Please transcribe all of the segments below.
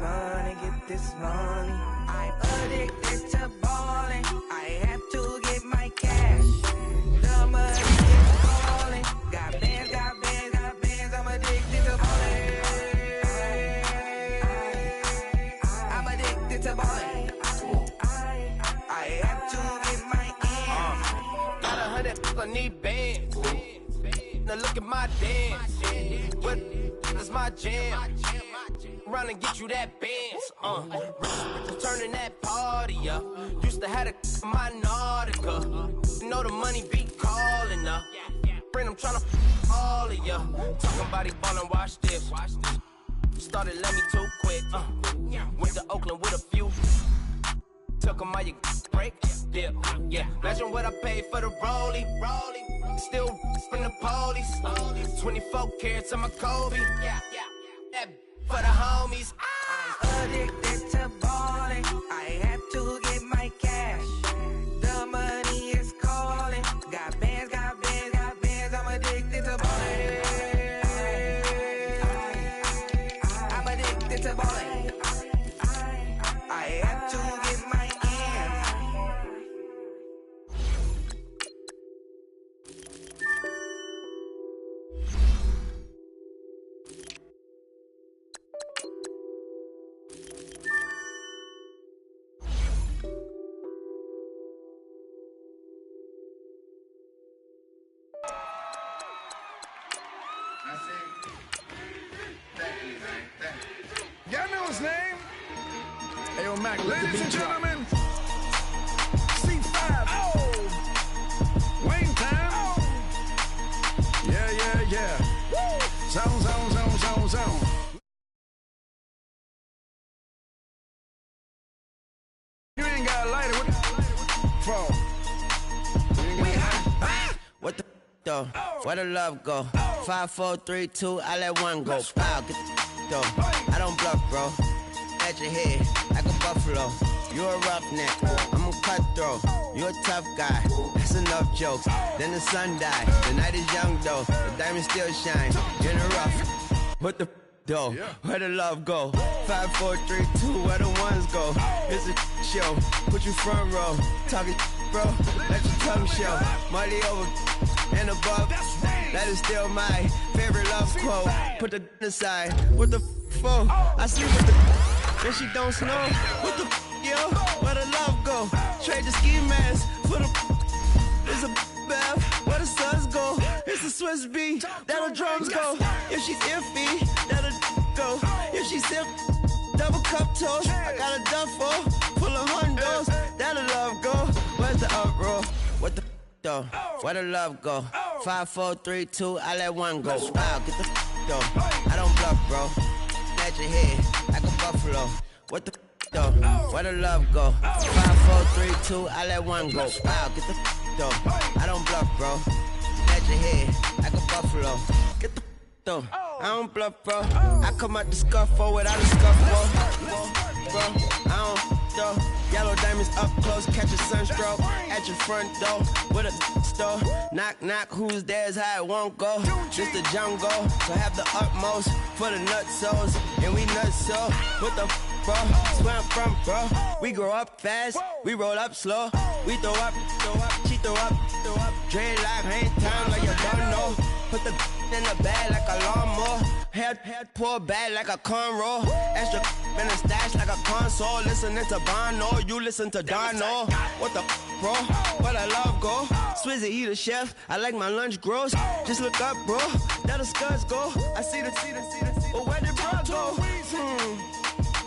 money, get this money. I'm addicted to balling. I have to get my cash. The money is calling. Got bands, got bands, got bands. I'm addicted to balling. I'm addicted to balling. I have to get my ends. Got 100, I need bands. Now look at my dance. What is my jam? Run and get you that bands. Turning that party up. Used to have a my Nautica. Know the money be calling up. Friend, I'm tryna all of ya. Talking about he ballin', watch this. Started let me too quick. Went to Oakland with a few. Took 'em all you break. Dip. Yeah. Imagine what I paid for the rollie. Still from the police. 24 carats on my Kobe. That for the homies. I'm addicted to balling. I have to get my cash. The money is calling. Got bands, got bands, got bands. I'm addicted to balling. I'm addicted to balling. I have to get my ends. Y'all know his name? Hey, yo, Mac, Ladies and gentlemen, C5. Wayne time. Yeah. Zone. You ain't got a lighter. What the for? What the though? Where the love go? 5, 4, 3, 2, I let one go. Wow, get the though. I don't bluff, bro. At your head, like a buffalo. You a roughneck, I'm a cutthroat. You a tough guy, that's enough jokes. Then the sun died, the night is young though. The diamonds still shine, in the rough. What the though? Where the love go? 5, 4, 3, 2, where the ones go? It's a show, put you front row. Talking bro, let your tongue show. Money over and above, that is still my favorite love quote. Put the aside, what the for? I sleep with the then she don't snow. What the yo? Where the love go? Trade the ski mask for the there's a bath. Where the suns go? It's the Swiss B. That'll drums go. If she's iffy, that'll go. If she's sip, double cup toast. I got a duffel full of hundos. That'll love go. Where's the uproar? What the though? Where the love go? 5, 4, 3, 2, I let one go. Wow, get the though. I don't bluff, bro. At your head, like a buffalo. What the though? Where the love go? 5, 4, 3, 2, I let one go. Wow, get the though. I don't bluff, bro. At your head, like a buffalo. Get the though. I don't bluff, bro. I come out the scuffle without a scuffle. Bro, I don't though. Yellow diamonds up close, catch a sunstroke at your front door with a store. Knock, knock, who's there's how it won't go. Just the jungle, so have the utmost for the nutsos. And we nuts so, what the bro? That's where I'm from, bro. We grow up fast, we roll up slow. We throw up, she throw up. Dreadlock, ain't time like you don't know. Put the in the bag like a lawnmower. Head pull back like a cornrow. Extra in the stash like a console. Listening to Bono, you listen to Dono. What the bro? Where the love go? Swizzy, he the chef. I like my lunch gross. Just look up, bro. There the scuds go. I see the. But where did bro go?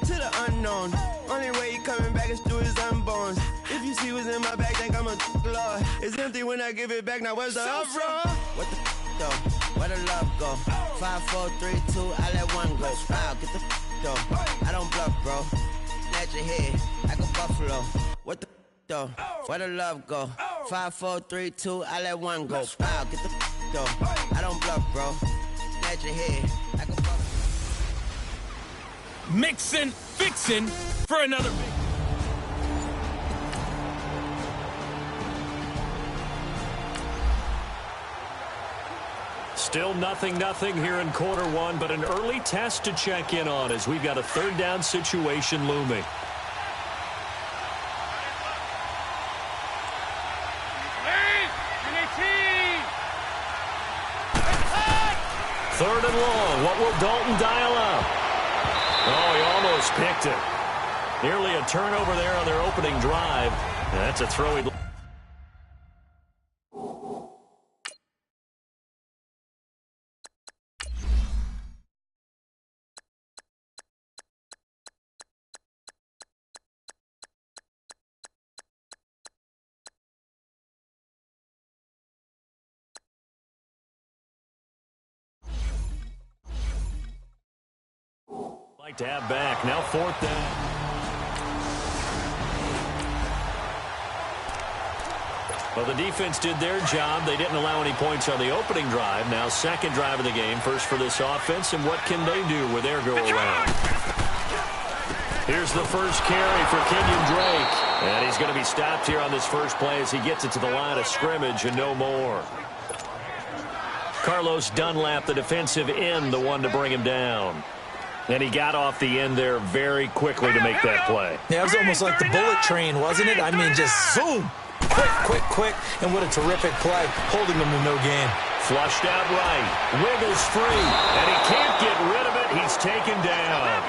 To the unknown. Only way he coming back is through his unborns. If you see what's in my bag, think I'm a lord. It's empty when I give it back. Now where's the uproar? What the though? Where the love go? 5, 4, 3, 2, I let one go. Wow, get the though. I don't bluff, bro. At your head, like a buffalo. What the though? Where the love go? 5, 4, 3, 2, I let one go. Wow, get the though. I don't bluff, bro. At your head, like a buffalo. Mixin', fixin' for another big. Still 0-0 here in quarter one, but an early test to check in on as we've got a third down situation looming. Third and long. What will Dalton dial up? Oh, he almost picked it. Nearly a turnover there on their opening drive. That's a throw he'd... like to have back. Now fourth down. Well, the defense did their job. They didn't allow any points on the opening drive. Now second drive of the game. First for this offense, and what can they do with their go-around? Here's the first carry for Kenyon Drake. And he's going to be stopped here on this first play as he gets it to the line of scrimmage and no more. Carlos Dunlap, the defensive end, the one to bring him down. And he got off the end there very quickly to make that play. Yeah, it was almost like the bullet train, wasn't it? I mean, just zoom. Quick. And what a terrific play, holding them to no gain. Flushed out right. Wiggles free. And he can't get rid of it. He's taken down.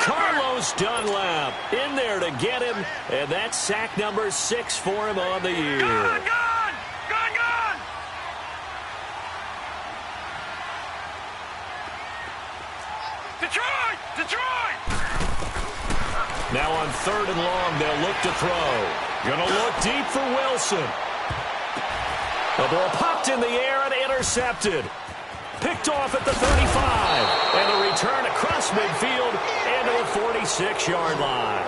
Carlos Dunlap in there to get him. And that's sack number 6 for him on the year. Gone! Detroit! Now on third and long, they'll look to throw. Gonna look deep for Wilson. The ball popped in the air and intercepted. Picked off at the 35. And a return across midfield and to the 46-yard line.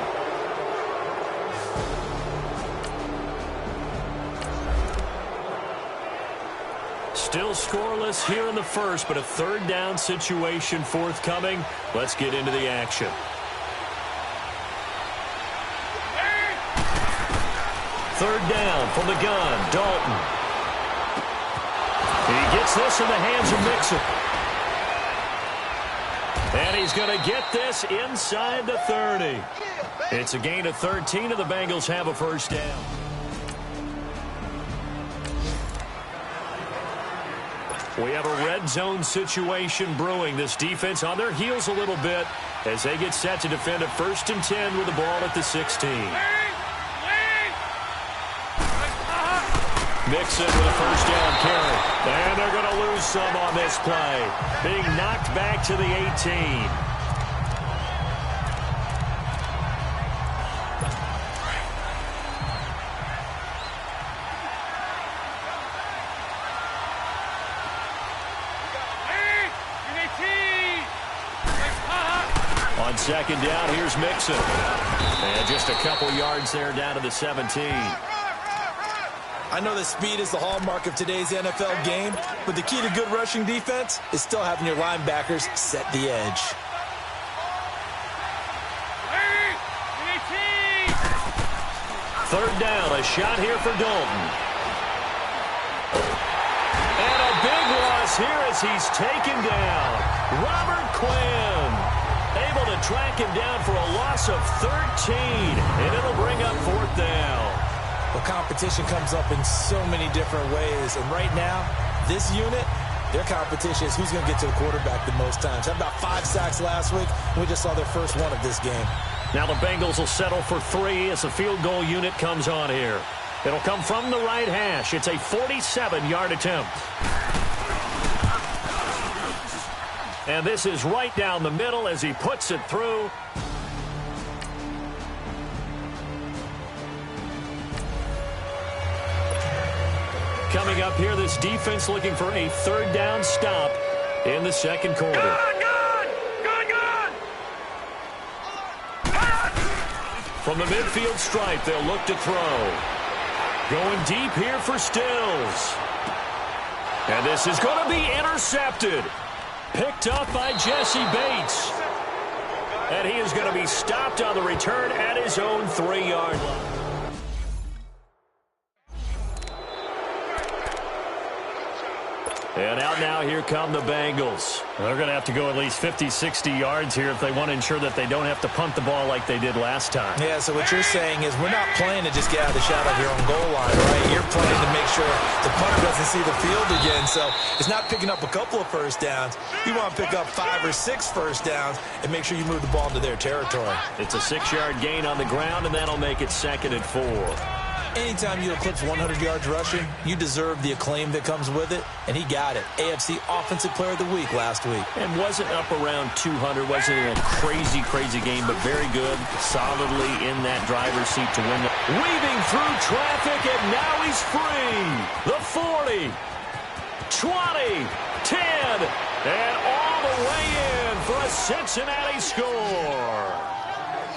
Still scoreless here in the first, but a third down situation forthcoming. Let's get into the action. Third down from the gun, Dalton. He gets this in the hands of Mixon. And he's going to get this inside the 30. It's a gain of 13, and the Bengals have a first down. We have a red zone situation brewing. This defense on their heels a little bit as they get set to defend a 1st and 10 with the ball at the 16. Mixon with a first down carry. And they're going to lose some on this play. Being knocked back to the 18. On second down, here's Mixon. And just a couple yards there down to the 17. I know that speed is the hallmark of today's NFL game, but the key to good rushing defense is still having your linebackers set the edge. Third down, a shot here for Dalton. And a big loss here as he's taken down. Robert Quinn able to track him down for a loss of 13, and it'll bring up fourth down. Well, competition comes up in so many different ways, and right now, this unit, their competition is who's going to get to the quarterback the most times. Had about 5 sacks last week, and we just saw their first one of this game. Now the Bengals will settle for 3 as the field goal unit comes on here. It'll come from the right hash. It's a 47-yard attempt. And this is right down the middle as he puts it through. Coming up here, this defense looking for a third down stop in the second quarter. Gone! From the midfield stripe, they'll look to throw. Going deep here for Stills. And this is going to be intercepted. Picked up by Jesse Bates. And he is going to be stopped on the return at his own 3-yard line. And out now, here come the Bengals. They're going to have to go at least 50, 60 yards here if they want to ensure that they don't have to punt the ball like they did last time. Yeah, so what you're saying is we're not playing to just get out of the shadow of your own goal line, right? You're playing to make sure the punter doesn't see the field again. So it's not picking up a couple of first downs. You want to pick up 5 or 6 first downs and make sure you move the ball into their territory. It's a 6-yard gain on the ground, and that'll make it 2nd and 4. Anytime you eclipse 100 yards rushing, you deserve the acclaim that comes with it, and he got it. AFC Offensive Player of the Week last week. And wasn't up around 200, wasn't in a crazy game, but very good, solidly in that driver's seat to win. Weaving through traffic, and now he's free. The 40, 20, 10, and all the way in for a Cincinnati score.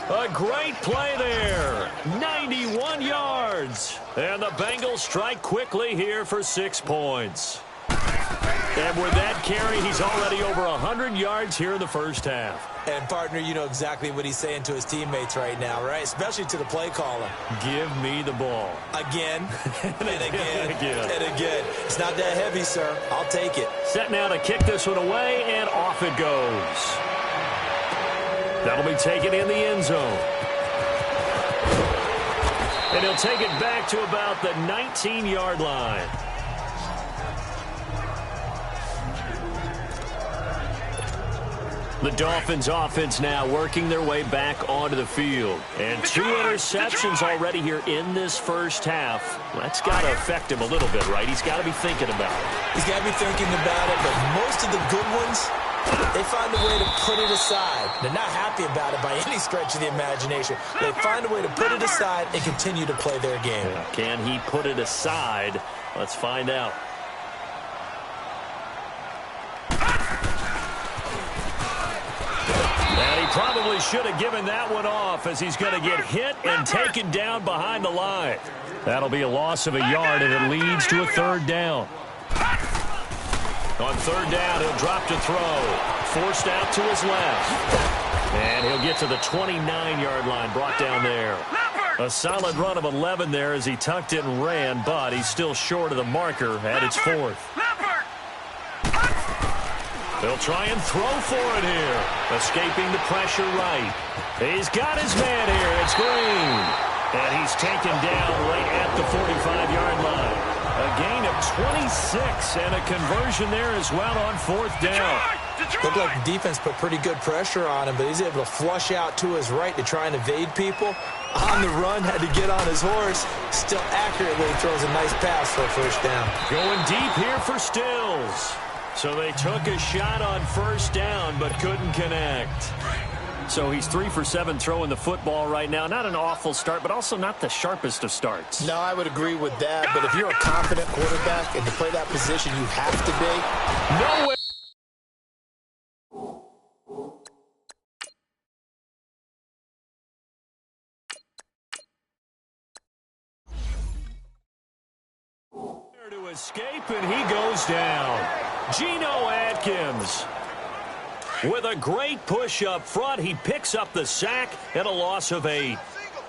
A great play there. 91 yards. And the Bengals strike quickly here for 6 points. And with that carry, he's already over 100 yards here in the first half. And, partner, you know exactly what he's saying to his teammates right now, right? Especially to the play caller. Give me the ball. Again, and again, again. and again. It's not that heavy, sir. I'll take it. Set now to kick this one away, and off it goes. That'll be taken in the end zone. And he'll take it back to about the 19-yard line. The Dolphins offense now working their way back onto the field. And 2 interceptions already here in this first half. That's got to affect him a little bit, right? He's got to be thinking about it. He's got to be thinking about it, but most of the good ones, they find a way to put it aside. They're not happy about it by any stretch of the imagination. They find a way to put it aside and continue to play their game. Can he put it aside? Let's find out. And he probably should have given that one off as he's going to get hit and taken down behind the line. That'll be a loss of a yard, and it leads to a 3rd down. On 3rd down, he'll drop to throw. Forced out to his left. And he'll get to the 29-yard line, brought down there. A solid run of 11 there as he tucked it and ran, but he's still short of the marker at its 4th. They'll try and throw for it here. Escaping the pressure right. He's got his man here. It's Green. And he's taken down right at the 45-yard line. A gain of 26 and a conversion there as well on 4th down. Looked like the defense put pretty good pressure on him, but he's able to flush out to his right to try and evade people. On the run, had to get on his horse. Still accurately throws a nice pass for a 1st down. Going deep here for Stills. So they took a shot on 1st down but couldn't connect. So he's 3 for 7 throwing the football right now. Not an awful start, but also not the sharpest of starts. No, I would agree with that. But if you're a confident quarterback and to play that position, you have to be. No way. To escape, and he goes down. Geno Atkins. With a great push up front, he picks up the sack and a loss of 8.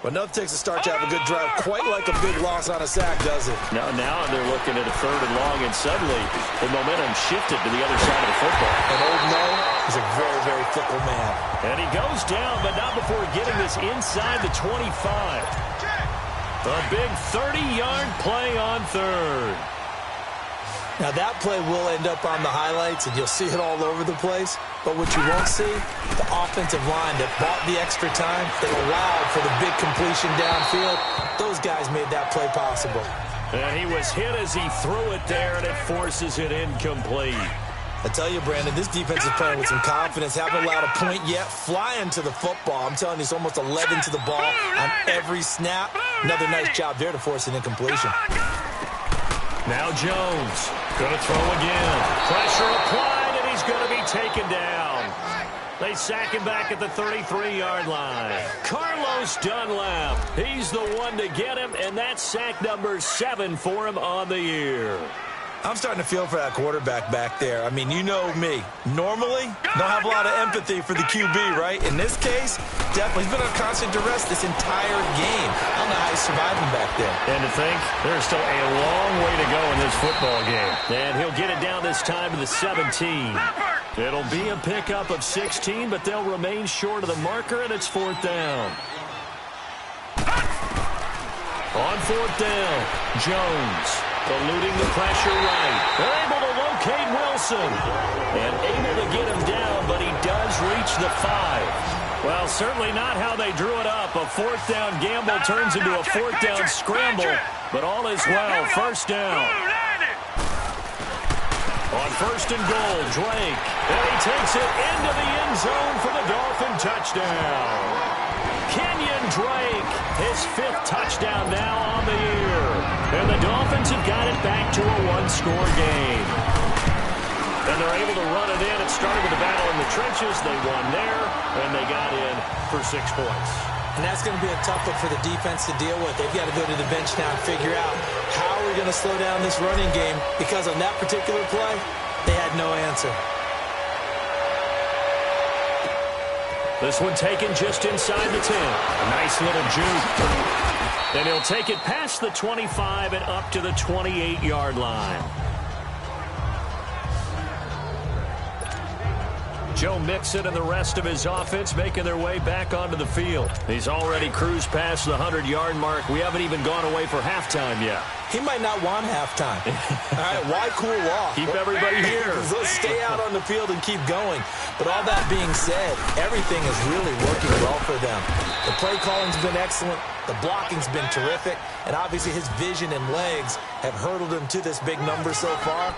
But enough takes a start to have a good drive, quite like a big loss on a sack, does it? Now they're looking at a 3rd and long, and suddenly the momentum shifted to the other side of the football. And Old Mo is a very, very fickle man. And he goes down, but not before getting this inside the 25. A big 30-yard play on 3rd. Now, that play will end up on the highlights, and you'll see it all over the place. But what you won't see, the offensive line that bought the extra time, that allowed for the big completion downfield, those guys made that play possible. And he was hit as he threw it there, and it forces it incomplete. I tell you, Brandon, this defense is playing with some confidence. Haven't allowed a point yet. Flying to the football. I'm telling you, it's almost 11 to the ball on every snap. Another nice job there to force an incompletion. Now Jones going to throw again. Pressure applied, and he's going to be taken down. They sack him back at the 33-yard line. Carlos Dunlap, he's the one to get him, and that's sack number 7 for him on the year. I'm starting to feel for that quarterback back there. I mean, you know me. Normally, don't have a lot of empathy for the QB, right? In this case, definitely. He's been on constant duress this entire game. I don't know how he's surviving back there. And to think, there's still a long way to go in this football game. And he'll get it down this time to the 17. It'll be a pickup of 16, but they'll remain short of the marker, and it's 4th down. On 4th down, Jones eluding the pressure right. They're able to locate Wilson and able to get him down, but he does reach the 5. Well, certainly not how they drew it up. A 4th down gamble turns into a 4th down scramble, but all is well. 1st down. On 1st and goal, Drake. And he takes it into the end zone for the Dolphin touchdown. Kenyon Drake, his 5th touchdown now on the year. And the Dolphins have got it back to a 1-score game. And they're able to run it in. It started with a battle in the trenches. They won there, and they got in for 6 points. And that's going to be a tough one for the defense to deal with. They've got to go to the bench now and figure out how are we going to slow down this running game, because on that particular play, they had no answer. This one taken just inside the 10. A nice little juke. And he'll take it past the 25 and up to the 28-yard line. Joe Mixon and the rest of his offense making their way back onto the field. He's already cruised past the 100-yard mark. We haven't even gone away for halftime yet. He might not want halftime. All right, why cool off? Keep everybody here. Let's stay out on the field and keep going. But all that being said, everything is really working well for them. The play calling's been excellent. The blocking's been terrific. And obviously his vision and legs have hurdled him to this big number so far.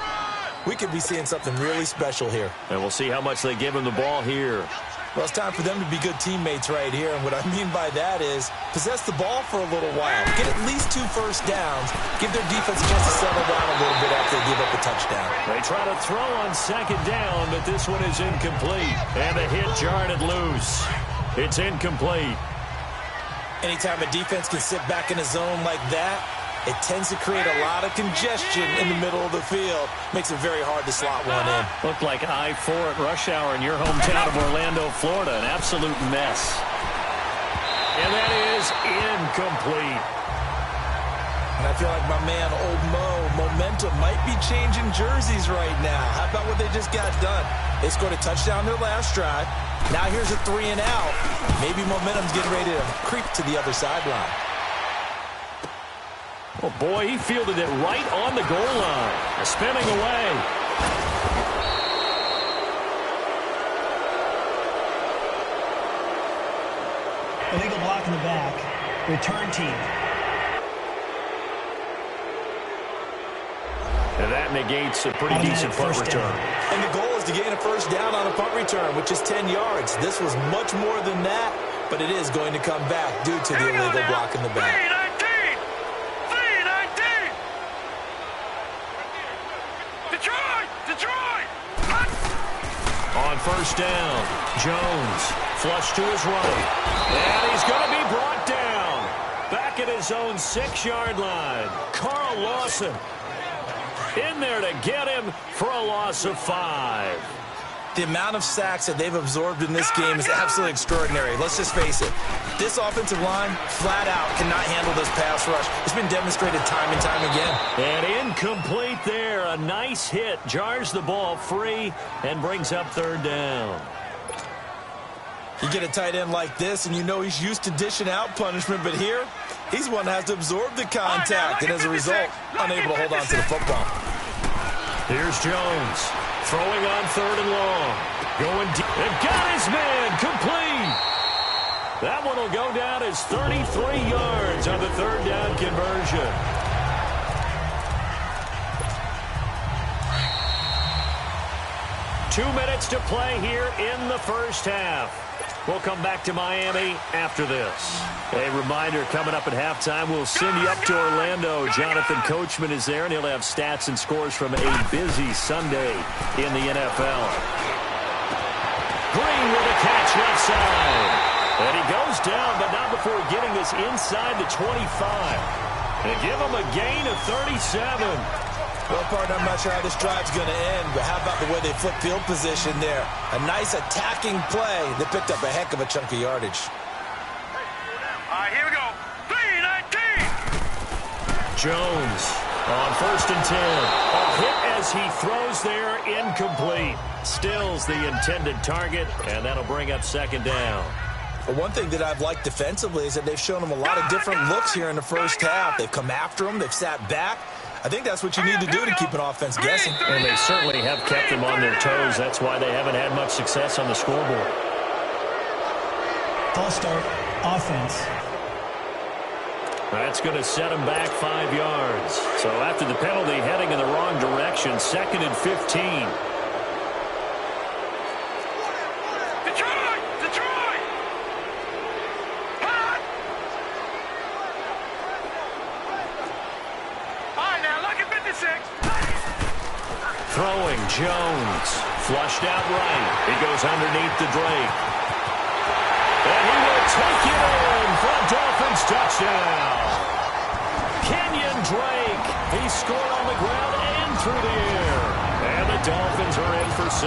We could be seeing something really special here. And we'll see how much they give him the ball here. Well, it's time for them to be good teammates right here. And what I mean by that is possess the ball for a little while. Get at least 2 first downs. Give their defense a chance to settle down a little bit after they give up a touchdown. They try to throw on 2nd down, but this one is incomplete. And the hit jarred it loose. It's incomplete. Anytime a defense can sit back in a zone like that, it tends to create a lot of congestion in the middle of the field. Makes it very hard to slot one in. Looked like I-4 at rush hour in your hometown of Orlando, Florida. An absolute mess. And that is incomplete. And I feel like my man, Old Mo, momentum might be changing jerseys right now. How about what they just got done? They scored a touchdown their last drive. Now here's a 3 and out. Maybe momentum's getting ready to creep to the other sideline. Oh, boy, he fielded it right on the goal line. Spinning away. Illegal block in the back. Return team. And that negates a pretty decent punt return. And the goal is to gain a first down on a punt return, which is 10 yards. This was much more than that, but it is going to come back due to the illegal block in the back. On 1st down, Jones flush to his right. And he's going to be brought down. Back at his own 6-yard line. Carl Lawson in there to get him for a loss of 5. The amount of sacks that they've absorbed in this game is absolutely extraordinary. Let's just face it. This offensive line, flat out, cannot handle this pass rush. It's been demonstrated time and time again. And incomplete there. A nice hit. Jars the ball free and brings up 3rd down. You get a tight end like this, and you know he's used to dishing out punishment, but here, he's one that has to absorb the contact, and as a result, unable to hold on to the football. Here's Jones. Throwing on 3rd and long. Going deep. And got his man complete. That one will go down as 33 yards on the 3rd down conversion. Two minutes to play here in the first half. We'll come back to Miami after this. A reminder, coming up at halftime, we'll send you up to Orlando. Jonathan Coachman is there, and he'll have stats and scores from a busy Sunday in the NFL. Green with a catch left side. And he goes down, but not before getting this inside the 25. And give him a gain of 37. Well, partner, I'm not sure how this drive's going to end, but how about the way they flip field position there? A nice attacking play that picked up a heck of a chunk of yardage. All right, here we go. 3-19. Jones on 1st and 10. A hit as he throws there, incomplete. Stills the intended target, and that'll bring up 2nd down. But one thing that I've liked defensively is that they've shown him a lot of different looks here in the first half. They've come after him. They've sat back. I think that's what you need to do to keep an offense guessing. And they certainly have kept them on their toes. That's why they haven't had much success on the scoreboard. False start, offense. That's going to set them back 5 yards. So after the penalty, heading in the wrong direction, 2nd and 15. Throwing, Jones. Flushed out right. He goes underneath to Drake. And he will take it in for a Dolphins touchdown. Kenyon Drake. He scored on the ground and through the air. And the Dolphins are in for 6.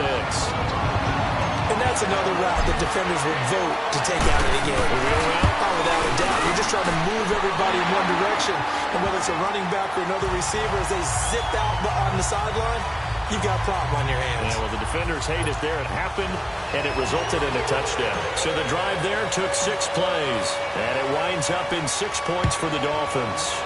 And that's another route that defenders would vote to take out of the game. Oh, without a doubt. You're just trying to move everybody in one direction. And whether it's a running back or another receiver, as they zip out on the sideline, you got a problem on your hands. Yeah, well, the defenders hate it there. It happened, and it resulted in a touchdown. So the drive there took 6 plays, and it winds up in 6 points for the Dolphins.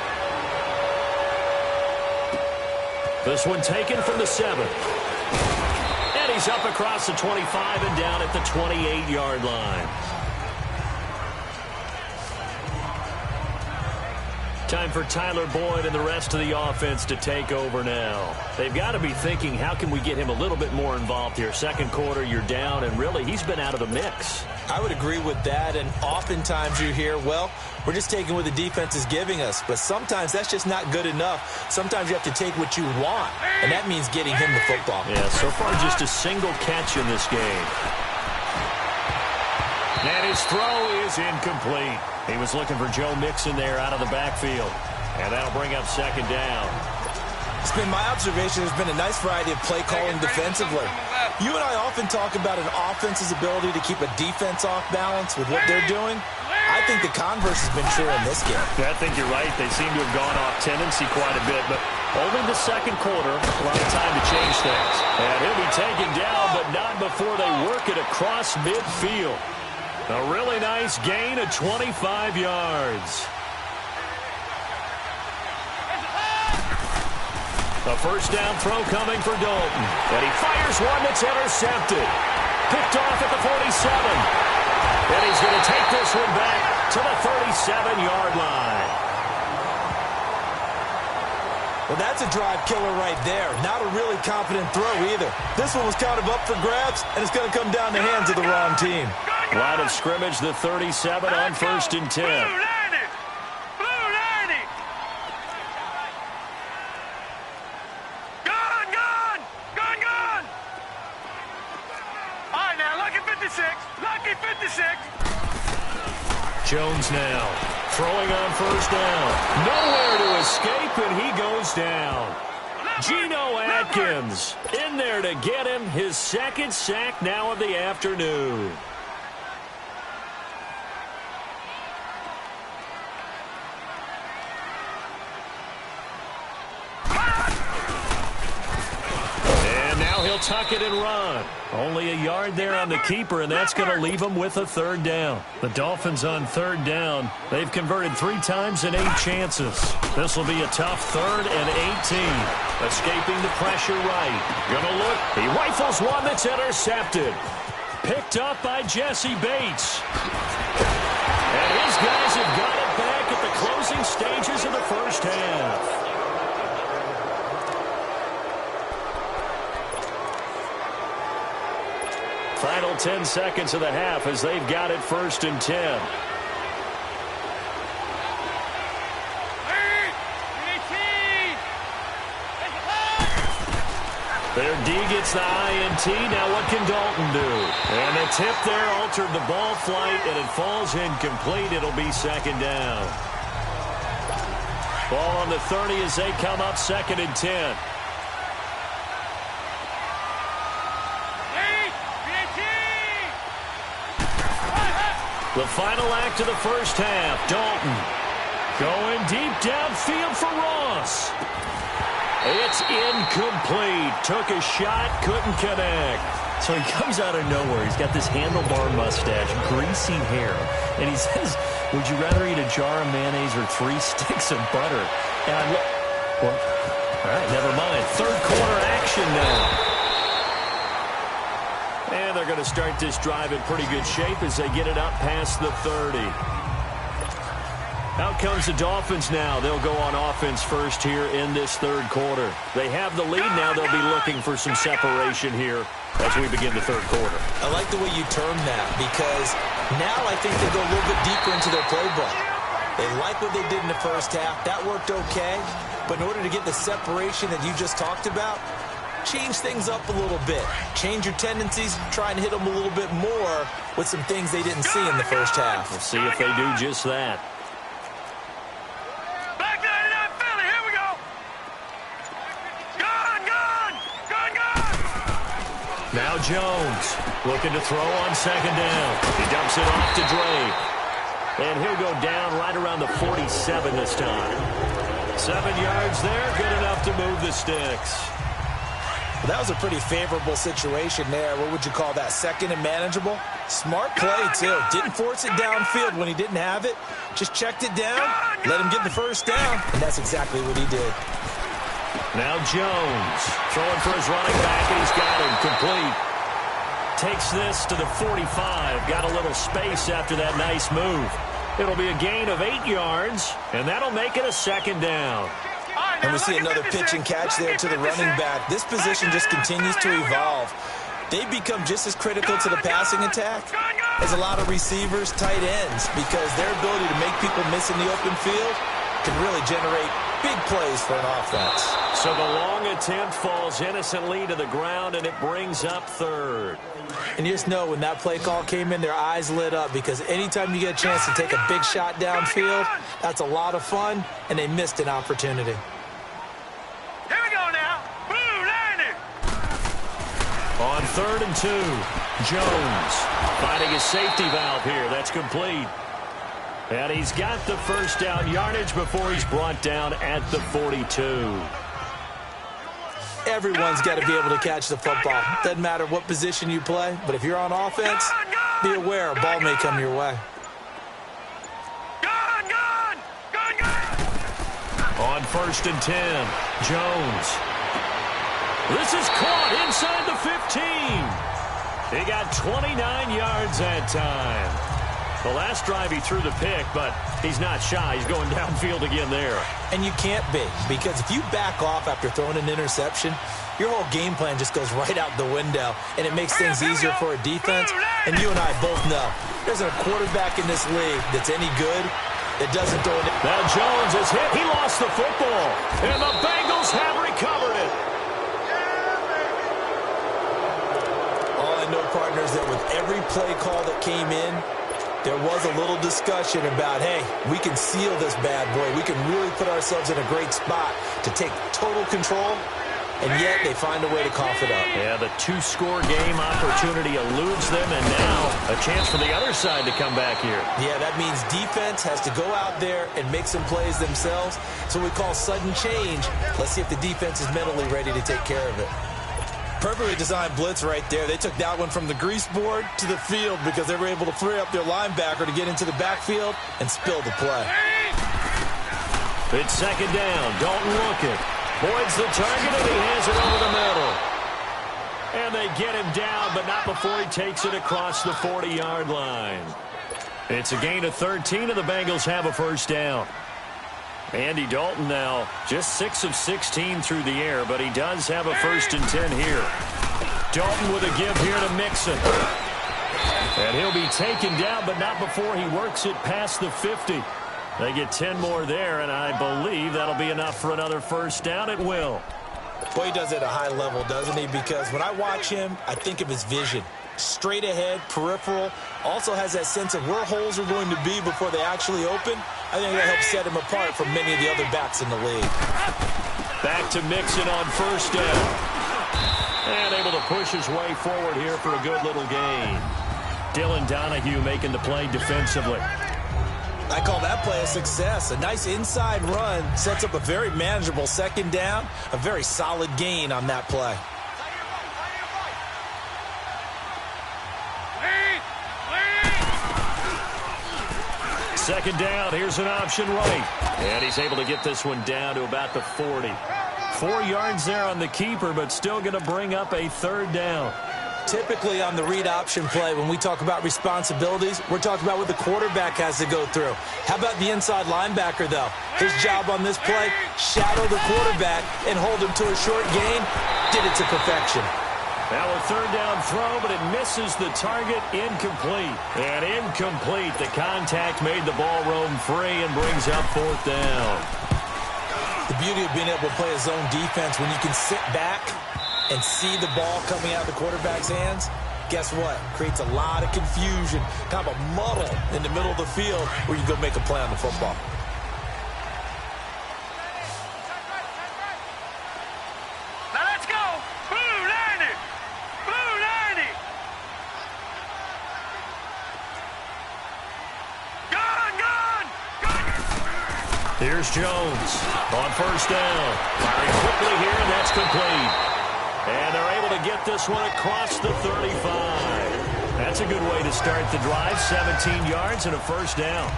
This one taken from the 7. And he's up across the 25 and down at the 28-yard line. Time for Tyler Boyd and the rest of the offense to take over now. They've got to be thinking, how can we get him a little bit more involved here? 2nd quarter, you're down, and really, he's been out of the mix. I would agree with that, and oftentimes you hear, well, we're just taking what the defense is giving us. But sometimes that's just not good enough. Sometimes you have to take what you want, and that means getting him the football. Yeah, so far just a single catch in this game. And his throw is incomplete. He was looking for Joe Mixon there out of the backfield. And that'll bring up 2nd down. It's been my observation there's been a nice variety of play calling defensively. You and I often talk about an offense's ability to keep a defense off balance with what they're doing. I think the converse has been true in this game. Yeah, I think you're right. They seem to have gone off tendency quite a bit, but only the 2nd quarter, a lot of time to change things. And he'll be taken down, but not before they work it across midfield. A really nice gain of 25 yards. A 1st down throw coming for Dalton. And he fires one that's intercepted. Picked off at the 47. And he's going to take this one back to the 37-yard line. Well, that's a drive killer right there. Not a really confident throw either. This one was kind of up for grabs, and it's going to come down the hands of the wrong team. Line of scrimmage, the 37 on 1st and 10. Blue 90. Blue 90. Gone, gone. Gone, gone. All right, now, lucky 56. Lucky 56. Jones now throwing on 1st down. Nowhere to escape, and he goes down. Geno Atkins in there to get him his 2nd sack now of the afternoon. He'll tuck it and run. Only a yard there on the keeper, and that's going to leave him with a 3rd down. The Dolphins on 3rd down. They've converted 3 times in 8 chances. This will be a tough 3rd and 18. Escaping the pressure right. Gonna look. He rifles one that's intercepted. Picked up by Jesse Bates. And his guys have got it back at the closing stages of the 1st half. Final 10 seconds of the half as they've got it 1st and 10. Their D gets the INT. Now what can Dalton do? And the tip there altered the ball flight, and it falls incomplete. It'll be 2nd down. Ball on the 30 as they come up 2nd and 10. The final act of the first half. Dalton going deep downfield for Ross. It's incomplete. Took a shot, couldn't connect. So he comes out of nowhere. He's got this handlebar mustache, greasy hair, and he says, would you rather eat a jar of mayonnaise or 3 sticks of butter? And I'm like, well, all right, never mind. Third quarter action now. And they're going to start this drive in pretty good shape as they get it up past the 30. Out comes the Dolphins now. They'll go on offense first here in this third quarter. They have the lead now. They'll be looking for some separation here as we begin the third quarter. I like the way you term that because now I think they go a little bit deeper into their playbook. They like what they did in the first half. That worked okay. But in order to get the separation that you just talked about, change things up a little bit. Change your tendencies. Try and hit them a little bit more with some things they didn't see in the first half. We'll see if they do just that. Now Jones looking to throw on second down. He dumps it off to Drake. And he'll go down right around the 47 this time. 7 yards there, good enough to move the sticks. Well, that was a pretty favorable situation there. What would you call that? Second and manageable? Smart play, too. Didn't force it downfield when he didn't have it. Just checked it down, let him get the first down, and that's exactly what he did. Now Jones throwing for his running back, and he's got him complete. Takes this to the 45. Got a little space after that nice move. It'll be a gain of 8 yards, and that'll make it a second down. And we see another pitch and catch there to the running back. This position just continues to evolve. They become just as critical to the passing attack as a lot of receivers, tight ends, because their ability to make people miss in the open field can really generate big plays for an offense. So the long attempt falls innocently to the ground, and it brings up third. And you just know when that play call came in, their eyes lit up because anytime you get a chance to take a big shot downfield, that's a lot of fun, and they missed an opportunity. Here we go now. Blue landing. On 3rd and 2, Jones finding his safety valve here. That's complete. And he's got the first down yardage before he's brought down at the 42. Everyone's got to be able to catch the football. Doesn't matter what position you play, but if you're on offense, be aware a ball may come your way. On 1st and 10, Jones. This is caught inside the 15. He got 29 yards that time. The last drive he threw the pick, but he's not shy. He's going downfield again there. And you can't be, because if you back off after throwing an interception, your whole game plan just goes right out the window, and it makes things easier for a defense. And you and I both know there's a quarterback in this league that's any good that doesn't throw it. Now Jones is hit. He lost the football, and the Bengals have recovered it. All I know, partners, that with every play call that came in, there was a little discussion about, hey, we can seal this bad boy. We can really put ourselves in a great spot to take total control, and yet they find a way to cough it up. Yeah, the 2-score game opportunity eludes them, and now a chance for the other side to come back here. Yeah, that means defense has to go out there and make some plays themselves. So we call sudden change. Let's see if the defense is mentally ready to take care of it. Perfectly designed blitz right there. They took that one from the grease board to the field because they were able to free up their linebacker to get into the backfield and spill the play. It's second down. Dalton looking. Boyd's the target, and he has it over the middle. And they get him down, but not before he takes it across the 40-yard line. It's a gain of 13, and the Bengals have a first down. Andy Dalton now just 6 of 16 through the air, but he does have a 1st and 10 here. Dalton with a give here to Mixon. And he'll be taken down, but not before he works it past the 50. They get 10 more there, and I believe that'll be enough for another first down. It will. Boy, he does it at a high level, doesn't he? Because when I watch him, I think of his vision. Straight ahead, peripheral, also has that sense of where holes are going to be before they actually open. I think that helps set him apart from many of the other backs in the league. Back to Mixon on first down. And able to push his way forward here for a good little gain. Dylan Donahue making the play defensively. I call that play a success. A nice inside run sets up a very manageable second down, a very solid gain on that play. Second down, here's an option right. And he's able to get this one down to about the 40. 4 yards there on the keeper, but still going to bring up a third down. Typically on the read option play, when we talk about responsibilities, we're talking about what the quarterback has to go through. How about the inside linebacker, though? His job on this play, shadow the quarterback and hold him to a short gain. Did it to perfection. Now a third down throw, but it misses the target. Incomplete. And incomplete. The contact made the ball roam free and brings up fourth down. The beauty of being able to play a zone defense when you can sit back and see the ball coming out of the quarterback's hands, guess what? Creates a lot of confusion, kind of a muddle in the middle of the field where you go make a play on the football. Here's Jones on first down. Firing quickly here, and that's complete. And they're able to get this one across the 35. That's a good way to start the drive. 17 yards and a first down.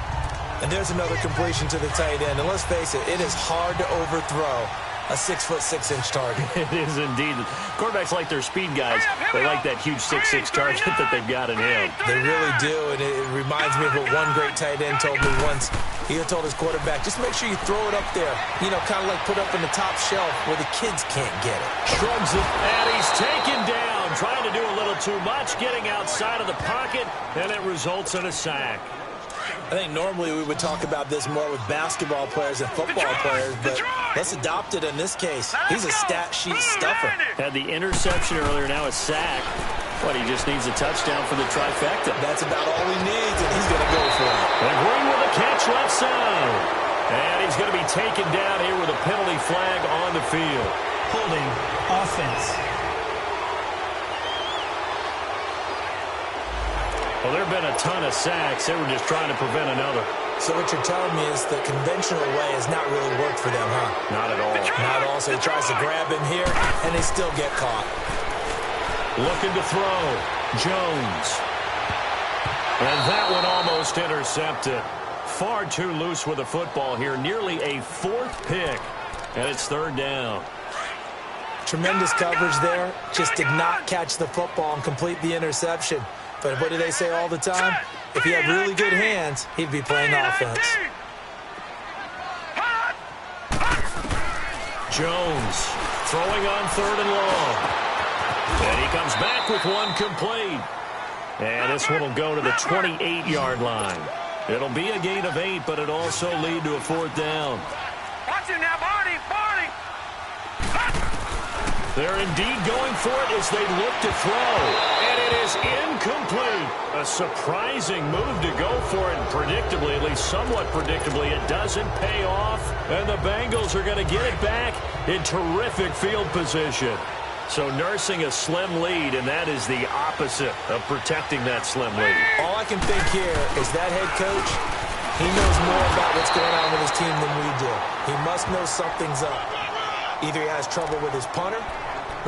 And there's another completion to the tight end. And let's face it, it is hard to overthrow a 6'6" target. It is indeed. Quarterbacks like their speed guys. They like that huge 6'6" target that they've got in him. They really do, and it reminds me of what one great tight end told me once. He told his quarterback, just make sure you throw it up there, you know, kind of like put up in the top shelf where the kids can't get it. Shrugs it, and he's taken down, trying to do a little too much, getting outside of the pocket, and it results in a sack. I think normally we would talk about this more with basketball players and football players, but let's adopt it in this case. He's a stat sheet stuffer. Had the interception earlier, now a sack. But he just needs a touchdown for the trifecta. That's about all he needs, and he's going to go for it. And Green with a catch left side. And he's going to be taken down here with a penalty flag on the field. Holding offense. Well, there have been a ton of sacks. They were just trying to prevent another. So what you're telling me is the conventional way has not really worked for them, huh? Not at all. Not at all. So he tries to grab him here, and they still get caught. Looking to throw. Jones. And that one almost intercepted. Far too loose with the football here. Nearly a fourth pick. And it's third down. Tremendous coverage there. Just did not catch the football and complete the interception. But what do they say all the time? If he had really good hands, he'd be playing offense. Jones throwing on third and long. And he comes back with one complete. And this one will go to the 28-yard line. It'll be a gain of 8, but it also lead to a fourth down. Watch it now, Barney! Barney! They're indeed going for it as they look to throw. And it is incomplete. A surprising move to go for it. Predictably, at least somewhat predictably, it doesn't pay off. And the Bengals are going to get it back in terrific field position. So nursing a slim lead, and that is the opposite of protecting that slim lead. All I can think here is that head coach, he knows more about what's going on with his team than we do. He must know something's up. Either he has trouble with his punter,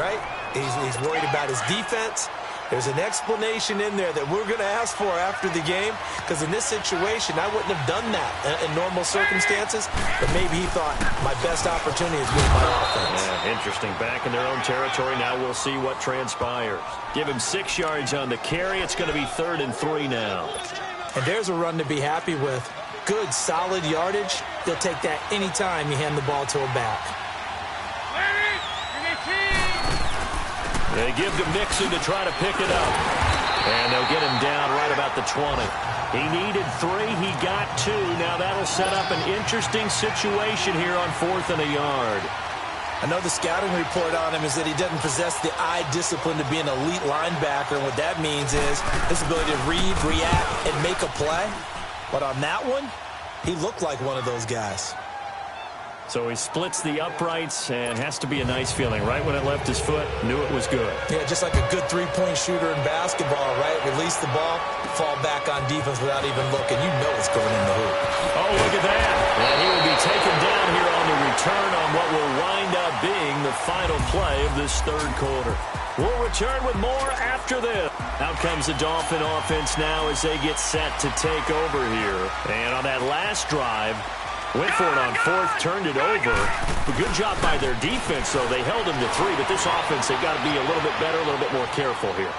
right? He's worried about his defense. There's an explanation in there that we're going to ask for after the game, because in this situation, I wouldn't have done that in normal circumstances, but maybe he thought my best opportunity is with my offense. Yeah, interesting. Back in their own territory. Now we'll see what transpires. Give him 6 yards on the carry. It's going to be 3rd and 3 now. And there's a run to be happy with. Good, solid yardage. They'll take that anytime you hand the ball to a back. They give to Mixon to try to pick it up. And they'll get him down right about the 20. He needed 3. He got 2. Now that'll set up an interesting situation here on 4th and a yard. I know the scouting report on him is that he doesn't possess the eye discipline to be an elite linebacker. And what that means is his ability to read, react, and make a play. But on that one, he looked like one of those guys. So he splits the uprights and has to be a nice feeling. Right when it left his foot, knew it was good. Yeah, just like a good three-point shooter in basketball, right? Release the ball, fall back on defense without even looking. You know it's going in the hoop. Oh, look at that. And he will be taken down here on the return on what will wind up being the final play of this third quarter. We'll return with more after this. Out comes the Dolphin offense now as they get set to take over here. And on that last drive, went for it on fourth, turned it over. A good job by their defense, though. They held them to 3, but this offense, they've got to be a little bit better, a little bit more careful here.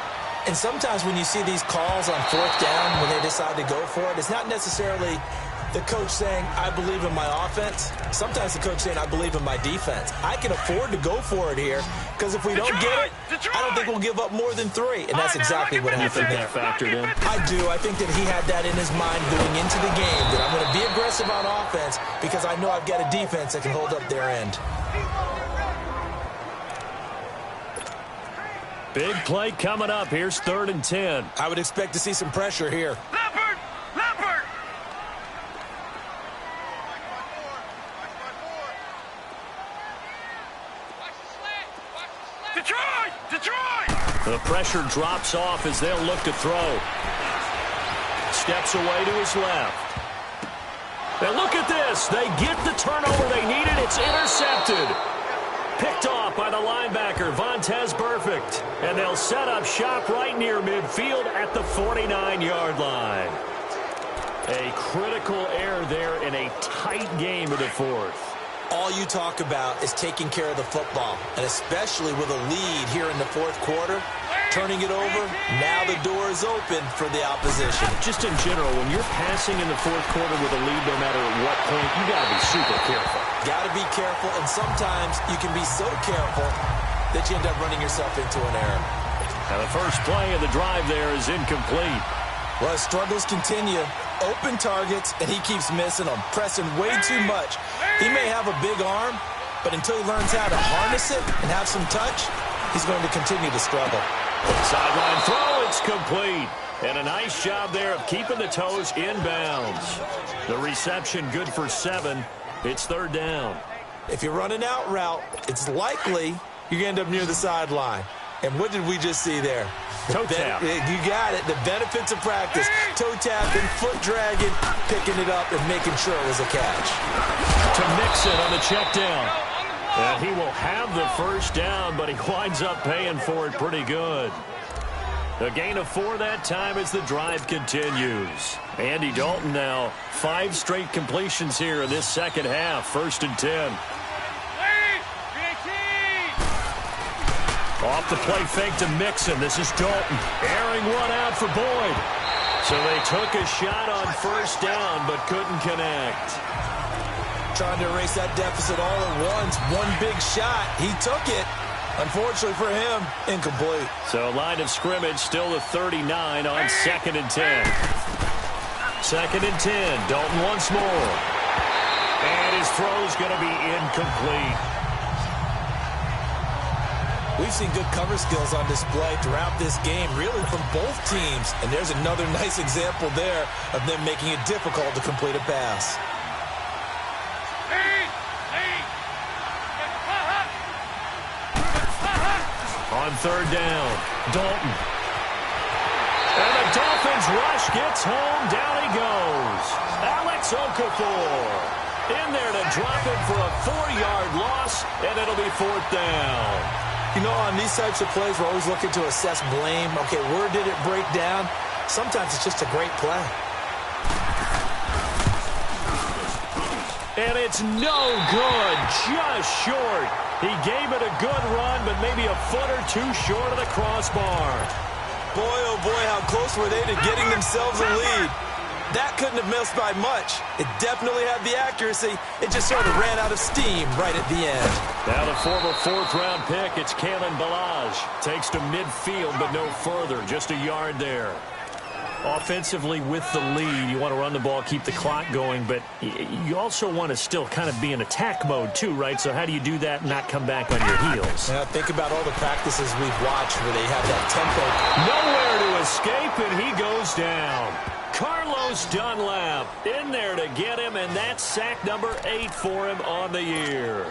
And sometimes when you see these calls on fourth down, when they decide to go for it, it's not necessarily the coach saying, I believe in my offense. Sometimes the coach saying, I believe in my defense. I can afford to go for it here because if we don't get it, I don't think we'll give up more than 3. And that's exactly what happened there. You think that factored in? I do. I think that he had that in his mind going into the game, that I'm going to be aggressive on offense because I know I've got a defense that can hold up their end. Big play coming up. Here's 3rd and 10. I would expect to see some pressure here. The pressure drops off as they'll look to throw. Steps away to his left. And look at this. They get the turnover they needed. It's intercepted. Picked off by the linebacker, Vontaze Burfict. And they'll set up shop right near midfield at the 49-yard line. A critical error there in a tight game of the fourth. All you talk about is taking care of the football, and especially with a lead here in the fourth quarter, turning it over, now the door is open for the opposition. Just in general, when you're passing in the fourth quarter with a lead, no matter at what point, you got to be super careful. Got to be careful, and sometimes you can be so careful that you end up running yourself into an error. Now the first play of the drive there is incomplete. Well, struggles continue. Open targets, and he keeps missing them, pressing way too much. He may have a big arm, but until he learns how to harness it and have some touch, he's going to continue to struggle. Sideline throw, it's complete. And a nice job there of keeping the toes in bounds. The reception good for 7. It's 3rd down. If you're running out route, it's likely you're going to end up near the sideline. And what did we just see there? Toe tap. You got it. The benefits of practice. Toe tapping, foot dragging, picking it up, and making sure it was a catch. To Mixon on the check down. And he will have the first down, but he winds up paying for it pretty good. A gain of 4 that time as the drive continues. Andy Dalton now 5 straight completions here in this second half. 1st and 10. Off the play fake to Mixon. This is Dalton. Airing one out for Boyd. So they took a shot on 1st down, but couldn't connect. Trying to erase that deficit all at once. One big shot. He took it. Unfortunately for him, incomplete. So line of scrimmage still the 39 on 2nd and 10. 2nd and 10. Dalton once more. And his throw's going to be incomplete. We've seen good cover skills on display throughout this game, really from both teams. And there's another nice example there of them making it difficult to complete a pass. On 3rd down, Dalton. And the Dolphins rush gets home. Down he goes. Alex Okafor in there to drop it for a 4-yard loss, and it'll be 4th down. You know, on these types of plays, we're always looking to assess blame. Okay, where did it break down? Sometimes it's just a great play. And it's no good, just short. He gave it a good run, but maybe a foot or 2 short of the crossbar. Boy, oh boy, how close were they to getting themselves a lead. That couldn't have missed by much. It definitely had the accuracy. It just sort of ran out of steam right at the end. Now the former 4th-round pick, it's Kalen Ballage. Takes to midfield, but no further. Just a yard there. Offensively with the lead, you want to run the ball, keep the clock going, but you also want to still kind of be in attack mode too, right? So how do you do that and not come back on your heels? Now think about all the practices we've watched where they have that tempo. Nowhere to escape, and he goes down. Carlos goes Dunlap in there to get him, and that's sack number 8 for him on the year.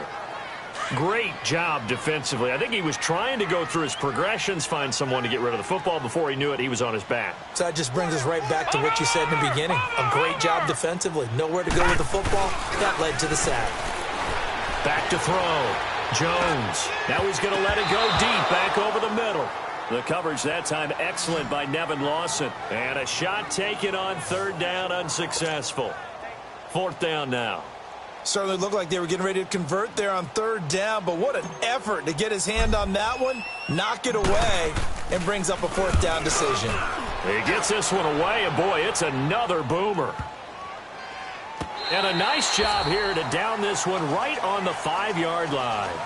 Great job defensively. I think he was trying to go through his progressions, find someone to get rid of the football. Before he knew it, he was on his back. So that just brings us right back to what you said in the beginning. A great job defensively. Nowhere to go with the football. That led to the sack. Back to throw. Jones. Now he's going to let it go deep back over the middle. The coverage that time excellent by Nevin Lawson. And a shot taken on 3rd down, unsuccessful. 4th down now. Certainly looked like they were getting ready to convert there on 3rd down, but what an effort to get his hand on that one, knock it away, and brings up a 4th down decision. He gets this one away, and boy, it's another boomer. And a nice job here to down this one right on the 5-yard line.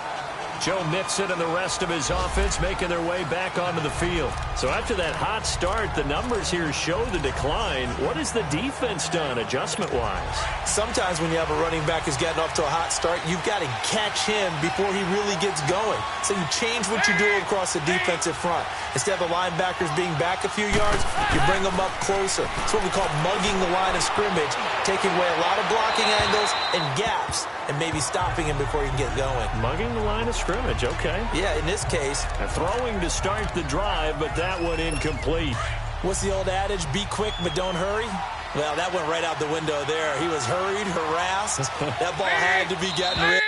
Joe Mixon and the rest of his offense making their way back onto the field. So after that hot start, the numbers here show the decline. What has the defense done adjustment-wise? Sometimes when you have a running back who's gotten off to a hot start, you've got to catch him before he really gets going. So you change what you do across the defensive front. Instead of the linebackers being back a few yards, you bring them up closer. It's what we call mugging the line of scrimmage, taking away a lot of blocking angles and gaps, and maybe stopping him before he can get going. Mugging the line of scrimmage, okay. Yeah, in this case. Throwing to start the drive, but that one incomplete. What's the old adage? Be quick, but don't hurry? Well, that went right out the window there. He was hurried, harassed. That ball had to be gotten rid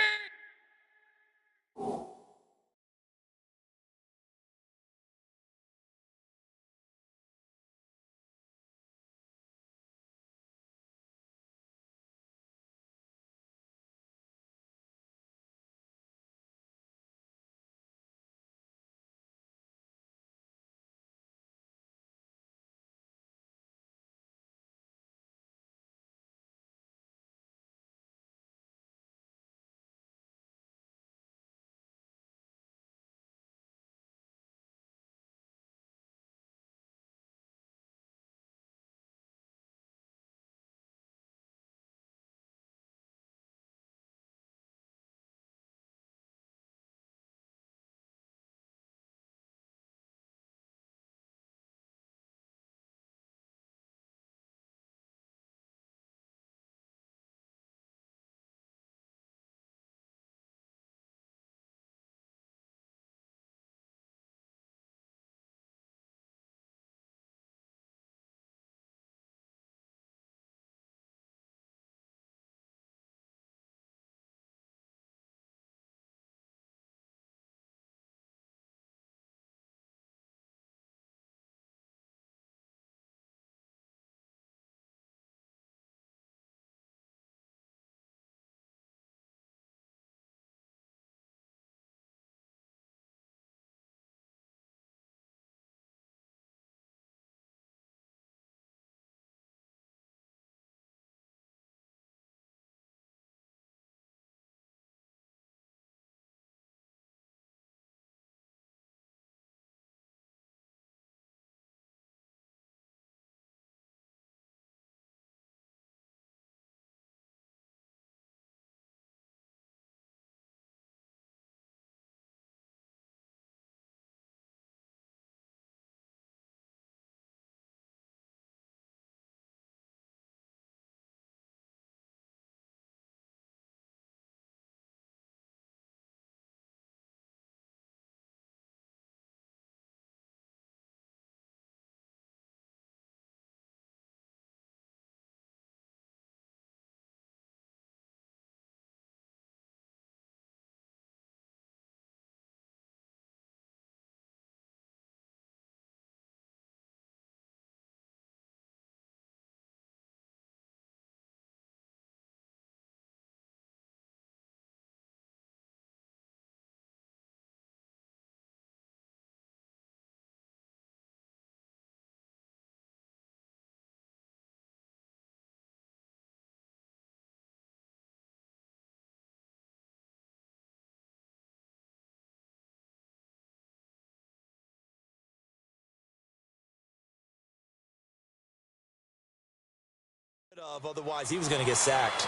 of. Otherwise, he was going to get sacked.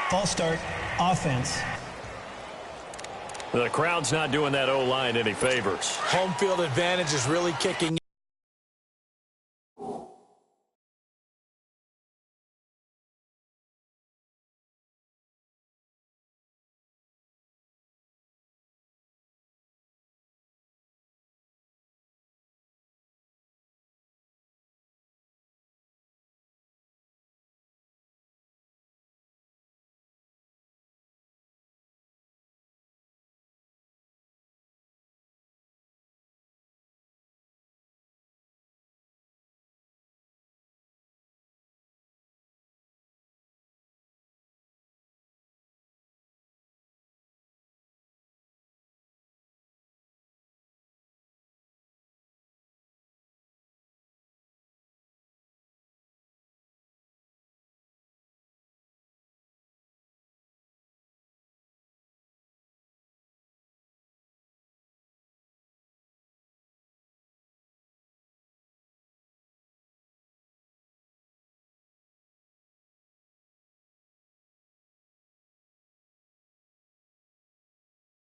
False start, offense. The crowd's not doing that O-line any favors. Home field advantage is really kicking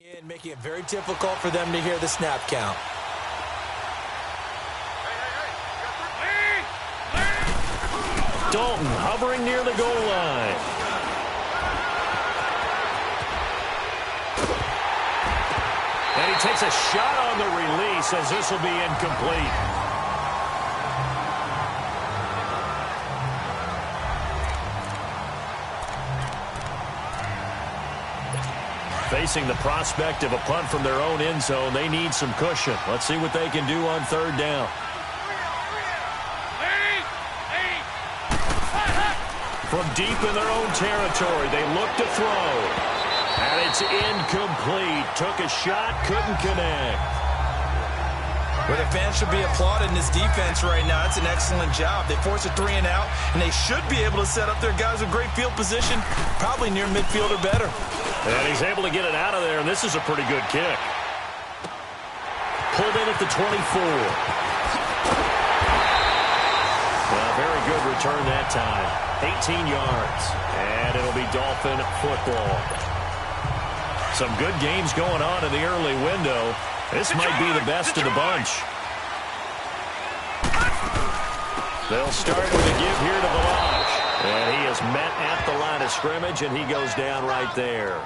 And making it very difficult for them to hear the snap count. Dalton hovering near the goal line. And he takes a shot on the release as this will be incomplete. Facing the prospect of a punt from their own end zone, they need some cushion. Let's see what they can do on third down. From deep in their own territory, they look to throw. And it's incomplete. Took a shot, couldn't connect. Well, the fans should be applauding this defense right now. It's an excellent job. They force a 3-and-out, and they should be able to set up their guys with great field position, probably near midfield or better. And he's able to get it out of there, and this is a pretty good kick. Pulled in at the 24. Well, very good return that time. 18 yards, and it'll be Dolphin football. Some good games going on in the early window. This might be the best of the bunch. They'll start with a give here to Velage. And he is met at the line of scrimmage, and he goes down right there.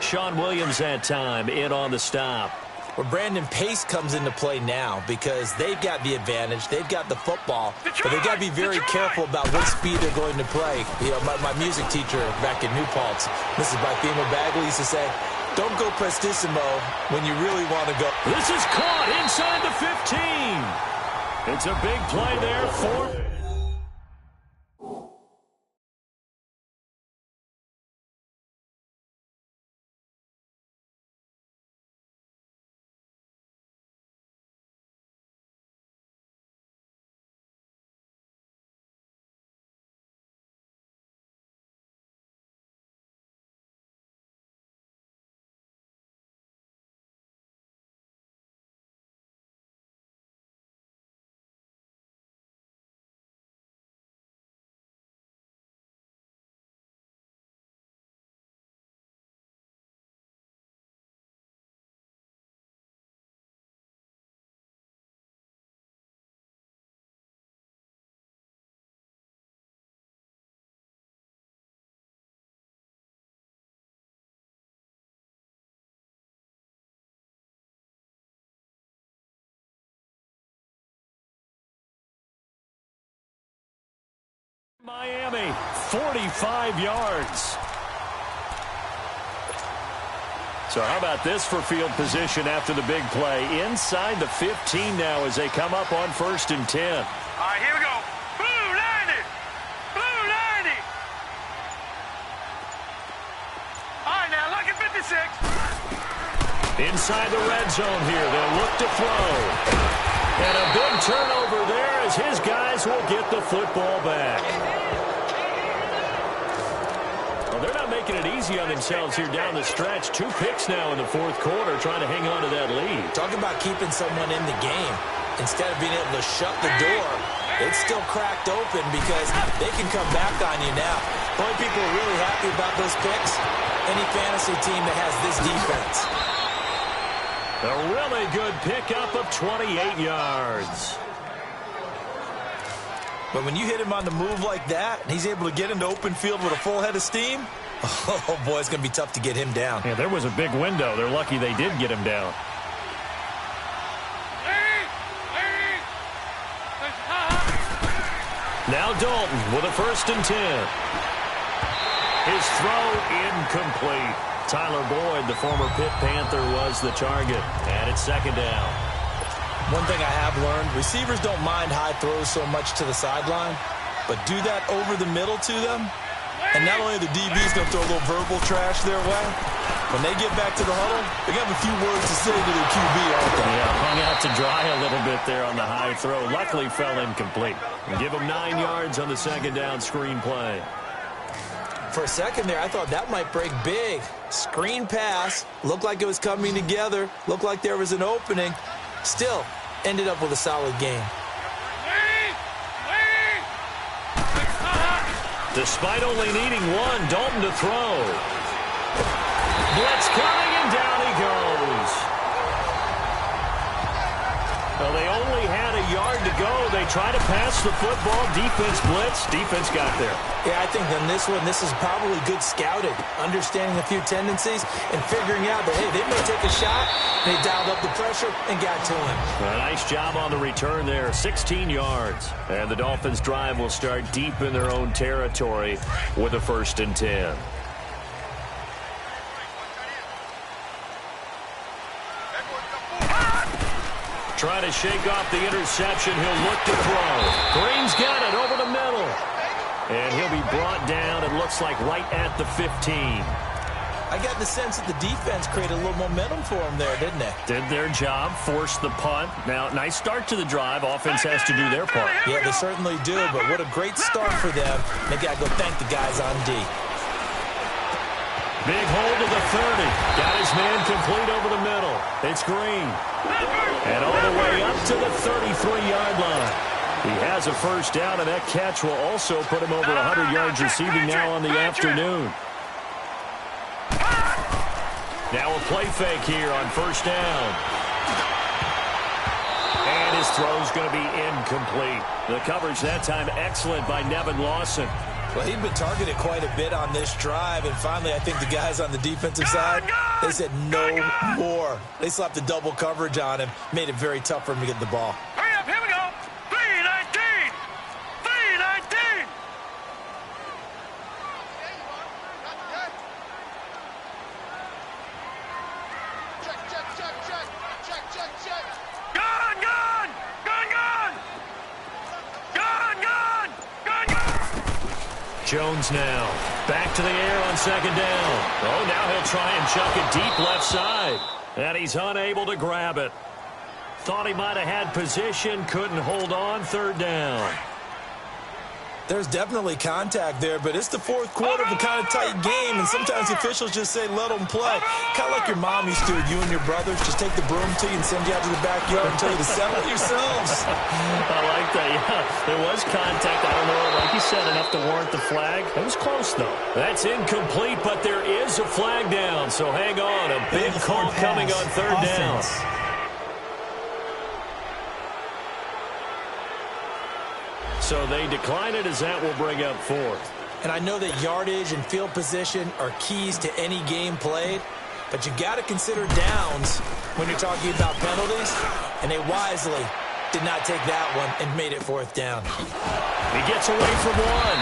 Sean Williams that time in on the stop. Well, Brandon, pace comes into play now because they've got the advantage. They've got the football, but they've got to be very careful about what speed they're going to play. You know, my music teacher back in New Paltz, Mrs. Bythema Bagley, used to say, don't go prestissimo when you really want to go. This is caught inside the 15. It's a big play there for... Miami, 45 yards. So how about this for field position after the big play? Inside the 15 now as they come up on 1st and 10. All right, here we go. Blue 90. Blue 90. All right, now look at 56. Inside the red zone here. They'll look to throw. And a big turnover there as his guys will get the football back. Well, they're not making it easy on themselves here down the stretch. 2 picks now in the 4th quarter trying to hang on to that lead. Talk about keeping someone in the game. Instead of being able to shut the door, it's still cracked open because they can come back on you now. The only people who are really happy about those picks, any fantasy team that has this defense. A really good pickup of 28 yards. But when you hit him on the move like that, and he's able to get into open field with a full head of steam, oh, boy, it's going to be tough to get him down. Yeah, there was a big window. They're lucky they did get him down. Now Dalton with a 1st and 10. His throw incomplete. Tyler Boyd, the former Pitt Panther, was the target. And it's 2nd down. One thing I have learned, receivers don't mind high throws so much to the sideline, but do that over the middle to them, and not only the DB's going to throw a little verbal trash their way, when they get back to the huddle, they have a few words to say to their QB, aren't they? Yeah, hung out to dry a little bit there on the high throw. Luckily fell incomplete. Give him 9 yards on the 2nd down screen play. For a second there, I thought that might break big. Screen pass, looked like it was coming together, looked like there was an opening. Still, ended up with a solid game. Despite only needing one, Dalton to throw. Blitz coming, and down he goes. Well, they only had a yard to go. They try to pass the football. Defense blitz. Defense got there. Yeah, I think on this one, this is probably good scouting, understanding a few tendencies, and figuring out that, hey, they may take a shot. They dialed up the pressure and got to him. A nice job on the return there, 16 yards. And the Dolphins' drive will start deep in their own territory with a 1st and 10. Trying to shake off the interception. He'll look to throw. Green's got it over the middle. And he'll be brought down, it looks like, right at the 15. I got the sense that the defense created a little momentum for them there, didn't they? Did their job, forced the punt. Now, nice start to the drive. Offense has to do their part. Yeah, they certainly do, but what a great start for them. They got to go thank the guys on D. Big hold to the 30. Got his man complete over the middle. It's Green. And all the way up to the 33-yard line. He has a 1st down, and that catch will also put him over 100 yards receiving now on the afternoon. Now a play fake here on 1st down. And his throw's going to be incomplete. The coverage that time excellent by Nevin Lawson. Well, he'd been targeted quite a bit on this drive, and finally I think the guys on the defensive side, they said no more. They slapped the double coverage on him, made it very tough for him to get the ball. Hurry up, here we go. 319. 319. Check. Gun. Jones now. Back to the air on 2nd down. Oh, now he'll try and chuck it deep left side. And he's unable to grab it. Thought he might have had position, couldn't hold on. 3rd down. There's definitely contact there, but it's the 4th quarter of a kind of tight game, and sometimes officials just say, let them play. Kind of like your mom used to with you and your brothers. Just take the broom to you and send you out to the backyard and tell you to settle it yourselves. I like that, yeah. There was contact. I don't know, like you said, enough to warrant the flag. It was close, though. That's incomplete, but there is a flag down, so hang on. A big call coming on 3rd down. So they decline it as that will bring up 4th. And I know that yardage and field position are keys to any game played, but you got to consider downs when you're talking about penalties, and they wisely did not take that one and made it 4th down. He gets away from one.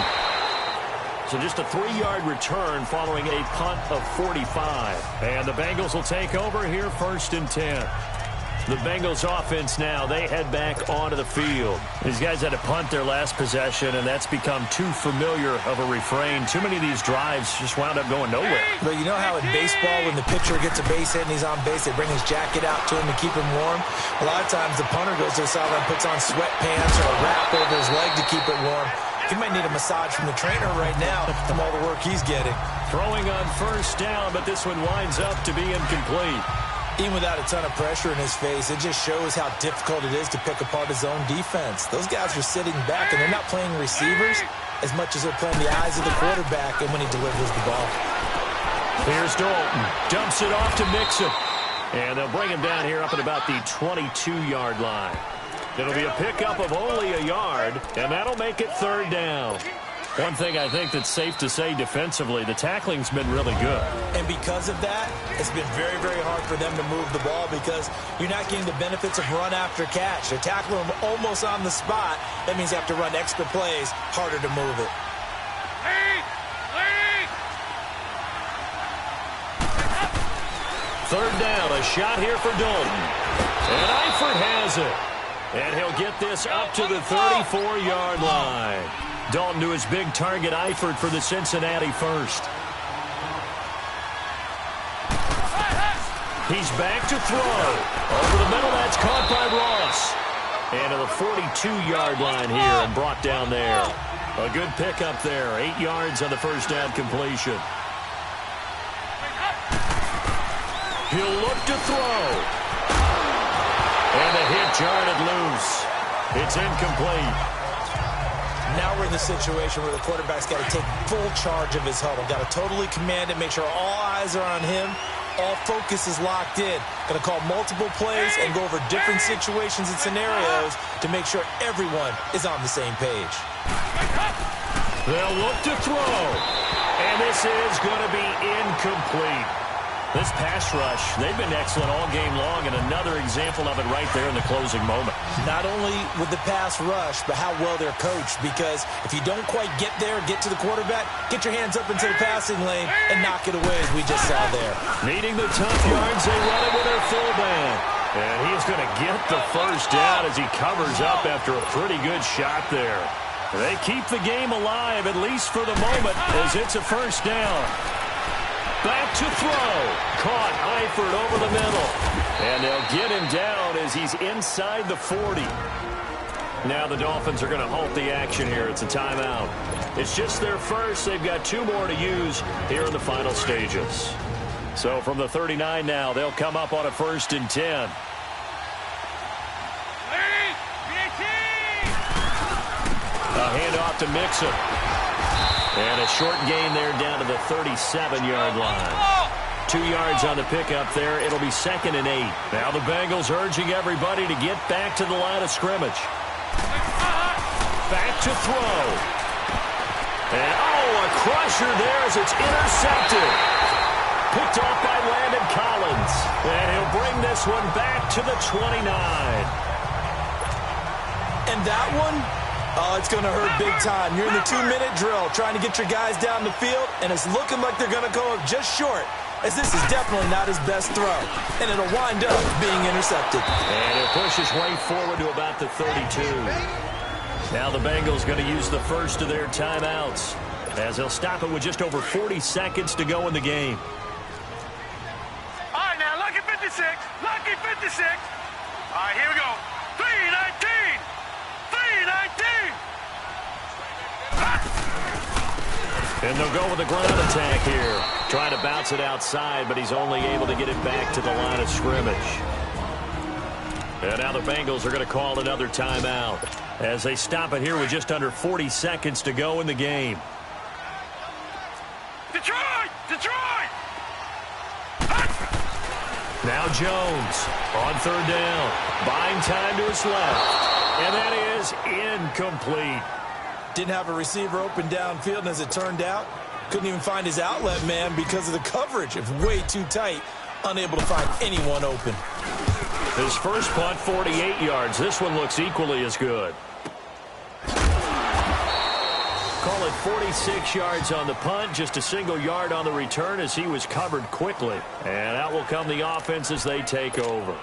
So just a 3-yard return following a punt of 45. And the Bengals will take over here 1st and 10. The Bengals offense now, they head back onto the field. These guys had to punt their last possession, and that's become too familiar of a refrain. Too many of these drives just wound up going nowhere. But you know how in baseball, when the pitcher gets a base hit and he's on base, they bring his jacket out to him to keep him warm? A lot of times the punter goes to the sideline, puts on sweatpants or a wrap over his leg to keep it warm. He might need a massage from the trainer right now from all the work he's getting. Throwing on 1st down, but this one winds up to be incomplete. Even without a ton of pressure in his face, it just shows how difficult it is to pick apart his own defense. Those guys are sitting back, and they're not playing receivers as much as they're playing the eyes of the quarterback and when he delivers the ball. Here's Dalton. Dumps it off to Mixon. And they'll bring him down here up at about the 22-yard line. It'll be a pickup of only a yard, and that'll make it 3rd down. One thing I think that's safe to say defensively, the tackling's been really good. And because of that, it's been very, very hard for them to move the ball because you're not getting the benefits of run after catch. They're tackling them almost on the spot. That means you have to run extra plays, harder to move it. 3rd down, a shot here for Dalton. And Eifert has it. And he'll get this up to the 34-yard line. Dalton to his big target, Eifert, for the Cincinnati 1st. He's back to throw. Over the middle, that's caught by Ross. And to the 42-yard line here and brought down there. A good pickup there. 8 yards on the 1st down completion. He'll look to throw. And the hit jarred it loose. It's incomplete. Now we're in the situation where the quarterback's got to take full charge of his huddle. Got to totally command it, make sure all eyes are on him. All focus is locked in. Going to call multiple plays and go over different situations and scenarios to make sure everyone is on the same page. They'll look to throw. And this is going to be incomplete. This pass rush, they've been excellent all game long, and another example of it right there in the closing moment. Not only with the pass rush, but how well they're coached, because if you don't quite get there, get to the quarterback, get your hands up into the passing lane and knock it away, as we just saw there. Needing the tough yards, they run it with their fullback. And he's going to get the first down as he covers up after a pretty good shot there. They keep the game alive, at least for the moment, as it's a first down. Back to throw. Caught Eifert over the middle. And they'll get him down as he's inside the 40. Now the Dolphins are going to halt the action here. It's a timeout. It's just their first. They've got 2 more to use here in the final stages. So from the 39 now, they'll come up on a 1st and 10. A handoff to Mixon. And a short gain there down to the 37-yard line. 2 yards on the pickup there. It'll be 2nd and 8. Now the Bengals urging everybody to get back to the line of scrimmage. Back to throw. And, a crusher there as it's intercepted. Picked off by Landon Collins. And he'll bring this one back to the 29. And that one, it's going to hurt big time. You're in the 2-minute drill trying to get your guys down the field, and it's looking like they're going to go up just short, as this is definitely not his best throw. And it'll wind up being intercepted. And he'll push his way forward to about the 32. Now the Bengals going to use the first of their timeouts, as they'll stop it with just over 40 seconds to go in the game. All right, now, lucky 56. Lucky 56. All right, here we go. 319. 319. And they'll go with the ground attack here. Trying to bounce it outside, but he's only able to get it back to the line of scrimmage. And now the Bengals are going to call another timeout as they stop it here with just under 40 seconds to go in the game. Detroit! Detroit! Now Jones on 3rd down. Buying time to his left. And that is incomplete. Didn't have a receiver open downfield, and as it turned out, couldn't even find his outlet man because of the coverage. It's way too tight, unable to find anyone open. His first punt, 48 yards. This one looks equally as good. Call it 46 yards on the punt, just a single yard on the return as he was covered quickly. And out will come the offense as they take over.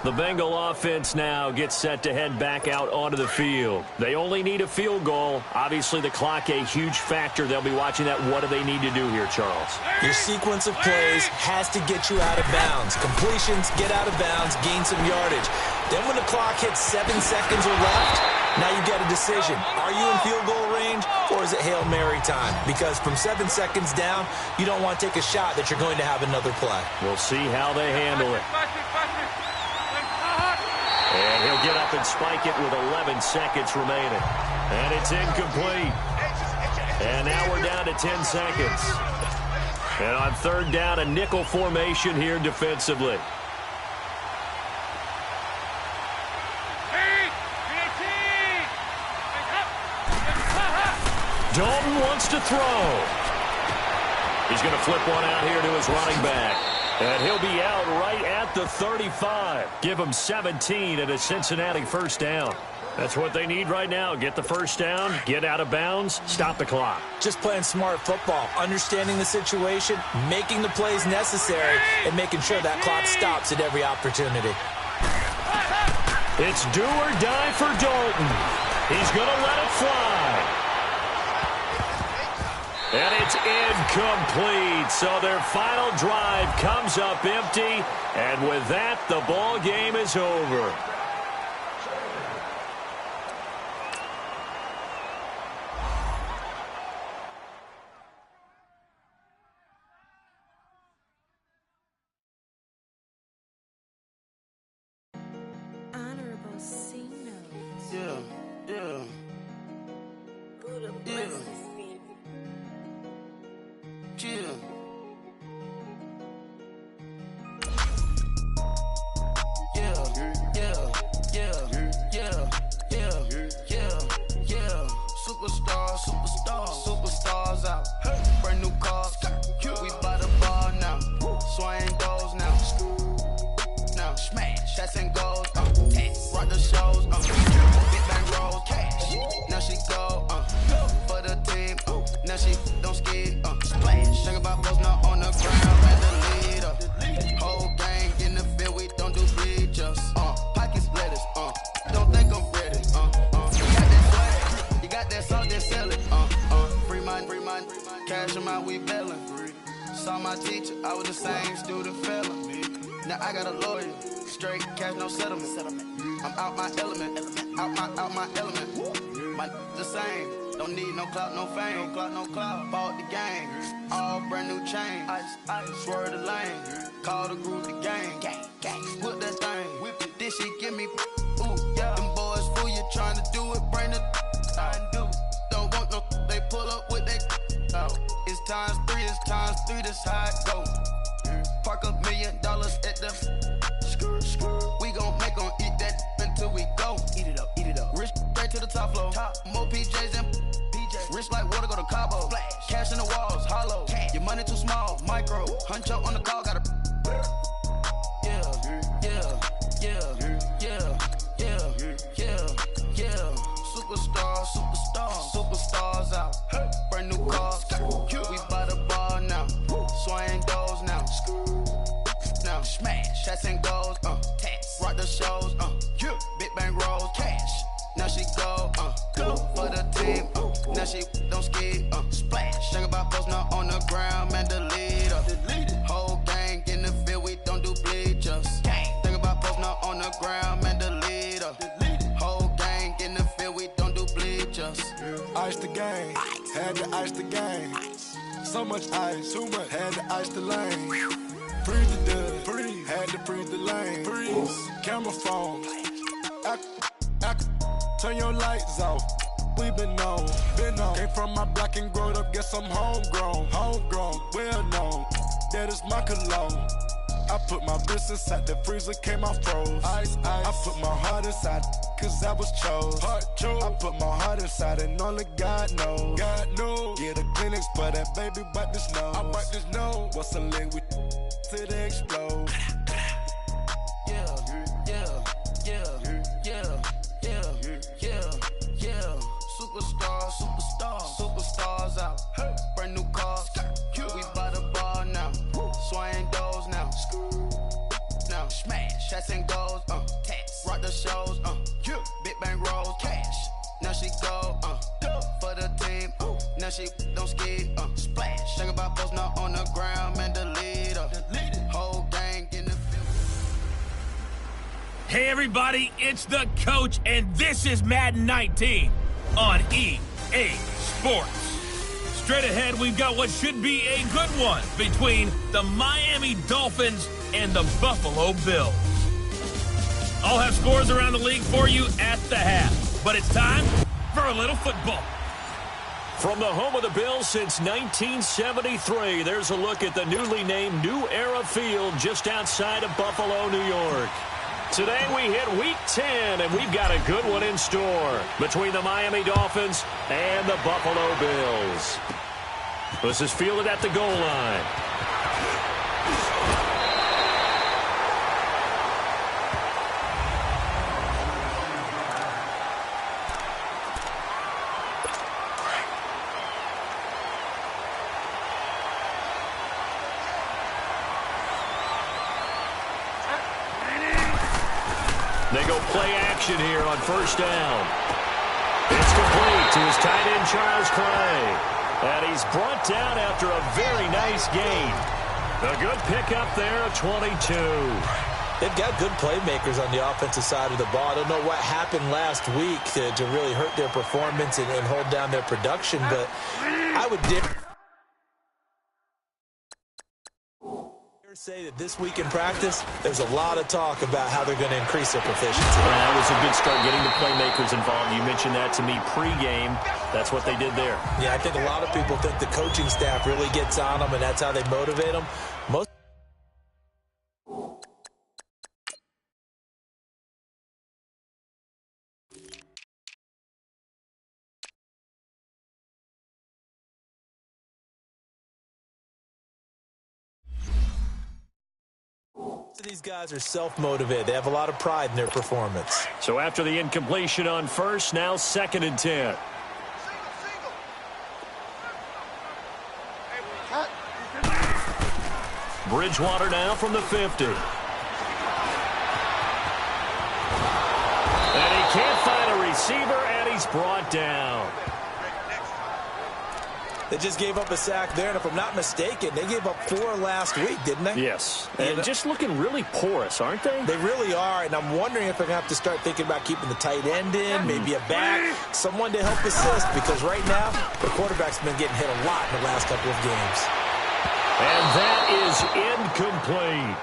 The Bengal offense now gets set to head back out onto the field. They only need a field goal. Obviously, the clock a huge factor. They'll be watching that. What do they need to do here, Charles? Your sequence of plays has to get you out of bounds. Completions, get out of bounds, gain some yardage. Then when the clock hits 7 seconds or left, now you get a decision. Are you in field goal range, or is it Hail Mary time? Because from 7 seconds down, you don't want to take a shot that you're going to have another play. We'll see how they handle it. And he'll get up and spike it with 11 seconds remaining. And it's incomplete. And now we're down to 10 seconds. And on 3rd down, a nickel formation here defensively. Dalton wants to throw. He's going to flip one out here to his running back. And he'll be out right at the 35. Give him 17 at a Cincinnati first down. That's what they need right now. Get the first down, get out of bounds, stop the clock. Just playing smart football, understanding the situation, making the plays necessary, and making sure that clock stops at every opportunity. It's do or die for Dalton. He's going to let it fly. And it's incomplete. So their final drive comes up empty. And with that, the ball game is over. Superstars out. Brand new cars. We by the bar now. Swing goes now. Now smash. Shots and goals. Rock the shows. Big bang rolls. Cash. Now she go. For the team. Now she don't skid. Splash. Think about folks not on the ground. At the leader. Whole gang in the field. We don't do bleachers. Pockets lettuce. Don't think I'm ready. You got that salt, then sell it. Free mind. Cash them out, we bailin'. Saw my teacher, I was the same student fella. Now I got a lawyer, straight cash, no settlement. I'm out my element, out my element. My the same, don't need no clout, no fame. Bought the game, all brand new chain. Ice, swerve the lane, call the group the gang. Whip that thing, whip it, this shit give me. Ooh, yeah. Them boys fool you trying to do it, bring it. Don't want no, they pull up with they out. It's times three, this how it go. Park $1 million at the we gon' make 'em eat that until we go. Eat it up. Rich straight to the top floor. More PJs and PJs. Rich like water, go to Cabo. Flash. Cash in the walls, hollow. Cash. Your money too small, micro. Huncho on the call, gotta. Superstars out. Brand new cars. We by the bar now. Swing goes now. Now smash. Shots and goals. Rock the shows. Big bang rolls. Cash. Now she go. For the team. Now she don't skid. Splash. Think about folks not on the ground, man. The leader. Whole gang in the field. We don't do bleachers. Think about folks not on the ground, man. The leader. Whole gang in the field. We don't do bleachers. Ice the game, had to ice the game. So much ice, too much, had to ice the lane. Freeze the dud, had to freeze the lane. Freeze, camera phone, turn your lights off. We been on. Came from my block and growed up, guess I'm homegrown, well known. That is my cologne. I put my wrist inside the freezer, came out froze. Ice. I put my heart inside, cause I was chose. I put my heart inside and only God knows. Get a clinics for that baby, wipe this nose. I wipe this nose. What's a link with till they explode? Superstars out. Brand new cars. We by the bar now. Swing doors now. Now smash. Shots and goals. Rock the shows. Big bang rolls. Cash. Now she go. For the team. Now she don't skid. Splash. Think about folks not on the ground, man. The leader. Whole gang in the field. Hey everybody, it's the coach, and this is Madden 19 on EA Sports. Straight ahead, we've got what should be a good one between the Miami Dolphins and the Buffalo Bills. I'll have scores around the league for you at the half, but it's time for a little football. From the home of the Bills since 1973, there's a look at the newly named New Era Field just outside of Buffalo, New York. Today we hit Week 10, and we've got a good one in store between the Miami Dolphins and the Buffalo Bills. This is fielded at the goal line. They go play action here on first down. It's complete to his tight end, Charles Clay. And he's brought down after a very nice gain. A good pickup there of 22. They've got good playmakers on the offensive side of the ball. I don't know what happened last week to really hurt their performance and hold down their production, but I would say that this week in practice, there's a lot of talk about how they're going to increase their proficiency. That was a good start getting the playmakers involved. You mentioned that to me pregame. That's what they did there. Yeah, I think a lot of people think the coaching staff really gets on them, and that's how they motivate them. Most These guys are self-motivated. They have a lot of pride in their performance. So after the incompletion on first, now 2nd and 10. Bridgewater now from the 50. And he can't find a receiver, and he's brought down. They just gave up a sack there, and if I'm not mistaken, they gave up 4 last week, didn't they? Yes, and just looking really porous, aren't they? They really are, and I'm wondering if they're going to have to start thinking about keeping the tight end in, maybe a back, someone to help assist, because right now, the quarterback's been getting hit a lot in the last couple of games. And that is incomplete.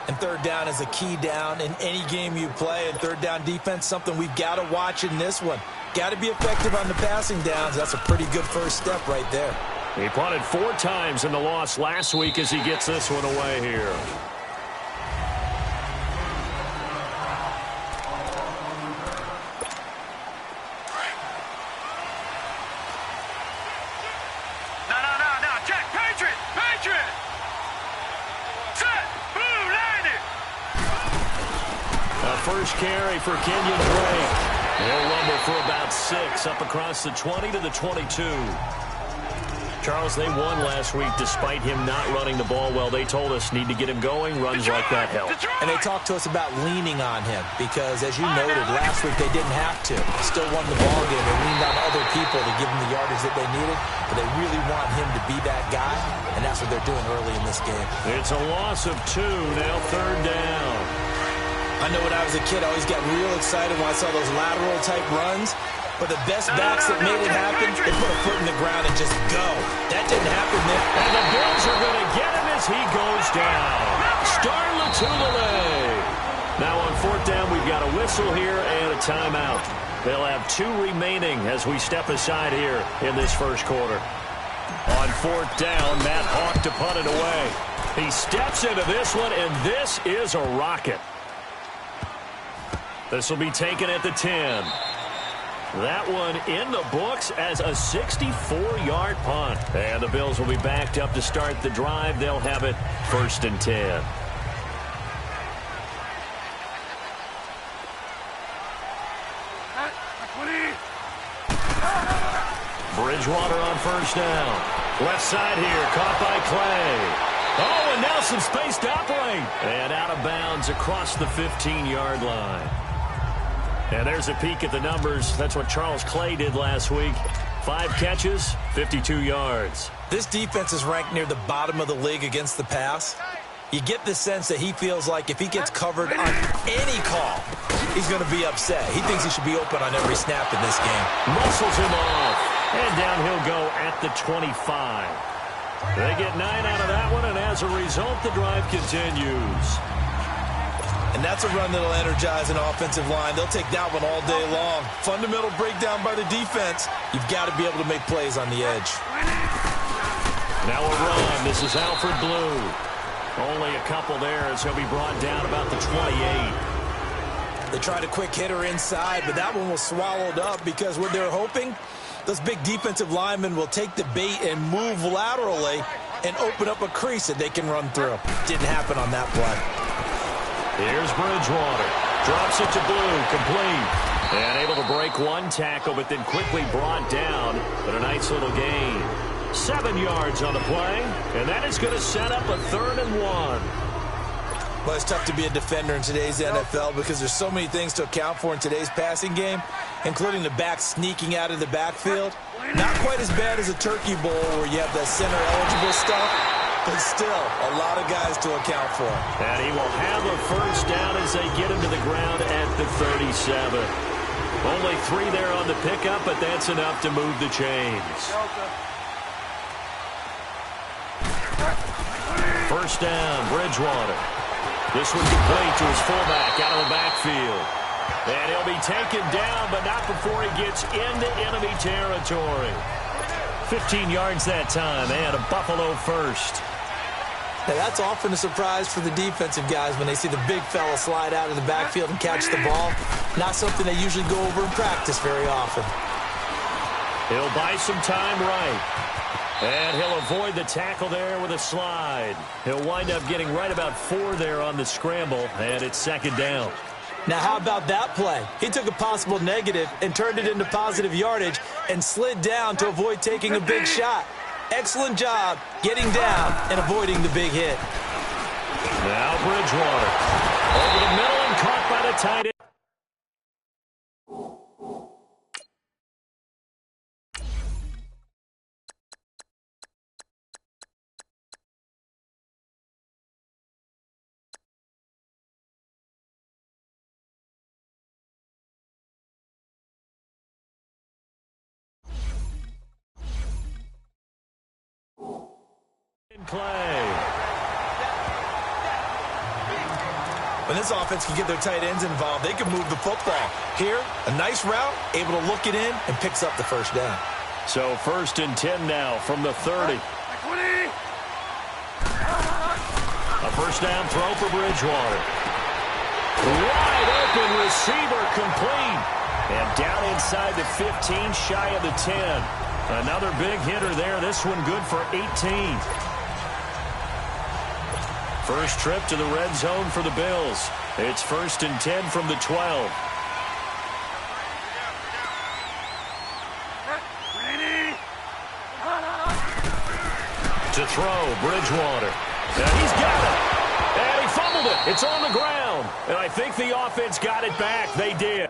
And 3rd down is a key down in any game you play, and 3rd down defense, something we've got to watch in this one. Got to be effective on the passing downs. That's a pretty good first step right there. He punted 4 times in the loss last week as he gets this one away here. No. Check. Patriot. Set. Blue, landed. A first carry for Kenyon Drake. He'll rumble for about 6, up across the 20 to the 22. Charles, they won last week despite him not running the ball well. They told us need to get him going. Runs like that help. And they talked to us about leaning on him because, as you noted, last week they didn't have to. Still won the ball game. They leaned on other people to give them the yardage that they needed. But they really want him to be that guy, and that's what they're doing early in this game. It's a loss of 2, now 3rd down. I know when I was a kid, I always got real excited when I saw those lateral-type runs. But the best backs that made it happen, they put a foot in the ground and just go. That didn't happen there. And the Bills are going to get him as he goes down. Starla to the leg. Now on 4th down, we've got a whistle here and a timeout. They'll have 2 remaining as we step aside here in this first quarter. On 4th down, Matt Hawk to punt it away. He steps into this one, and this is a rocket. This will be taken at the 10. That one in the books as a 64-yard punt. And the Bills will be backed up to start the drive. They'll have it 1st and 10. Bridgewater on 1st down. Left side here, caught by Clay. Oh, and now some space to operate. And out of bounds across the 15-yard line. And there's a peek at the numbers. That's what Charles Clay did last week. 5 catches, 52 yards. This defense is ranked near the bottom of the league against the pass. You get the sense that he feels like if he gets covered on any call, he's going to be upset. He thinks he should be open on every snap in this game. Muscles him off. And down he'll go at the 25. They get 9 out of that one, and as a result, the drive continues. And that's a run that'll energize an offensive line. They'll take that one all day long. Fundamental breakdown by the defense. You've got to be able to make plays on the edge. Now a run. This is Alfred Blue. Only a couple there as he'll be brought down about the 28. They tried a quick hitter inside, but that one was swallowed up because what they're hoping, those big defensive linemen will take the bait and move laterally and open up a crease that they can run through. Didn't happen on that play. Here's Bridgewater. Drops it to Blue. Complete. And able to break 1 tackle, but then quickly brought down. But a nice little gain. 7 yards on the play. And that is going to set up a 3rd and 1. Well, it's tough to be a defender in today's NFL because there's so many things to account for in today's passing game, including the back sneaking out of the backfield. Not quite as bad as a turkey bowl where you have that center-eligible stuff, but still a lot of guys to account for. And he will have a first down as they get him to the ground at the 37. Only 3 there on the pickup, but that's enough to move the chains. First down, Bridgewater. This one complete to his fullback out of the backfield. And he'll be taken down, but not before he gets into enemy territory. 15 yards that time, and a Buffalo first. Now, that's often a surprise for the defensive guys when they see the big fella slide out of the backfield and catch the ball. Not something they usually go over in practice very often. He'll buy some time right. And he'll avoid the tackle there with a slide. He'll wind up getting right about 4 there on the scramble, and it's second down. Now, how about that play? He took a possible negative and turned it into positive yardage and slid down to avoid taking a big shot. Excellent job getting down and avoiding the big hit. Now Bridgewater. Over the middle and caught by the tight end. Play. When this offense can get their tight ends involved, they can move the football. Here, a nice route, able to look it in, and picks up the first down. So 1st and 10 now from the 30. A first down throw for Bridgewater. Wide open receiver complete. And down inside the 15, shy of the 10. Another big hitter there. This one good for 18. First trip to the red zone for the Bills. It's 1st and 10 from the 12. To throw, Bridgewater. And he's got it. And he fumbled it. It's on the ground. And I think the offense got it back. They did.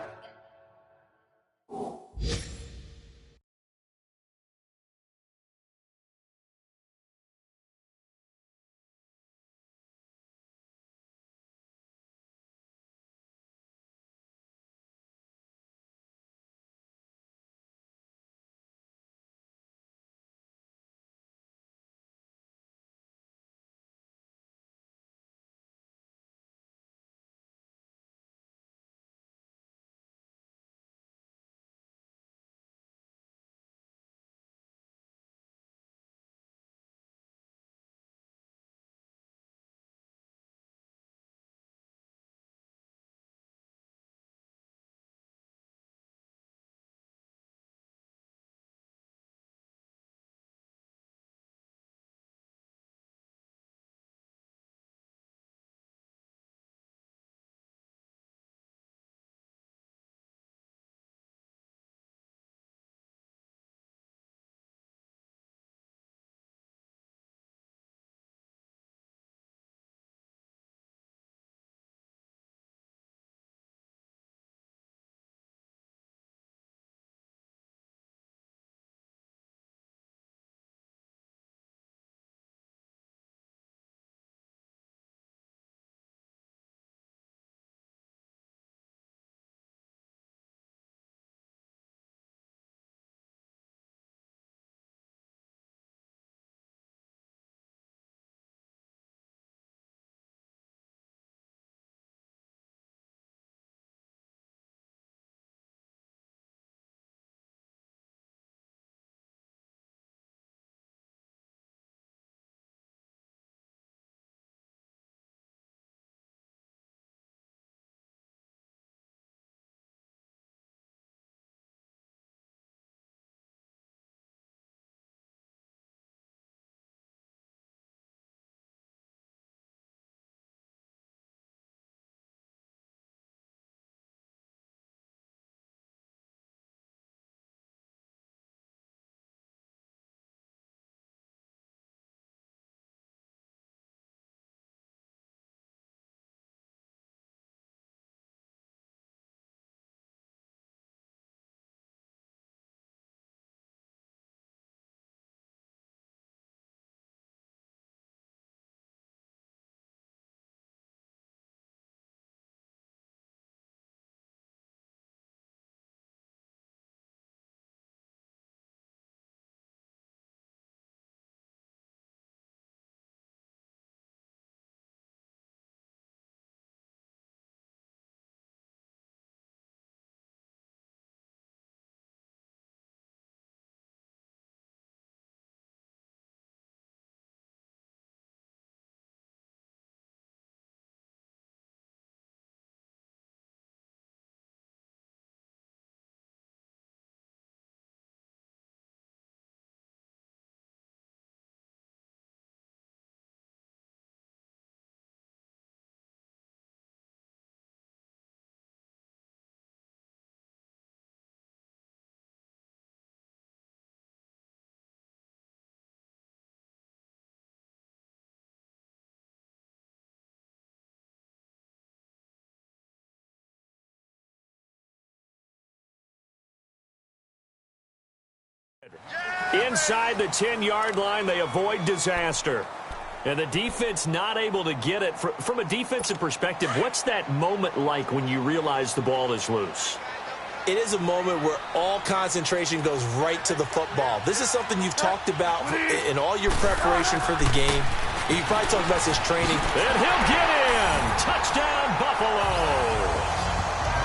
Inside the 10-yard line, they avoid disaster. And the defense not able to get it. From a defensive perspective, what's that moment like when you realize the ball is loose? It is a moment where all concentration goes right to the football. This is something you've talked about in all your preparation for the game. You probably talked about this training. And he'll get in. Touchdown, Buffalo.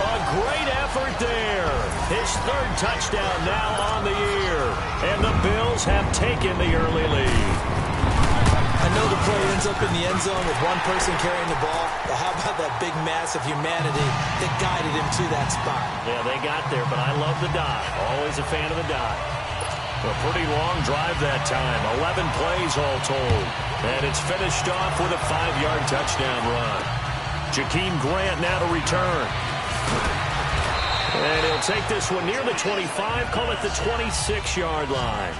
A great effort there. His third touchdown now on the year. And the Bills have taken the early lead. I know the play ends up in the end zone with one person carrying the ball, but how about that big mass of humanity that guided him to that spot? Yeah, they got there, but I love the dive. Always a fan of the dive. A pretty long drive that time. 11 plays all told. And it's finished off with a 5-yard touchdown run. Jakeem Grant now to return. And he'll take this one near the 25, call it the 26-yard line.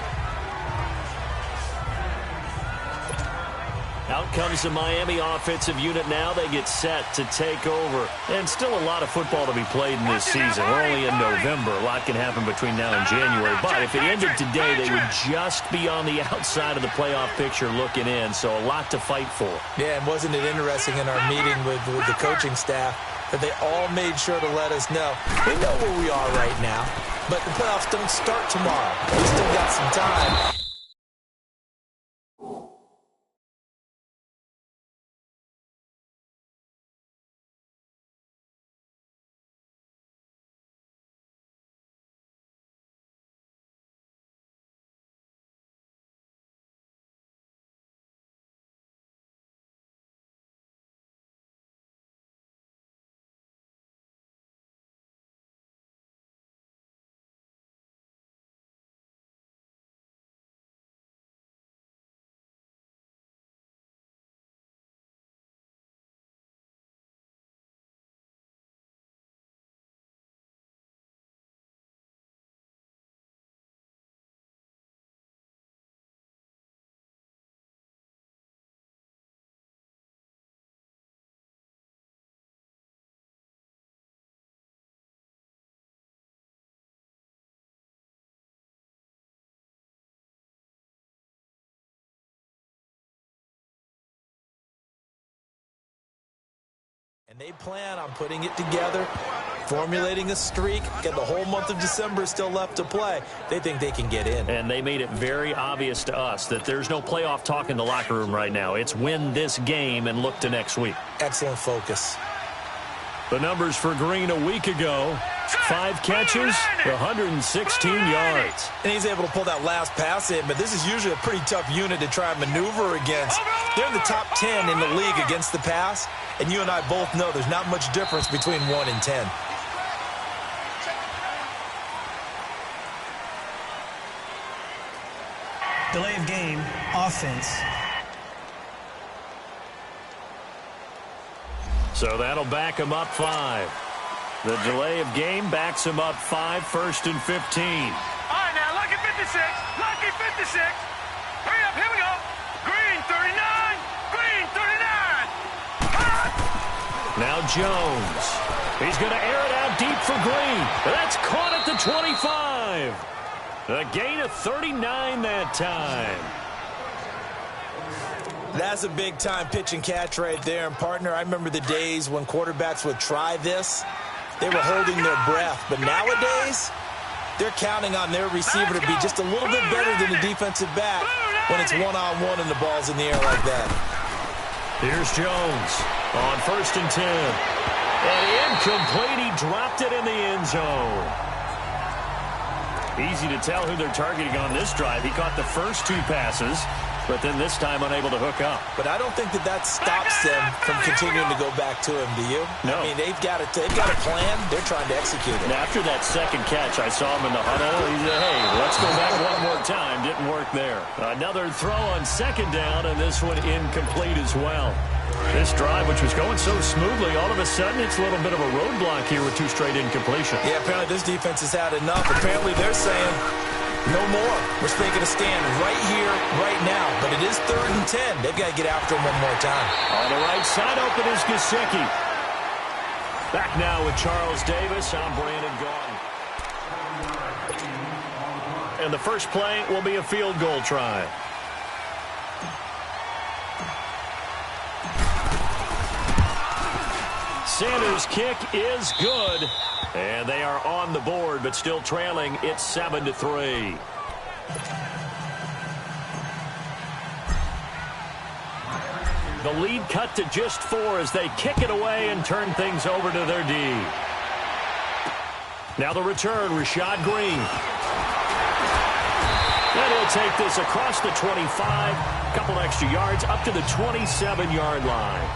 Out comes the Miami offensive unit now. They get set to take over. And still a lot of football to be played in this season. We're only in November. A lot can happen between now and January. But if it ended today, they would just be on the outside of the playoff picture looking in. So a lot to fight for. Yeah, and wasn't it interesting in our meeting with the coaching staff that they all made sure to let us know. We know where we are right now, but the playoffs don't start tomorrow. We still got some time. And they plan on putting it together, formulating a streak. Get the whole month of December still left to play. They think they can get in. And they made it very obvious to us that there's no playoff talk in the locker room right now. It's win this game and look to next week. Excellent focus. The numbers for Green a week ago. 5 catches, 116 yards. And he's able to pull that last pass in, but this is usually a pretty tough unit to try and maneuver against. They're in the top 10 in the league against the pass, and you and I both know there's not much difference between 1 and 10. Delay of game, offense. So that'll back him up 5. The delay of game backs him up 5, 1st and 15. All right, now, lucky 56. Lucky 56. Hurry up, here we go. Green 39. Green 39. Now Jones. He's going to air it out deep for Green. That's caught at the 25. A gain of 39 that time. That's a big-time pitch and catch right there. And, partner, I remember the days when quarterbacks would try this. They were holding their breath. But nowadays, they're counting on their receiver to be just a little bit better than the defensive back when it's one-on-one and the ball's in the air like that. Here's Jones on 1st and 10. And incomplete. He dropped it in the end zone. Easy to tell who they're targeting on this drive. He caught the first 2 passes, but then this time unable to hook up. But I don't think that stops them from continuing to go back to him, do you? No. I mean, they've got a plan. They're trying to execute it. And after that second catch, I saw him in the huddle. He said, hey, let's go back one more time. Didn't work there. Another throw on 2nd down, and this one incomplete as well. This drive, which was going so smoothly, all of a sudden it's a little bit of a roadblock here with 2 straight incompletions. Yeah, apparently this defense has had enough. Apparently they're saying, no more. We're taking a stand right here, right now. But it is 3rd and 10. They've got to get after him one more time. On the right side, open is Gesicki. Back now with Charles Davis. I'm Brandon Gaudin. and the first play will be a field goal try. Sanders' kick is good, and they are on the board, but still trailing. It's 7-3. The lead cut to just 4 as they kick it away and turn things over to their D. Now the return, Rashad Green. And he'll take this across the 25, a couple extra yards, up to the 27-yard line.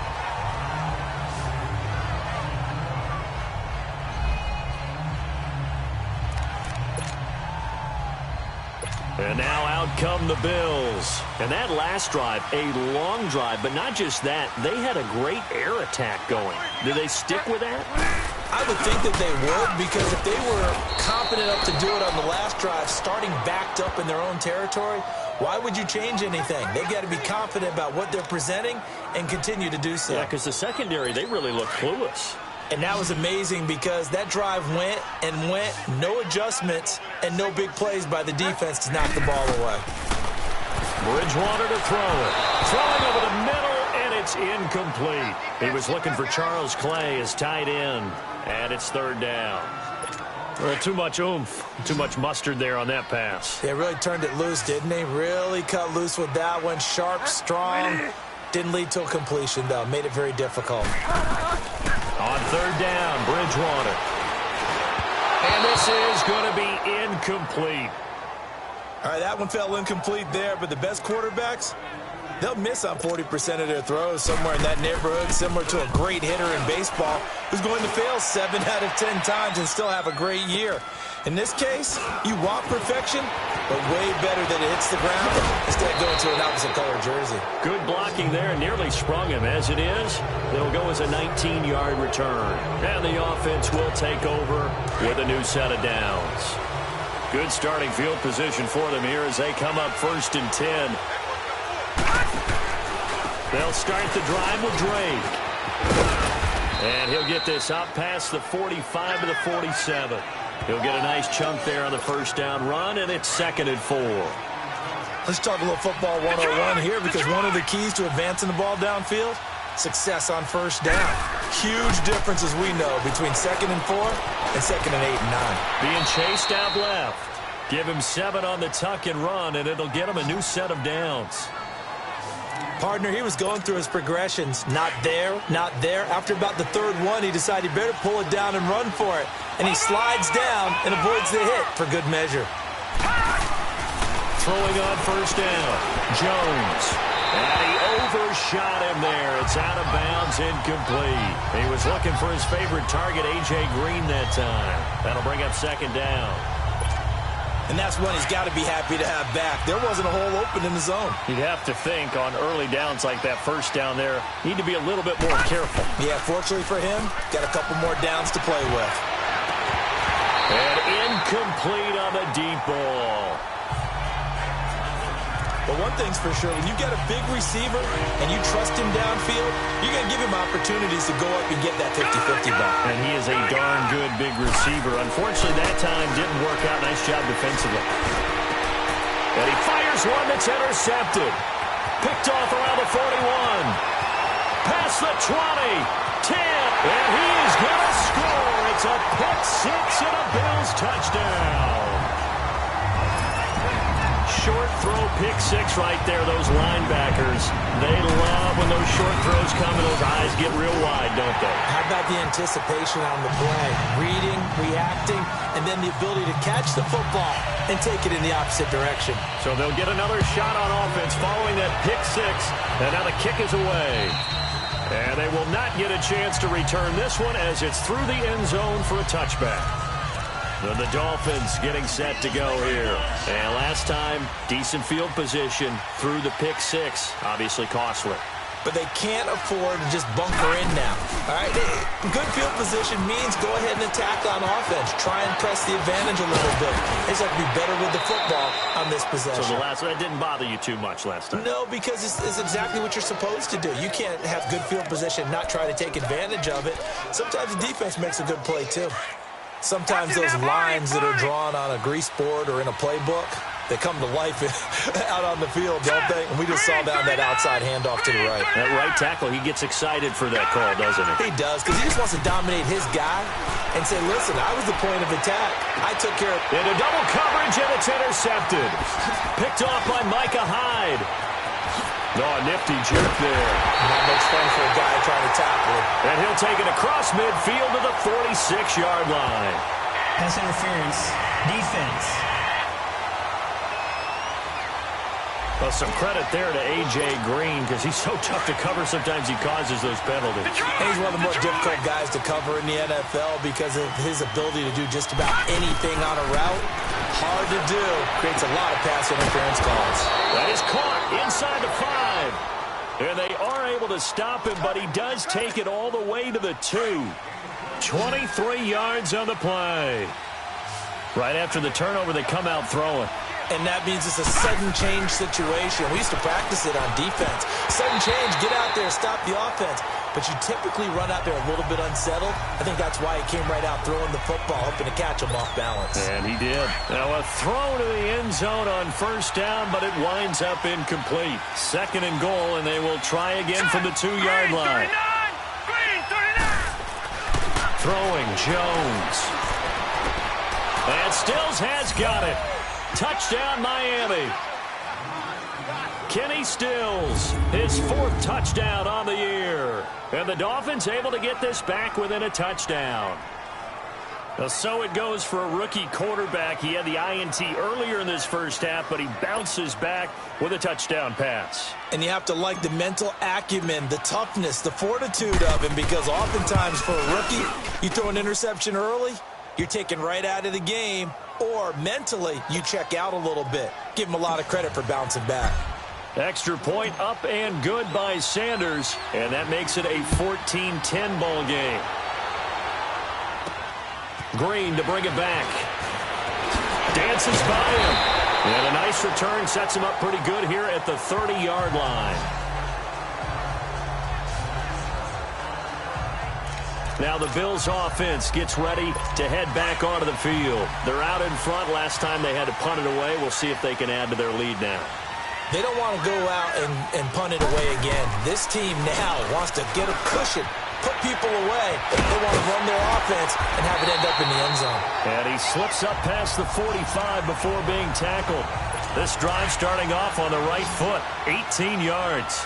And now out come the Bills. And that last drive, a long drive, but not just that. They had a great air attack going. Do they stick with that? I would think that they would, because if they were competent enough to do it on the last drive, starting backed up in their own territory, why would you change anything? They've got to be confident about what they're presenting and continue to do so. Yeah, because the secondary, they really look clueless. And that was amazing because that drive went and went, no adjustments and no big plays by the defense to knock the ball away. Bridgewater to throw it. Throwing over the middle, and it's incomplete. He was looking for Charles Clay as tight end, and it's third down. Well, too much oomph, too much mustard there on that pass. They really turned it loose, didn't they? Really cut loose with that one. Sharp, strong. Didn't lead to a completion, though. Made it very difficult. On third down, Bridgewater. And this is going to be incomplete. All right, that one fell incomplete there, but the best quarterbacks, they'll miss on 40% of their throws, somewhere in that neighborhood, similar to a great hitter in baseball who's going to fail 7 out of 10 times and still have a great year. In this case, you want perfection, but way better that it hits the ground instead of going to an opposite color jersey. Good blocking there, nearly sprung him. As it is, it'll go as a 19-yard return. And the offense will take over with a new set of downs. Good starting field position for them here as they come up 1st and 10. They'll start the drive with Drake. And he'll get this out past the 45 to the 47. He'll get a nice chunk there on the first down run, and it's 2nd and 4. Let's talk a little football 101 here, because one of the keys to advancing the ball downfield, success on first down. Huge difference, as we know, between 2nd and 4 and 2nd and 8 and 9. Being chased out left. Give him 7 on the tuck and run, and it'll get him a new set of downs. Partner, he was going through his progressions. Not there, not there. After about the 3rd one, he decided he better pull it down and run for it. And he slides down and avoids the hit for good measure. Throwing on first down, Jones. And he overshot him there. It's out of bounds, incomplete. He was looking for his favorite target, A.J. Green, that time. That'll bring up 2nd down. And that's one he's got to be happy to have back. There wasn't a hole open in the zone. You'd have to think on early downs like that first down there, need to be a little bit more careful. Yeah, fortunately for him, got a couple more downs to play with. And incomplete on the deep ball. But one thing's for sure, when you get a big receiver and you trust him downfield, you're going to give him opportunities to go up and get that 50-50 ball. And he is a darn good big receiver. Unfortunately, that time didn't work out. Nice job defensively. And he fires one that's intercepted. Picked off around the 41. Past the 20. 10. And he is going to score. It's a pick 6 and a Bills touchdown. Short throw, pick 6 right there. Those linebackers, they love when those short throws come and those eyes get real wide, don't they? How about the anticipation on the play? Reading, reacting, and then the ability to catch the football and take it in the opposite direction. So they'll get another shot on offense following that pick 6, and now the kick is away. And they will not get a chance to return this one as it's through the end zone for a touchback. And the Dolphins getting set to go here. And last time, decent field position through the pick 6. Obviously costly. But they can't afford to just bunker in now. All right, good field position means go ahead and attack on offense. Try and press the advantage a little bit. They just have to be better with the football on this possession. So that didn't bother you too much last time? No, because it's exactly what you're supposed to do. You can't have good field position, not try to take advantage of it. Sometimes the defense makes a good play too. Sometimes those lines that are drawn on a grease board or in a playbook, they come to life out on the field, don't they? And we just saw down that outside handoff to the right. That right tackle, he gets excited for that call, doesn't he? He does, because he just wants to dominate his guy and say, listen, I was the point of attack. I took care of it. Into double coverage, and it's intercepted. Picked off by Micah Hyde. Oh, nifty jerk there. Not much fun for a guy trying to tackle him. And he'll take it across midfield to the 46-yard line. Pass interference. Defense. Well, some credit there to A.J. Green because he's so tough to cover. Sometimes he causes those penalties. And he's one of the more difficult guys to cover in the NFL because of his ability to do just about anything on a route. Hard to do. Creates a lot of pass interference calls. That is caught inside the 5. And they are able to stop him, but he does take it all the way to the 2. 23 yards on the play. Right after the turnover, they come out throwing. And that means it's a sudden change situation. We used to practice it on defense. Sudden change, get out there, stop the offense. But you typically run out there a little bit unsettled. I think that's why he came right out throwing the football, hoping to catch him off balance. And he did. Now a throw to the end zone on first down, but it winds up incomplete. 2nd and goal, and they will try again from the 2-yard line. Throwing Jones. And Stills has got it. Touchdown, Miami. Kenny Stills, his 4th touchdown on the year. And the Dolphins able to get this back within a touchdown. Now, so it goes for a rookie quarterback. He had the INT earlier in this first half, but he bounces back with a touchdown pass. And you have to like the mental acumen, the toughness, the fortitude of him, because oftentimes for a rookie, you throw an interception early, you're taken right out of the game, or mentally, you check out a little bit. Give him a lot of credit for bouncing back. Extra point up and good by Sanders, and that makes it a 14-10 ball game. Green to bring it back. Dances by him. And a nice return sets him up pretty good here at the 30-yard line. Now the Bills offense gets ready to head back onto the field. They're out in front. Last time they had to punt it away. We'll see if they can add to their lead now. They don't want to go out and punt it away again. This team now wants to get a cushion, put people away. They want to run their offense and have it end up in the end zone. And he slips up past the 45 before being tackled. This drive starting off on the right foot, 18 yards.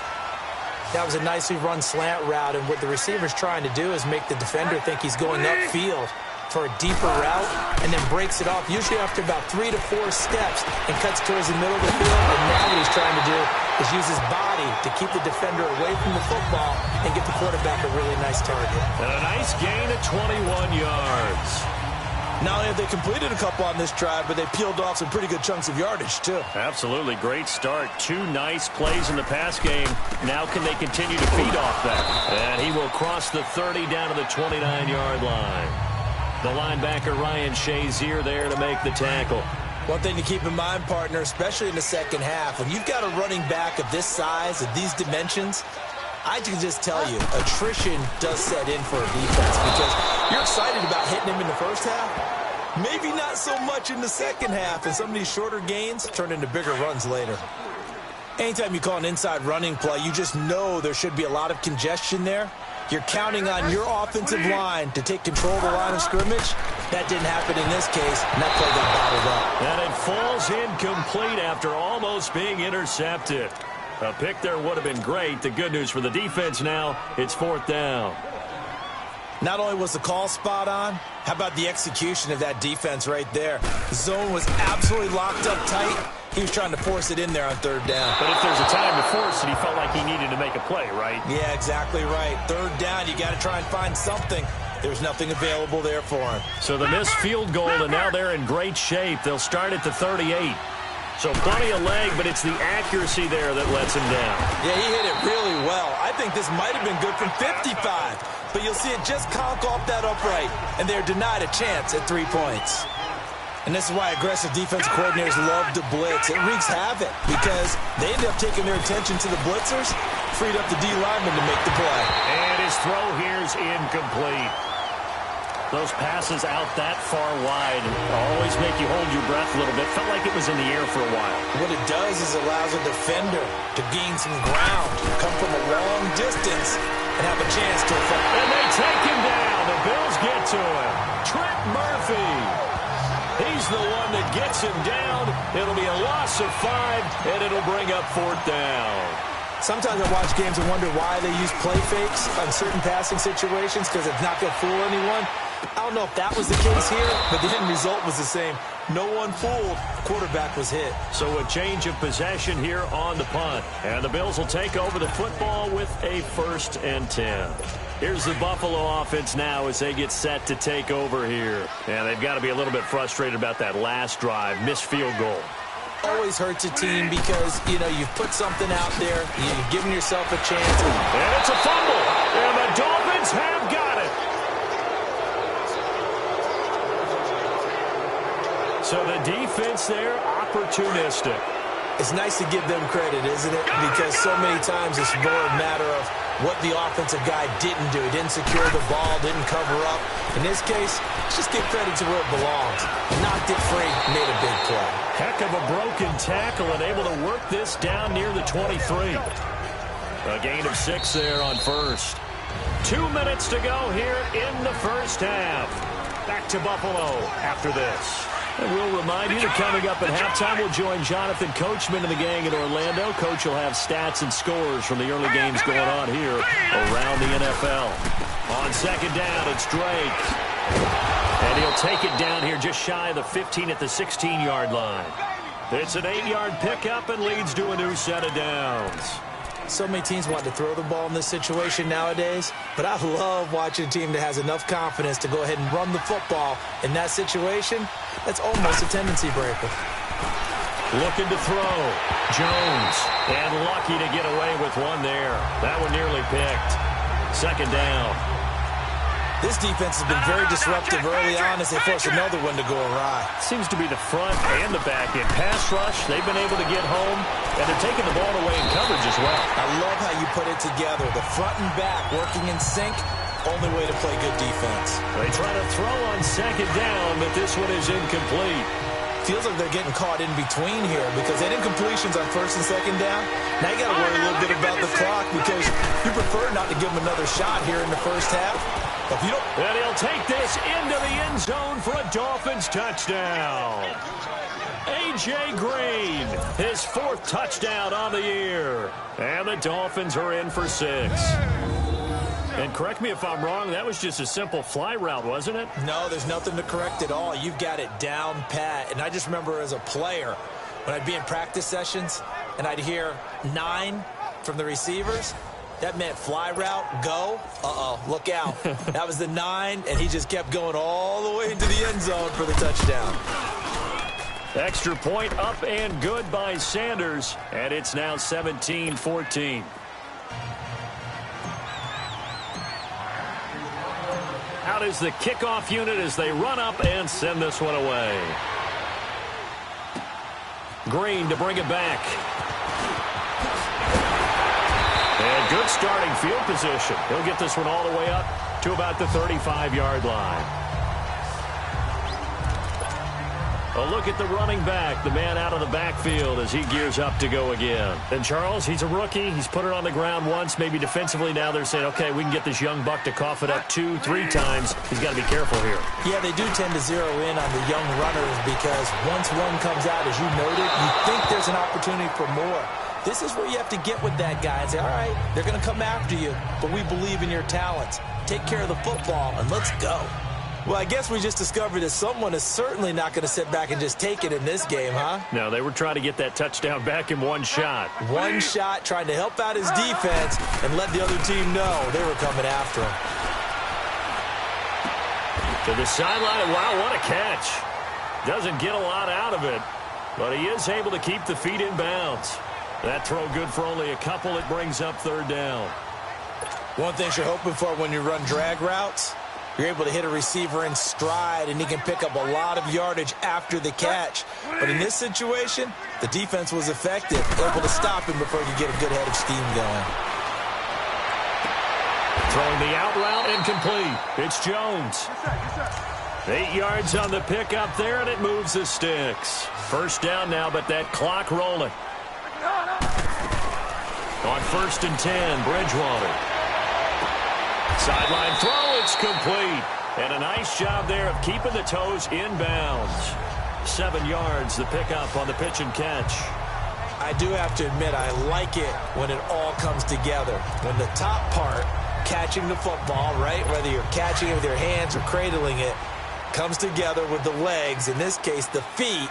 That was a nicely run slant route, and what the receiver's trying to do is make the defender think he's going upfield for a deeper route and then breaks it off, usually after about 3 to 4 steps, and cuts towards the middle of the field. And now what he's trying to do is use his body to keep the defender away from the football and get the quarterback a really nice target. And a nice gain of 21 yards. Not only have they completed a couple on this drive, but they peeled off some pretty good chunks of yardage, too. Absolutely. Great start. 2 nice plays in the pass game. Now can they continue to feed off that? And he will cross the 30 down to the 29-yard line. The linebacker, Ryan Shazier, there to make the tackle. One thing to keep in mind, partner, especially in the second half, when you've got a running back of this size, of these dimensions, I can just tell you, attrition does set in for a defense because you're excited about hitting him in the first half. Maybe not so much in the second half, and some of these shorter gains turn into bigger runs later. Anytime you call an inside running play, you just know there should be a lot of congestion there. You're counting on your offensive line to take control of the line of scrimmage. That didn't happen in this case, and that play got bottled up. And it falls incomplete after almost being intercepted. A pick there would have been great. The good news for the defense now, it's 4th down. Not only was the call spot on, how about the execution of that defense right there? The zone was absolutely locked up tight. He was trying to force it in there on 3rd down. But if there's a time to force it, he felt like he needed to make a play, right? Yeah, exactly right. 3rd down, you got to try and find something. There's nothing available there for him. So the missed field goal, and now they're in great shape. They'll start at the 38. So plenty of leg, but it's the accuracy there that lets him down. Yeah, he hit it really well. I think this might have been good from 55. But you'll see it just conk off that upright, and they're denied a chance at 3 points. And this is why aggressive defensive coordinators love to blitz. It wreaks havoc because they end up taking their attention to the blitzers, freed up the D lineman to make the play. And his throw here's incomplete. Those passes out that far wide always make you hold your breath a little bit. Felt like it was in the air for a while. What it does is it allows a defender to gain some ground, come from a long distance, and have a chance to affect. And they take him down. The Bills get to him. Trent Murphy. He's the one that gets him down. It'll be a loss of 5, and it'll bring up 4th down. Sometimes I watch games and wonder why they use play fakes on certain passing situations because it's not going to fool anyone. I don't know if that was the case here, but the end result was the same. No one fooled. The quarterback was hit. So a change of possession here on the punt. And the Bills will take over the football with a 1st and 10. Here's the Buffalo offense now as they get set to take over here. And they've got to be a little bit frustrated about that last drive, missed field goal. Always hurts a team because, you've put something out there. You've given yourself a chance. And it's a fumble. And the Dolphins have got it. So the defense there, opportunistic. It's nice to give them credit, isn't it? Because so many times it's more a matter of what the offensive guy didn't do. He didn't secure the ball, didn't cover up. In this case, let's just give credit to where it belongs. Knocked it free, made a big play. Heck of a broken tackle and able to work this down near the 23. A gain of 6 there on 1st. 2 minutes to go here in the 1st half. Back to Buffalo after this. And we'll remind you that coming up at halftime, we'll join Jonathan Coachman and the gang in Orlando. Coach will have stats and scores from the early games going on here around the NFL. On 2nd down, it's Drake. And he'll take it down here just shy of the 15 at the 16-yard line. It's an 8-yard pickup and leads to a new set of downs. So many teams want to throw the ball in this situation nowadays, but I love watching a team that has enough confidence to go ahead and run the football. In that situation, that's almost a tendency breaker. Looking to throw. Jones. And lucky to get away with one there. That one nearly picked. 2nd down. This defense has been very disruptive early on as they force another one to go awry. Seems to be the front and the back end. Pass rush, they've been able to get home, and they're taking the ball away in coverage as well. I love how you put it together. The front and back working in sync, only way to play good defense. They try to throw on 2nd down, but this one is incomplete. Feels like they're getting caught in between here because they had incompletions on 1st and 2nd down. Now you got to worry a little bit about the clock because you prefer not to give them another shot here in the 1st half. If you don't... And he'll take this into the end zone for a Dolphins touchdown. A.J. Green, his 4th touchdown on the year. And the Dolphins are in for 6. And correct me if I'm wrong, that was just a simple fly route, wasn't it? No, there's nothing to correct at all. You've got it down pat. And I just remember as a player, when I'd be in practice sessions and I'd hear 9 from the receivers, that meant fly route, go. Uh-oh, look out. That was the 9, and he just kept going all the way into the end zone for the touchdown. Extra point up and good by Sanders, and it's now 17-14. Out is the kickoff unit as they run up and send this one away. Green to bring it back. And good starting field position. He'll get this one all the way up to about the 35-yard line. A look at the running back, the man out of the backfield as he gears up to go again. And Charles, he's a rookie. He's put it on the ground once, maybe defensively. Now they're saying, okay, we can get this young buck to cough it up 2, 3 times. He's got to be careful here. Yeah, they do tend to zero in on the young runners because once one comes out, as you noted, you think there's an opportunity for more. This is where you have to get with that guy and say, all right, they're going to come after you, but we believe in your talents. Take care of the football, and let's go. Well, I guess we just discovered that someone is certainly not going to sit back and just take it in this game, huh? No, they were trying to get that touchdown back in one shot. One shot, trying to help out his defense and let the other team know they were coming after him. To the sideline, wow, what a catch. Doesn't get a lot out of it, but he is able to keep the feet in bounds. That throw good for only a couple. It brings up 3rd down. One thing you're hoping for when you run drag routes, you're able to hit a receiver in stride, and he can pick up a lot of yardage after the catch. But in this situation, the defense was effective, able to stop him before he could get a good head of steam going. Throwing the out route incomplete. It's Jones. 8 yards on the pickup there, and it moves the sticks. First down now, but that clock rolling. On 1st and 10, Bridgewater. Sideline throw, it's complete. And a nice job there of keeping the toes inbounds. 7 yards, the pickup on the pitch and catch. I do have to admit, I like it when it all comes together. When the top part, catching the football, right, whether you're catching it with your hands or cradling it, comes together with the legs, in this case the feet,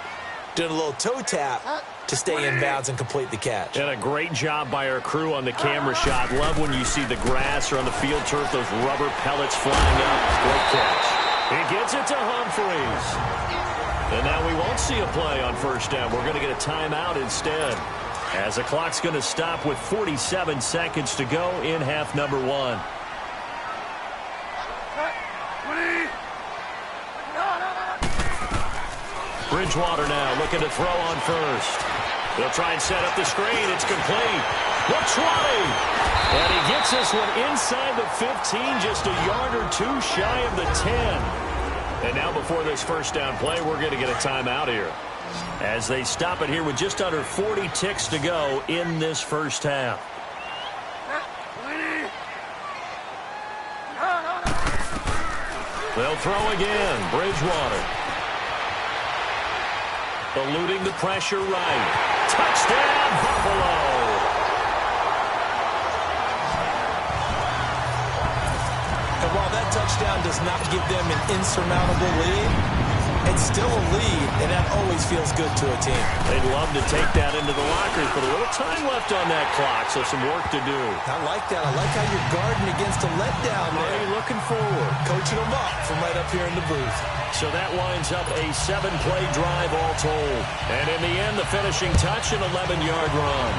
doing a little toe tap to stay in bounds and complete the catch. And a great job by our crew on the camera shot. Love when you see the grass or on the field turf, those rubber pellets flying up. Great catch. He gets it to Humphreys. And now we won't see a play on first down. We're going to get a timeout instead, as the clock's going to stop with 47 seconds to go in half number 1. Bridgewater now looking to throw on first. They'll try and set up the screen. It's complete. The 20. And he gets this one inside the 15, just a yard or two shy of the 10. And now before this first down play, we're going to get a timeout here, as they stop it here with just under 40 ticks to go in this first half. They'll throw again. Bridgewater. Eluding the pressure right. Touchdown, Buffalo. And while that touchdown does not give them an insurmountable lead, it's still a lead, and that always feels good to a team. They'd love to take that into the lockers, but a little time left on that clock, so some work to do. I like that. I like how you're guarding against a letdown there. Are you looking forward? Coaching them up from right up here in the booth. So that winds up a 7-play drive all told. And in the end, the finishing touch, an 11-yard run.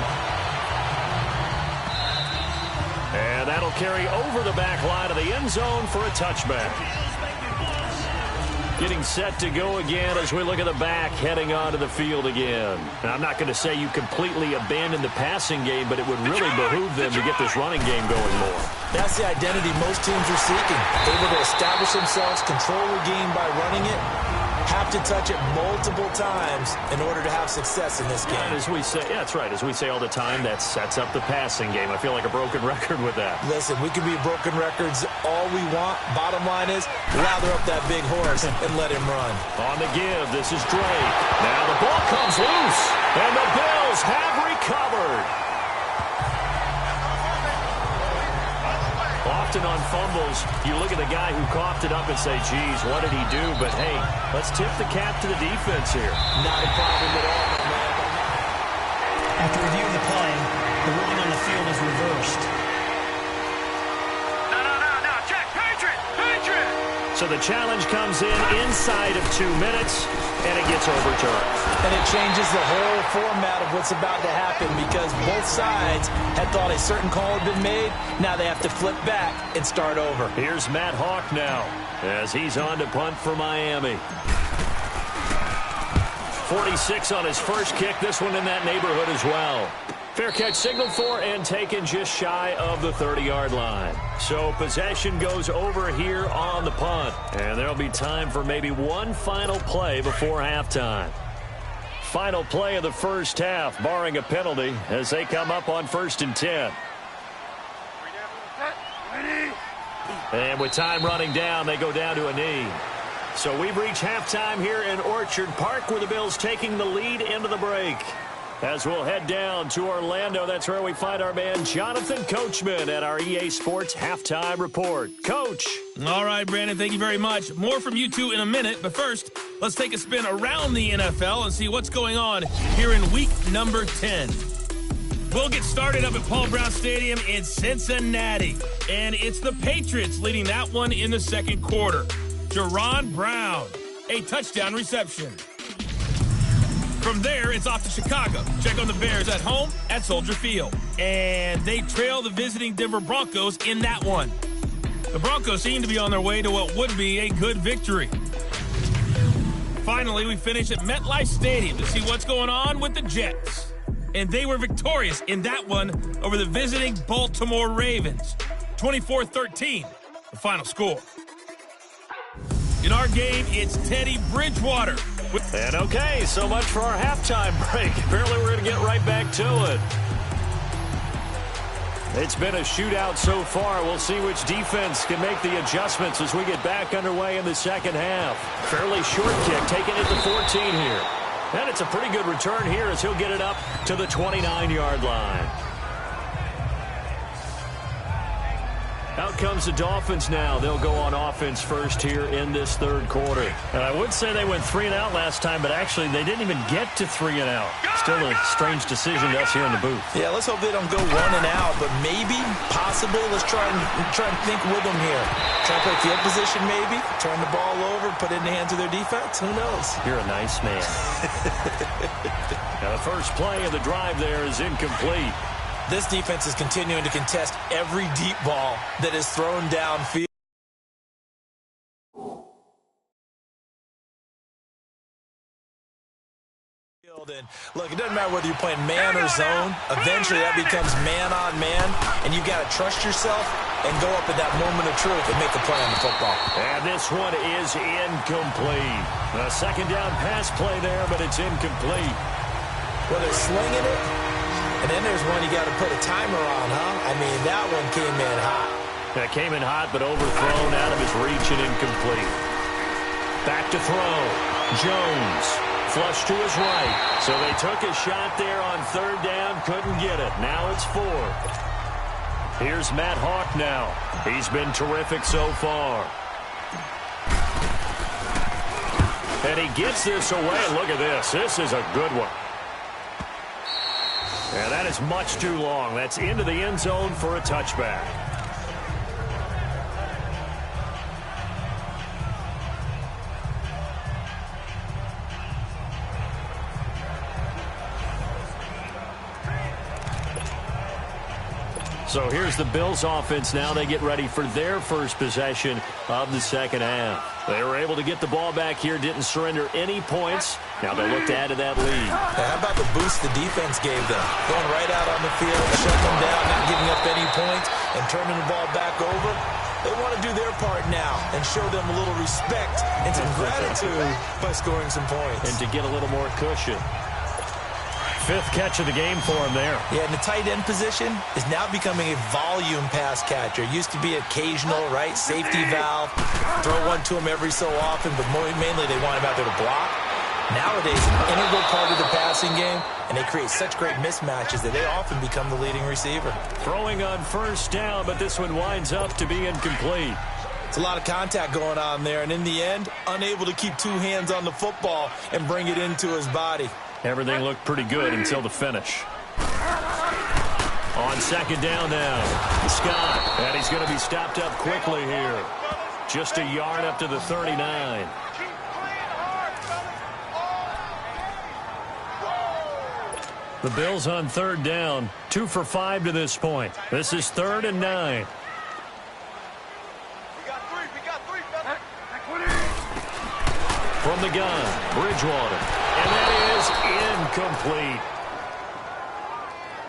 And that'll carry over the back line of the end zone for a touchback. Getting set to go again as we look at the back heading onto the field again. Now, I'm not going to say you completely abandon the passing game, but it would really behoove them to get this running game going more. That's the identity most teams are seeking. Able to establish themselves, control the game by running it, have to touch it multiple times in order to have success in this game. And as we say, yeah, that's right. As we say all the time, that sets up the passing game. I feel like a broken record with that. Listen, we can be broken records all we want. Bottom line is, lather up that big horse and let him run. On the give, this is Drake. Now the ball comes loose, and the Bills have recovered. Often on fumbles, you look at the guy who coughed it up and say, geez, what did he do? But, hey, let's tip the cap to the defense here. Not a problem at all, my man. After reviewing the play, the ruling on the field is reversed. No, check. Patriot! So the challenge comes in inside of 2 minutes, and it gets overturned. And it changes the whole format of what's about to happen, because both sides had thought a certain call had been made. Now they have to flip back and start over. Here's Matt Hawk now as he's on to punt for Miami. 46 on his first kick. This one in that neighborhood as well. Fair catch signaled for and taken just shy of the 30-yard line. So possession goes over here on the punt. And there'll be time for maybe one final play before halftime. Final play of the first half, barring a penalty, as they come up on 1st and 10. And with time running down, they go down to a knee. So we've reached halftime here in Orchard Park, where the Bills taking the lead into the break. As we'll head down to Orlando, that's where we find our man Jonathan Coachman at our EA Sports Halftime Report. Coach. All right, Brandon, thank you very much. More from you two in a minute, but first, let's take a spin around the NFL and see what's going on here in week number 10. We'll get started up at Paul Brown Stadium in Cincinnati, and it's the Patriots leading that one in the second quarter. Jerron Brown, a touchdown reception. From there, it's off to Chicago. Check on the Bears at home at Soldier Field. And they trail the visiting Denver Broncos in that one. The Broncos seem to be on their way to what would be a good victory. Finally, we finish at MetLife Stadium to see what's going on with the Jets. And they were victorious in that one over the visiting Baltimore Ravens. 24-13, the final score. In our game, it's Teddy Bridgewater. And okay, so much for our halftime break. Apparently we're going to get right back to it. It's been a shootout so far. We'll see which defense can make the adjustments as we get back underway in the second half. Fairly short kick, taking it to 14 here. And it's a pretty good return here as he'll get it up to the 29-yard line. Out comes the Dolphins now. They'll go on offense first here in this third quarter. And I would say they went 3 and out last time, but actually they didn't even get to 3 and out. Still a strange decision to us here in the booth. Yeah, let's hope they don't go 1 and out, but maybe, possibly, let's try and think with them here. Try to play field position maybe, turn the ball over, put it in the hands of their defense. Who knows? You're a nice man. Now the first play of the drive there is incomplete. This defense is continuing to contest every deep ball that is thrown downfield. And look, it doesn't matter whether you're playing man or zone. Eventually that becomes man on man, and you've got to trust yourself and go up at that moment of truth and make a play on the football. And this one is incomplete. A second down pass play there, but it's incomplete. Well, they're slinging it. And then there's one you got to put a timer on, huh? I mean, that one came in hot. That came in hot, but overthrown out of his reach and incomplete. Back to throw. Jones, flush to his right. So they took a shot there on third down, couldn't get it. Now it's 4. Here's Matt Hawk now. He's been terrific so far. And he gets this away. Look at this. This is a good one. And that is much too long. That's into the end zone for a touchback. So here's the Bills offense now. They get ready for their first possession of the second half. They were able to get the ball back here, didn't surrender any points. Now they look to add to that lead. How about the boost the defense gave them? Going right out on the field, shutting them down, not giving up any points, and turning the ball back over. They want to do their part now and show them a little respect and some gratitude by scoring some points. And to get a little more cushion. 5th catch of the game for him there. Yeah, and the tight end position is now becoming a volume pass catcher. Used to be occasional, right, safety valve. Throw one to him every so often, but mainly they want him out there to block. Nowadays, an integral part of the passing game, and they create such great mismatches that they often become the leading receiver. Throwing on first down, but this one winds up to be incomplete. It's a lot of contact going on there, and in the end, unable to keep 2 hands on the football and bring it into his body. Everything looked pretty good until the finish. On second down now, Scott. And he's going to be stopped up quickly here. Just a yard up to the 39. The Bills on third down, 2 for 5 to this point. This is 3rd and 9. From the gun, Bridgewater. And that is incomplete.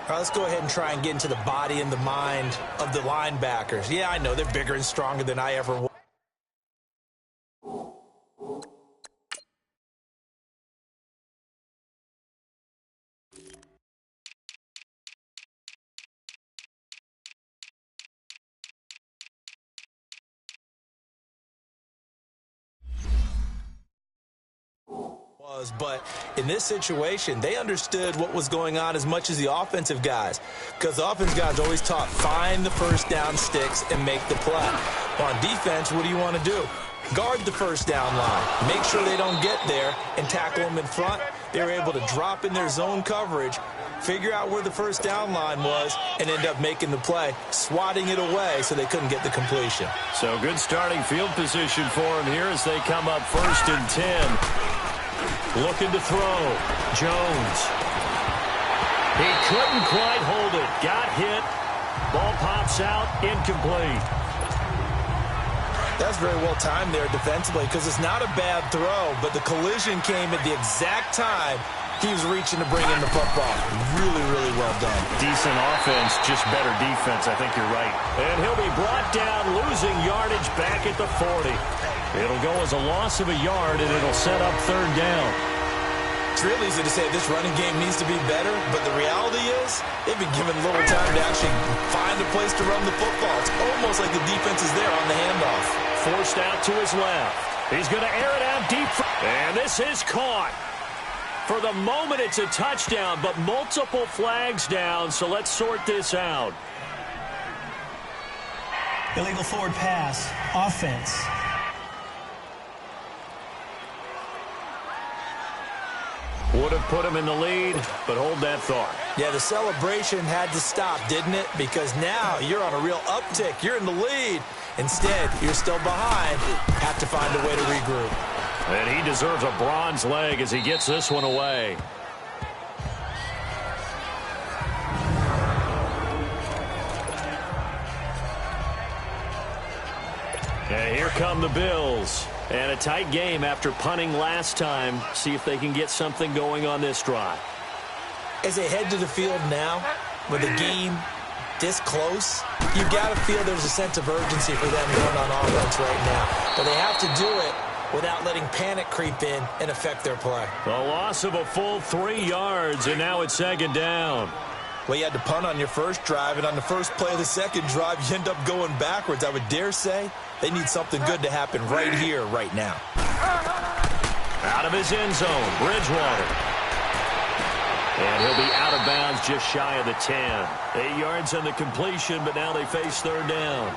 All right, let's go ahead and try and get into the body and the mind of the linebackers. Yeah, I know they're bigger and stronger than I ever was. But in this situation, they understood what was going on as much as the offensive guys, because the offensive guys always taught find the first down sticks and make the play. On defense, what do you want to do? Guard the first down line. Make sure they don't get there and tackle them in front. They were able to drop in their zone coverage, figure out where the first down line was, and end up making the play, swatting it away so they couldn't get the completion. So good starting field position for them here as they come up 1st and 10. Looking to throw. Jones. He couldn't quite hold it. Got hit. Ball pops out. Incomplete. That's very well timed there defensively, because it's not a bad throw, but the collision came at the exact time He was reaching to bring in the football. Really, really well done. Decent offense, just better defense. I think you're right. And he'll be brought down, losing yardage back at the 40. It'll go as a loss of a yard, and it'll set up third down. It's real easy to say this running game needs to be better, but the reality is they've been given little time to actually find a place to run the football. It's almost like the defense is there on the handoff. Forced out to his left. He's going to air it out deep. And this is caught. For the moment, it's a touchdown, but multiple flags down, so let's sort this out. Illegal forward pass. Offense. Would have put him in the lead, but hold that thought. Yeah, the celebration had to stop, didn't it? Because now you're on a real uptick. You're in the lead. Instead, you're still behind. Have to find a way to regroup. And he deserves a bronze leg as he gets this one away. And here come the Bills. And a tight game after punting last time. See if they can get something going on this drive. As they head to the field now, with the game this close, you've got to feel there's a sense of urgency for them going on offense right now. But they have to do it without letting panic creep in and affect their play. A loss of a full 3 yards, and now it's second down. Well, you had to punt on your first drive, and on the first play of the second drive, you end up going backwards. I would dare say they need something good to happen right here, right now. Out of his end zone, Bridgewater. And he'll be out of bounds just shy of the 10. 8 yards on the completion, but now they face third down.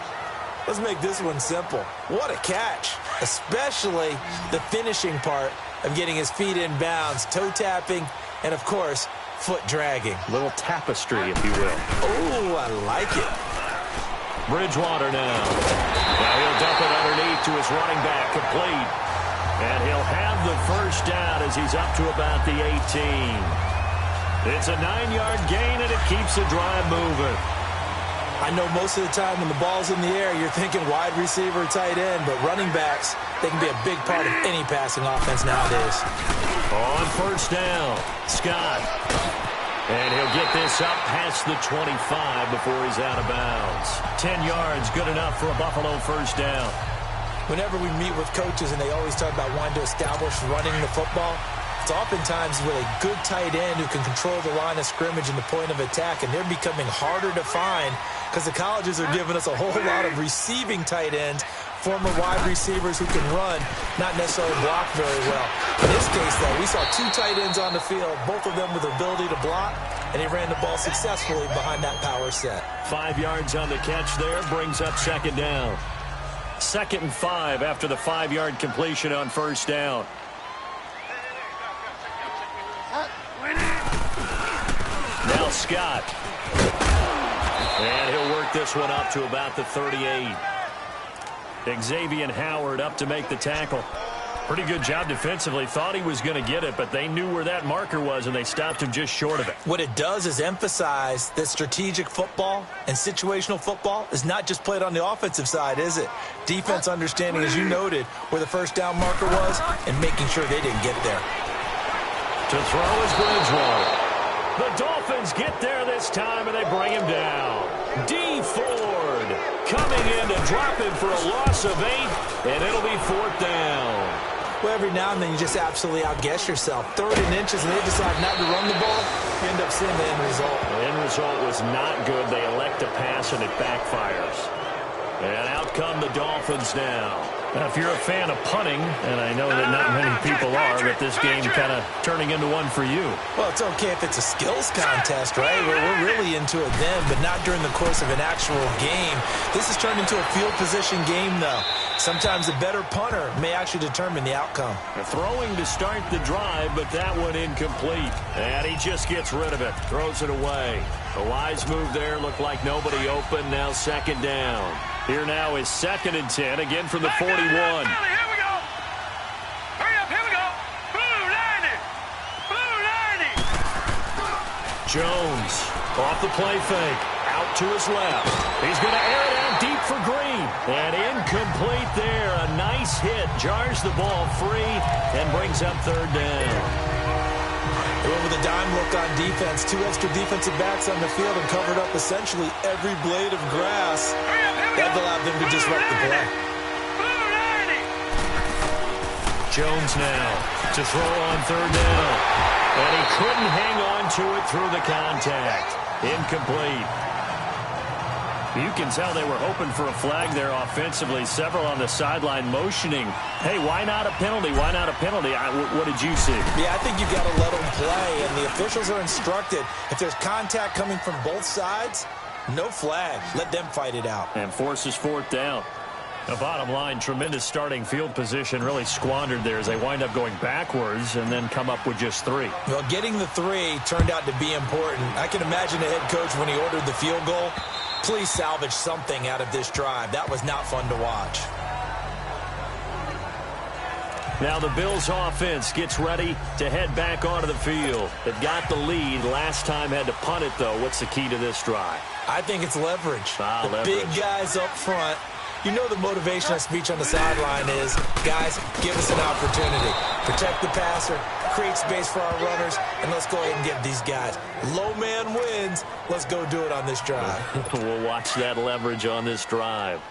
Let's make this one simple. What a catch, especially the finishing part of getting his feet in bounds, toe tapping, and, of course, foot dragging. Little tapestry, if you will. Oh, I like it. Bridgewater now. Now he'll dump it underneath to his running back, complete. And he'll have the first down as he's up to about the 18. It's a 9-yard gain, and it keeps the drive moving. I know most of the time when the ball's in the air, you're thinking wide receiver, tight end, but running backs, they can be a big part of any passing offense nowadays. On first down, Scott. And he'll get this up past the 25 before he's out of bounds. 10 yards, good enough for a Buffalo first down. Whenever we meet with coaches and they always talk about wanting to establish running the football, it's oftentimes with a good tight end who can control the line of scrimmage and the point of attack, and they're becoming harder to find because the colleges are giving us a whole lot of receiving tight ends, former wide receivers who can run, not necessarily block very well. In this case, though, we saw 2 tight ends on the field, both of them with the ability to block, and he ran the ball successfully behind that power set. 5 yards on the catch there, brings up second down. 2nd and 5 after the 5-yard completion on first down. Now Scott. And he'll work this one up to about the 38. Xavier Howard up to make the tackle. Pretty good job defensively. Thought he was going to get it, but they knew where that marker was, and they stopped him just short of it. What it does is emphasize that strategic football and situational football is not just played on the offensive side, is it? Defense understanding, as you noted, where the first down marker was and making sure they didn't get there. To throw is Bridgewater. The Dolphins get there this time, and they bring him down. D. Ford coming in to drop him for a loss of 8, and it'll be 4th down. Well, every now and then you just absolutely outguess yourself. 3rd and inches, and they decide not to run the ball. You end up seeing the end result. The end result was not good. They elect to pass, and it backfires. And out come the Dolphins now. Now, if you're a fan of punting, and I know that not many people are, but this game kind of turning into one for you. Well, it's okay if it's a skills contest, right? We're really into it then, but not during the course of an actual game. This has turned into a field position game, though. Sometimes the better punter may actually determine the outcome. Throwing to start the drive, but that one incomplete. And he just gets rid of it, throws it away. A wise move there, looked like nobody open, now second down. Here now is 2nd and 10, again from the 41. Here we go. Hurry up, here we go. Blue 90. Blue 90. Jones off the play fake, out to his left. He's going to air it out deep for Green. And incomplete there. A nice hit, jars the ball free, and brings up third down. When the dime look on defense. 2 extra defensive backs on the field and covered up essentially every blade of grass. That allowed them to disrupt the play. Jones now to throw on 3rd down. And he couldn't hang on to it through the contact. Incomplete. You can tell they were hoping for a flag there offensively. Several on the sideline motioning, hey, why not a penalty? Why not a penalty? What did you see? Yeah, I think you've got to let them play, and the officials are instructed. If there's contact coming from both sides, no flag. Let them fight it out. And forces 4th down. The bottom line, tremendous starting field position, really squandered there as they wind up going backwards and then come up with just 3. Well, getting the 3 turned out to be important. I can imagine the head coach when he ordered the field goal. Please salvage something out of this drive. That was not fun to watch. Now the Bills offense gets ready to head back onto the field. They've got the lead. Last time had to punt it, though. What's the key to this drive? I think it's leverage. Leverage. Big guys up front. You know the motivational speech on the sideline is, guys, give us an opportunity. Protect the passer, create space for our runners, and let's go ahead and get these guys. Low man wins. Let's go do it on this drive. We'll watch that leverage on this drive.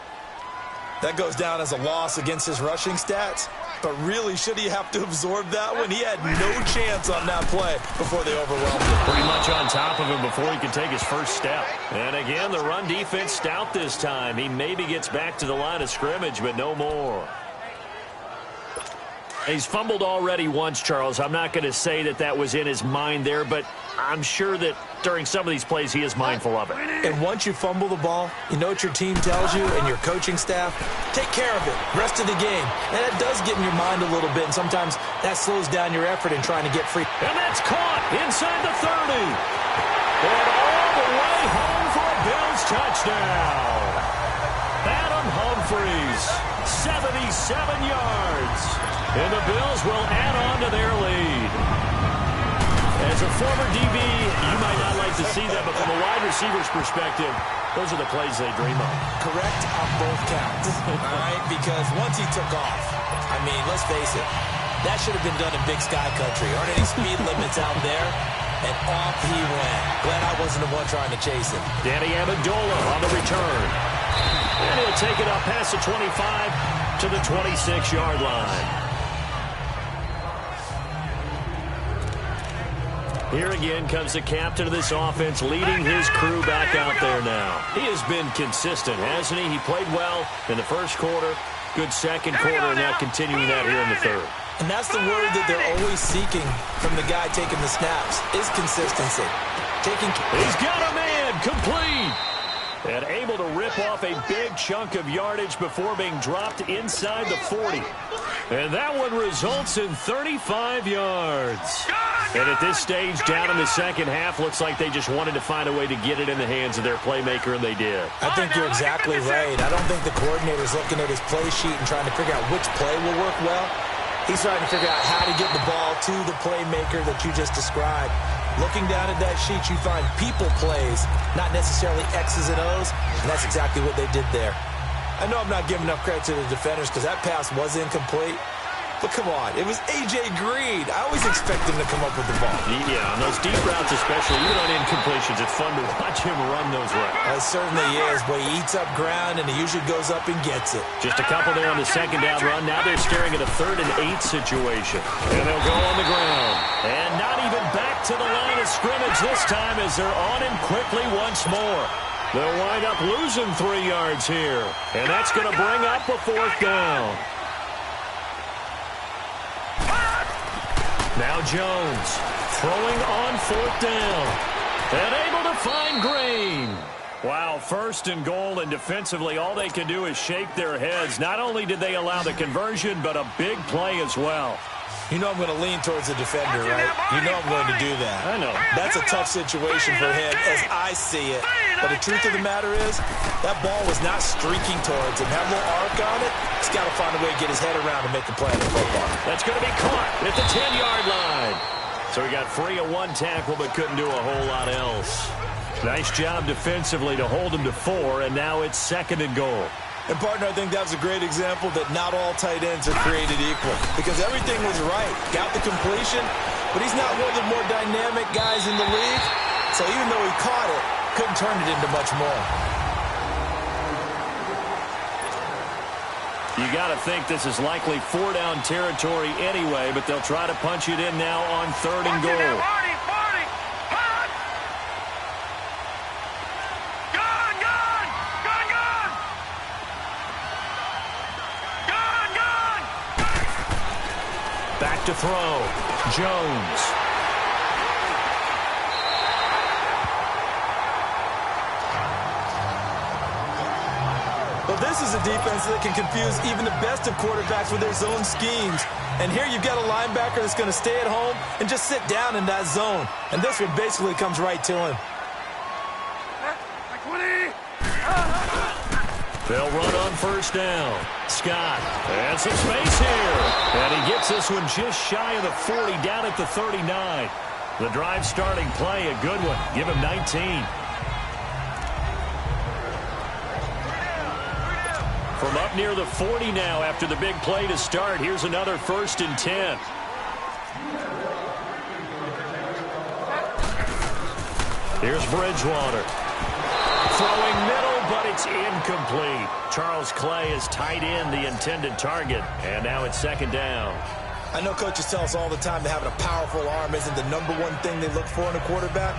That goes down as a loss against his rushing stats. But really, should he have to absorb that one? He had no chance on that play before they overwhelmed him. Pretty much on top of him before he could take his first step. And again, the run defense stout this time. He maybe gets back to the line of scrimmage, but no more. He's fumbled already once, Charles. I'm not going to say that that was in his mind there, but I'm sure that during some of these plays he is mindful of it. And once you fumble the ball, you know what your team tells you and your coaching staff? Take care of it. Rest of the game. And it does get in your mind a little bit, and sometimes that slows down your effort in trying to get free. And that's caught inside the 30. And all the way home for a Bills touchdown. Adam Humphries, 77 yards. And the Bills will add on to their lead. As a former DB, you might not like to see that, but from a wide receiver's perspective, those are the plays they dream of. Correct on both counts, all right? Because once he took off, I mean, let's face it, that should have been done in Big Sky Country. Aren't any speed limits out there? And off he went. Glad I wasn't the one trying to chase him. Danny Amendola on the return. And he'll take it up past the 25 to the 26-yard line. Here again comes the captain of this offense, leading his crew back out there now. He has been consistent, hasn't he? He played well in the first quarter, good second quarter, and now continuing that here in the third. And that's the word that they're always seeking from the guy taking the snaps, is consistency. He's got a man, complete. And able to rip off a big chunk of yardage before being dropped inside the 40. And that one results in 35 yards. And at this stage, down in the second half, looks like they just wanted to find a way to get it in the hands of their playmaker, and they did. I think you're exactly right. I don't think the coordinator's looking at his play sheet and trying to figure out which play will work well. He's trying to figure out how to get the ball to the playmaker that you just described. Looking down at that sheet, you find people plays, not necessarily X's and O's, and that's exactly what they did there. I know I'm not giving enough credit to the defenders because that pass was incomplete. But come on, it was A.J. Green. I always expect him to come up with the ball. Yeah, on those deep routes especially, even on incompletions, it's fun to watch him run those routes. It certainly is, but he eats up ground and he usually goes up and gets it. Just a couple there on the second down run. Now they're staring at a 3rd and 8 situation. And they'll go on the ground. And not even back to the line of scrimmage this time as they're on him quickly once more. They'll wind up losing 3 yards here. And that's going to bring up a 4th down. Now Jones throwing on 4th down. And able to find Green. Wow, 1st and goal, and defensively all they can do is shake their heads. Not only did they allow the conversion, but a big play as well. You know I'm going to lean towards the defender, right? You know I'm going to do that. I know. That's a tough situation for him as I see it. But the truth of the matter is, that ball was not streaking towards him. Have a little arc on it. He's got to find a way to get his head around and make a play on the football. That's going to be caught at the 10-yard line. So he got free of 1 tackle but couldn't do a whole lot else. Nice job defensively to hold him to 4, and now it's 2nd and goal. And, partner, I think that was a great example that not all tight ends are created equal because everything was right. Got the completion, but he's not one of the more dynamic guys in the league. So even though he caught it, couldn't turn it into much more. You got to think this is likely 4-down territory anyway, but they'll try to punch it in now on 3rd and goal. Back to throw. Jones. Well, this is a defense that can confuse even the best of quarterbacks with their zone schemes. And here you've got a linebacker that's going to stay at home and just sit down in that zone. And this one basically comes right to him. They'll run on 1st down. Scott, and some space here. And he gets this one just shy of the 40, down at the 39. The drive starting play, a good one. Give him 19. From up near the 40 now after the big play to start. Here's another 1st and 10. Here's Bridgewater. Throwing middle, but it's incomplete. Charles Clay has tied in the intended target, and now it's 2nd down. I know coaches tell us all the time that having a powerful arm isn't the #1 thing they look for in a quarterback.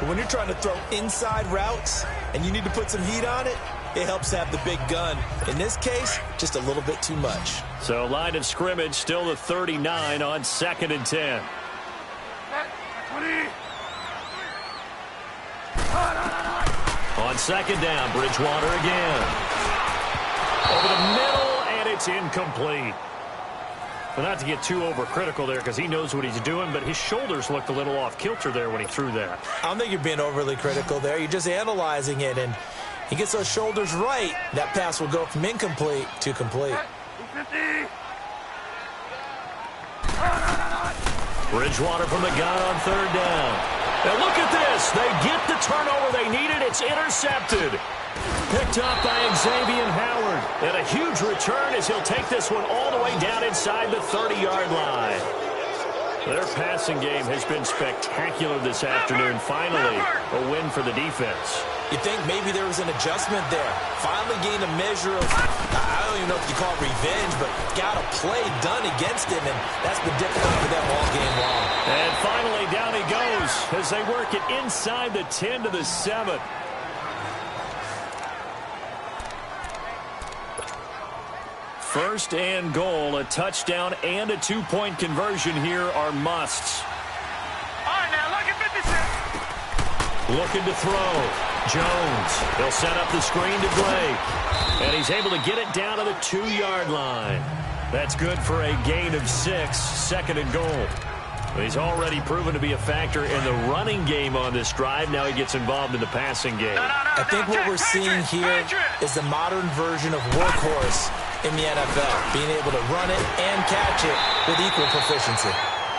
But when you're trying to throw inside routes and you need to put some heat on it, it helps have the big gun. In this case, just a little bit too much. So line of scrimmage, still the 39 on 2nd and 10. On 2nd down, Bridgewater again. Over the middle, and it's incomplete. Well, not to get too overcritical there because he knows what he's doing, but his shoulders looked a little off kilter there when he threw that. I don't think you're being overly critical there. You're just analyzing it, and he gets those shoulders right. That pass will go from incomplete to complete. Bridgewater from the gun on 3rd down. And look at this. They get the turnover they needed. It's intercepted. Picked up by Xavier Howard. And a huge return as he'll take this one all the way down inside the 30-yard line. Their passing game has been spectacular this afternoon. Finally, a win for the defense. You think maybe there was an adjustment there. Finally gained a measure of, I don't even know if you call it revenge, but got a play done against him, and that's been difficult for them all game long. And finally, down he goes as they work it inside the 10 to the 7. First and goal, a touchdown and a 2-point conversion here are musts. All right, now, look at 56. Looking to throw. Jones. He'll set up the screen to Blake. And he's able to get it down to the 2-yard line. That's good for a gain of 6, 2nd and goal. He's already proven to be a factor in the running game on this drive. Now he gets involved in the passing game. I think what we're seeing here is the modern version of workhorse in the NFL, being able to run it and catch it with equal proficiency.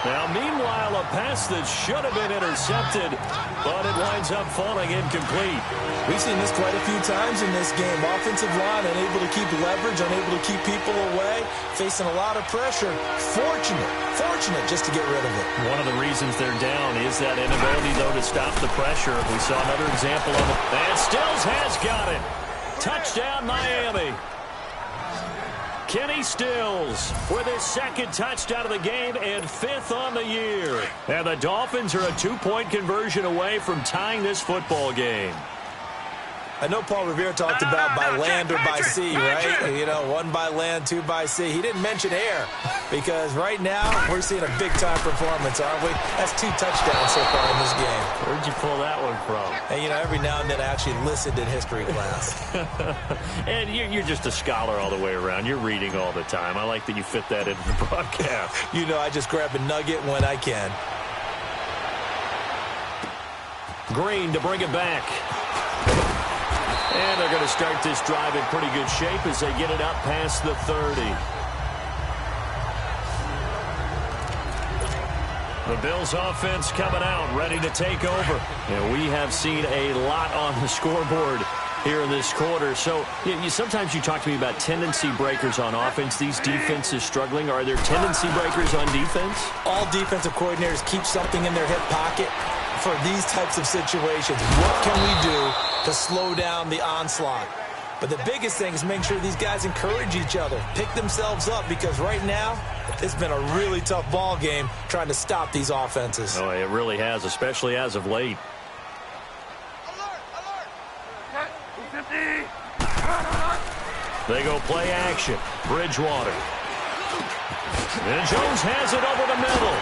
Now, meanwhile, a pass that should have been intercepted, but it winds up falling incomplete. We've seen this quite a few times in this game. Offensive line unable to keep leverage, unable to keep people away, facing a lot of pressure. Fortunate just to get rid of it. One of the reasons they're down is that inability, though, to stop the pressure. We saw another example of it. And Stills has got it. Touchdown, Miami. Kenny Stills with his 2nd touchdown of the game and 5th on the year. And the Dolphins are a 2-point conversion away from tying this football game. I know Paul Revere talked about by land or by sea, right? You know, 1 by land, 2 by sea. He didn't mention air because right now we're seeing a big-time performance, aren't we? That's 2 touchdowns so far in this game. Where'd you pull that one from? And, you know, every now and then I actually listened in history class. And you're just a scholar all the way around. You're reading all the time. I like that you fit that into the broadcast. You know, I just grab a nugget when I can. Green to bring it back. And they're going to start this drive in pretty good shape as they get it up past the 30. The Bills offense coming out, ready to take over. And we have seen a lot on the scoreboard here in this quarter. So sometimes you talk to me about tendency breakers on offense. These defenses struggling. Are there tendency breakers on defense? All defensive coordinators keep something in their hip pocket for these types of situations. What can we do to slow down the onslaught? But the biggest thing is making sure these guys encourage each other, pick themselves up, because right now it's been a really tough ball game trying to stop these offenses. Oh, it really has, especially as of late. They go play action. Bridgewater. And Jones has it over the middle.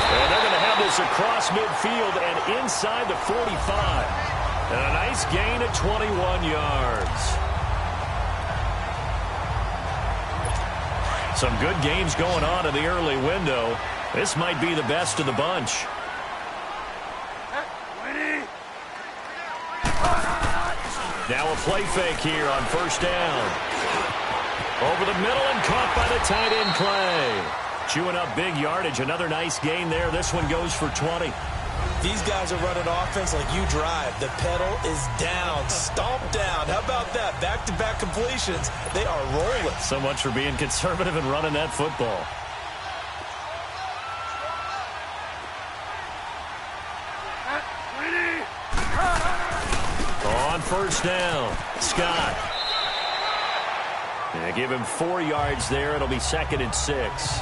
And they're going to have this across midfield and inside the 45. And a nice gain of 21 yards. Some good games going on in the early window. This might be the best of the bunch. Now a play fake here on first down. Over the middle and caught by the tight end Clay. Chewing up big yardage. Another nice gain there. This one goes for 20. These guys are running offense like you drive. The pedal is down. Stomp down. How about that? Back-to-back completions. They are rolling. So much for being conservative and running that football. On first down, Scott. Yeah, give him 4 yards there. It'll be 2nd and 6.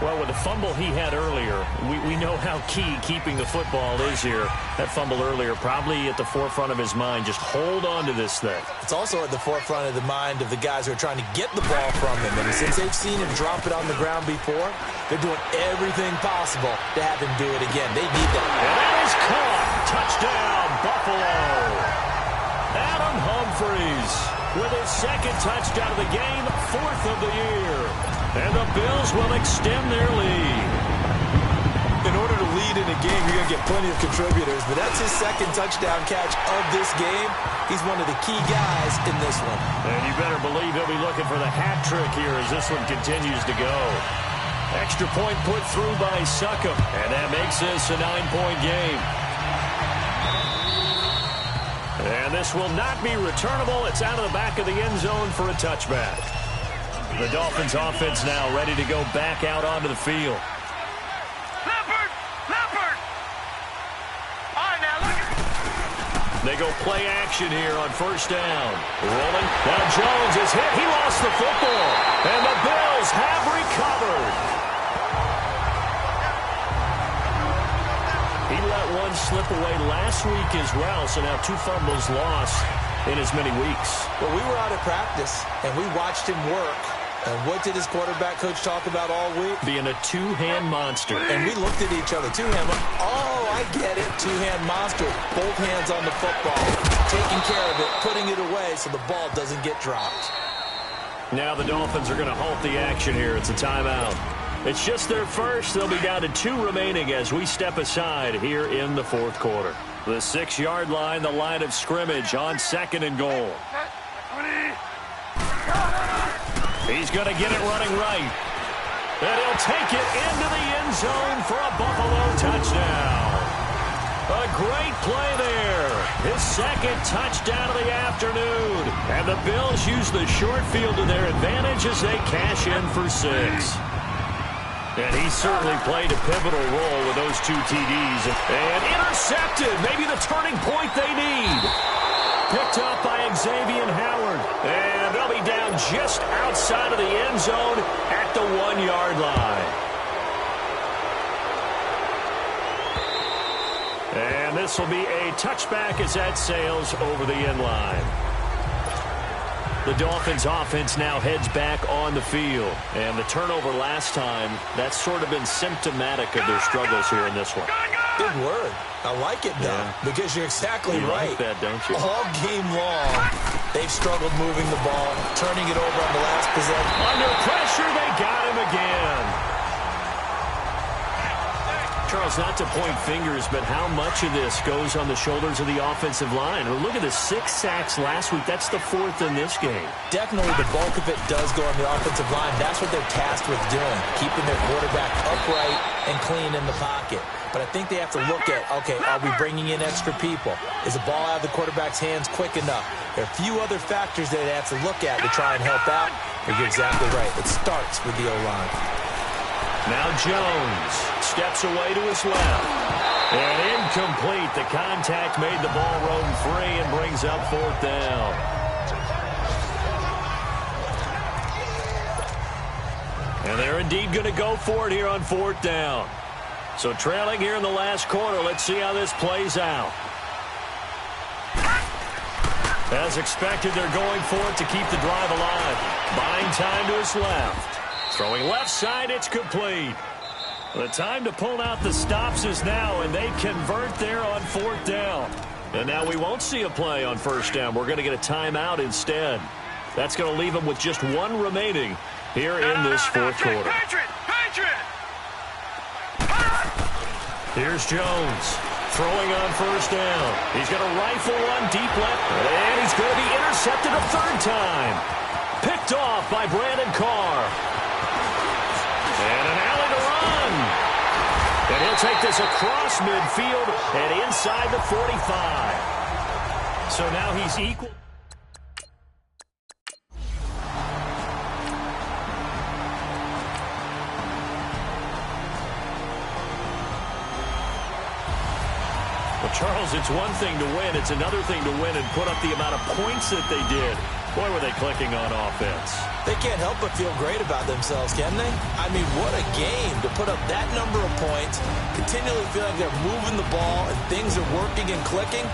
Well, with the fumble he had earlier, we know how key keeping the football is here. That fumble earlier probably at the forefront of his mind. Just hold on to this thing. It's also at the forefront of the mind of the guys who are trying to get the ball from him. And since they've seen him drop it on the ground before, they're doing everything possible to have him do it again. They need that. And that is caught. Touchdown, Buffalo. Adam Humphries with his 2nd touchdown of the game, 4th of the year. And the Bills will extend their lead. In order to lead in a game, you're going to get plenty of contributors, but that's his 2nd touchdown catch of this game. He's one of the key guys in this one. And you better believe he'll be looking for the hat trick here as this one continues to go. Extra point put through by Succop, and that makes this a 9-point game. And this will not be returnable. It's out of the back of the end zone for a touchback. The Dolphins offense now ready to go back out onto the field. Leopard! Leopard! All right, now look at... They go play action here on first down. Rolling. Now Jones is hit. He lost the football. And the Bills have recovered. He let one slip away last week as well, so now 2 fumbles lost in as many weeks. Well, we were out of practice, and we watched him work. And what did his quarterback coach talk about all week? Being a 2-hand monster. And we looked at each other. 2-hand. Oh, I get it. 2-hand monster. Both hands on the football. Taking care of it. Putting it away so the ball doesn't get dropped. Now the Dolphins are going to halt the action here. It's a timeout. It's just their first. They'll be down to 2 remaining as we step aside here in the 4th quarter. The 6-yard line, the line of scrimmage on 2nd and goal. He's going to get it running right. And he'll take it into the end zone for a Buffalo touchdown. A great play there. His 2nd touchdown of the afternoon. And the Bills use the short field to their advantage as they cash in for 6. And he certainly played a pivotal role with those 2 TDs. And intercepted. Maybe the turning point they need. Picked up by Xavier Howard. And they'll be down just outside of the end zone at the 1-yard line. And this will be a touchback as that sails over the end line. The Dolphins offense now heads back on the field. And the turnover last time, that's sort of been symptomatic of their struggles here in this one. Good word. I like it, though, because you're exactly right. Like that, don't you? All game long, they've struggled moving the ball, turning it over on the last possession. Under pressure, they got him again. Charles, not to point fingers, but how much of this goes on the shoulders of the offensive line? I mean, look at the 6 sacks last week. That's the 4th in this game. Definitely the bulk of it does go on the offensive line. That's what they're tasked with doing, keeping their quarterback upright and clean in the pocket. But I think they have to look at, okay, are we bringing in extra people? Is the ball out of the quarterback's hands quick enough? There are a few other factors that they have to look at to try and help out. But you're exactly right. It starts with the O-line. Now Jones steps away to his left. And incomplete. The contact made the ball roam free and brings up 4th down. And they're indeed going to go for it here on 4th down. So trailing here in the last quarter. Let's see how this plays out. As expected, they're going for it to keep the drive alive. Buying time to his left. Throwing left side, it's complete. The time to pull out the stops is now, and they convert there on 4th down. And now we won't see a play on 1st down. We're going to get a timeout instead. That's going to leave them with just 1 remaining here in this 4th quarter. Here's Jones throwing on 1st down. He's going to rifle one deep left, and he's going to be intercepted a 3rd time. Picked off by Brandon Carr. And an alley to run. And he'll take this across midfield and inside the 45. So now he's equal. Well, Charles, it's one thing to win. It's another thing to win and put up the amount of points that they did. Boy, were they clicking on offense. They can't help but feel great about themselves, can they? I mean, what a game to put up that number of points, continually feel like they're moving the ball and things are working and clicking.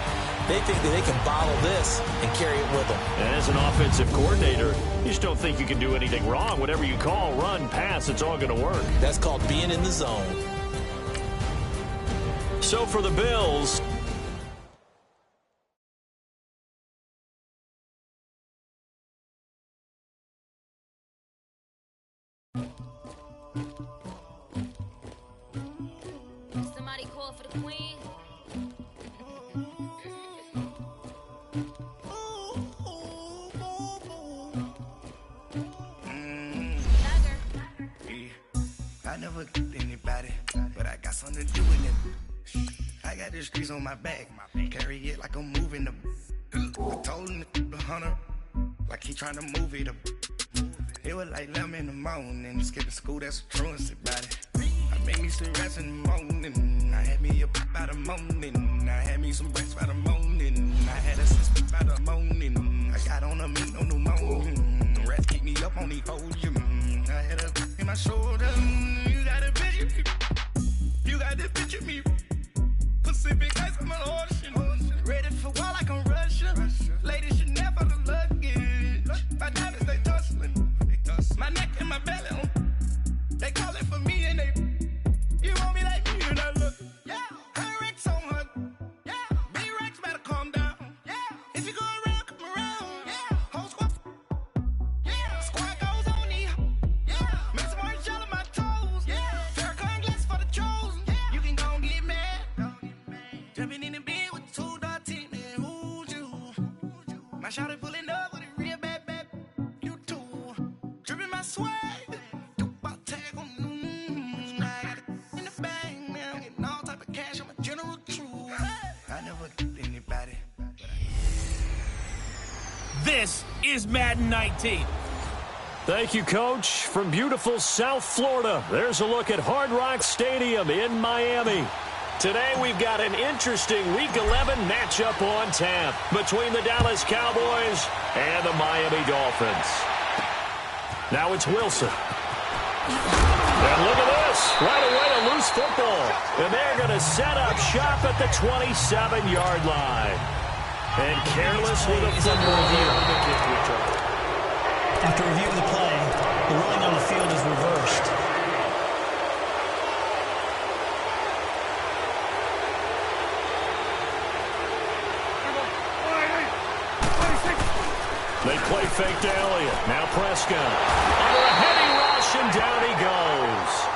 They think that they can bottle this and carry it with them. And as an offensive coordinator, you just don't think you can do anything wrong. Whatever you call, run, pass, it's all going to work. That's called being in the zone. So for the Bills, somebody call for the queen. I never killed anybody, but I got something to do with it. I got the streets on my back, carry it like I'm moving the. I told him the hunter, like he trying to move it up. It was like 11 in the morning, skipping school, that's a truancy about it. I made me some rest in the morning, I had me up by the morning, I had me some breaks by the morning, I had a sister by the morning, I got on a meat on the morning, the rats keep me up on the podium, I had a in my shoulder, you got a picture me, you got the picture me, Pacific ice on my ocean, ready for war like I'm Russia, ladies should never the luggage, my diamonds they tussling. My neck and my belly on. They call it for me and they. You want me like me and I look. Yeah. Her Rex on her. Yeah. B-Rex better calm down. Yeah. If you go around, come around. Yeah. Whole squad. Yeah. Squad goes on me. Yeah. Make some orange gel on my toes. Yeah. Farrakhan glass for the chosen. Yeah. You can go and get mad. Jumping in the bed with 2 dark teeth. Man, who's you? My shawty pulling up with a real bad. Dripping my swag, tag on. I got it in the bag, man. I'm getting all type of cash. I'm a general true. I never killed anybody. This is Madden 19. Thank you, Coach. From beautiful South Florida, there's a look at Hard Rock Stadium in Miami. Today, we've got an interesting Week 11 matchup on tap between the Dallas Cowboys and the Miami Dolphins. Now it's Wilson. And look at this. Right away, a loose football. And they're going to set up shop at the 27-yard line. And careless with a football. After reviewing the play, the ruling on the field is reversed. They play fake to Elliott. Now Prescott. Under a heavy rush, and down he goes.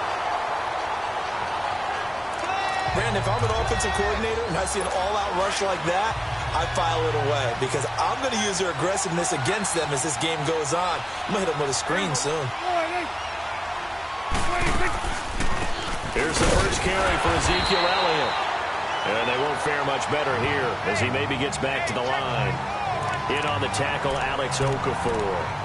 Brandon, if I'm an offensive coordinator and I see an all-out rush like that, I file it away because I'm going to use their aggressiveness against them as this game goes on. I'm going to hit them with a screen soon. Here's the first carry for Ezekiel Elliott. And they won't fare much better here as he maybe gets back to the line. In on the tackle, Alex Okafor.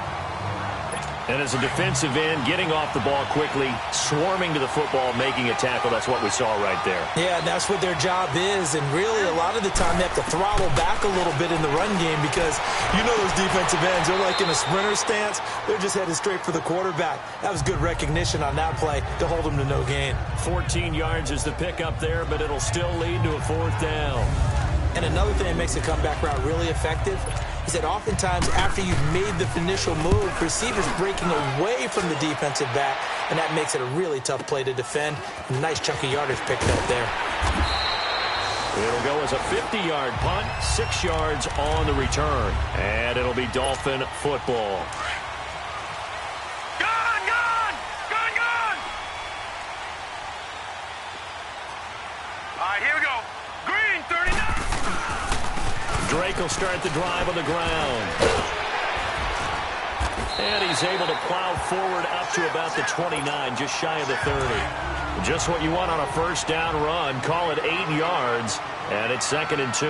And as a defensive end, getting off the ball quickly, swarming to the football, making a tackle. That's what we saw right there. Yeah, that's what their job is. And really, a lot of the time, they have to throttle back a little bit in the run game because you know those defensive ends, they're like in a sprinter stance. They're just headed straight for the quarterback. That was good recognition on that play to hold them to no gain. 14 yards is the pickup there, but it'll still lead to a 4th down. And another thing that makes a comeback route really effective is that oftentimes after you've made the initial move, receivers breaking away from the defensive back, and that makes it a really tough play to defend. A nice chunk of yardage picked up there. It'll go as a 50-yard punt, 6 yards on the return. And it'll be Dolphin football. Gone! Gone! Gone! Gone! All right, here we go. Green, 39. Drake will start the drive on the ground. And he's able to plow forward up to about the 29, just shy of the 30. Just what you want on a first down run. Call it 8 yards, and it's 2nd and 2.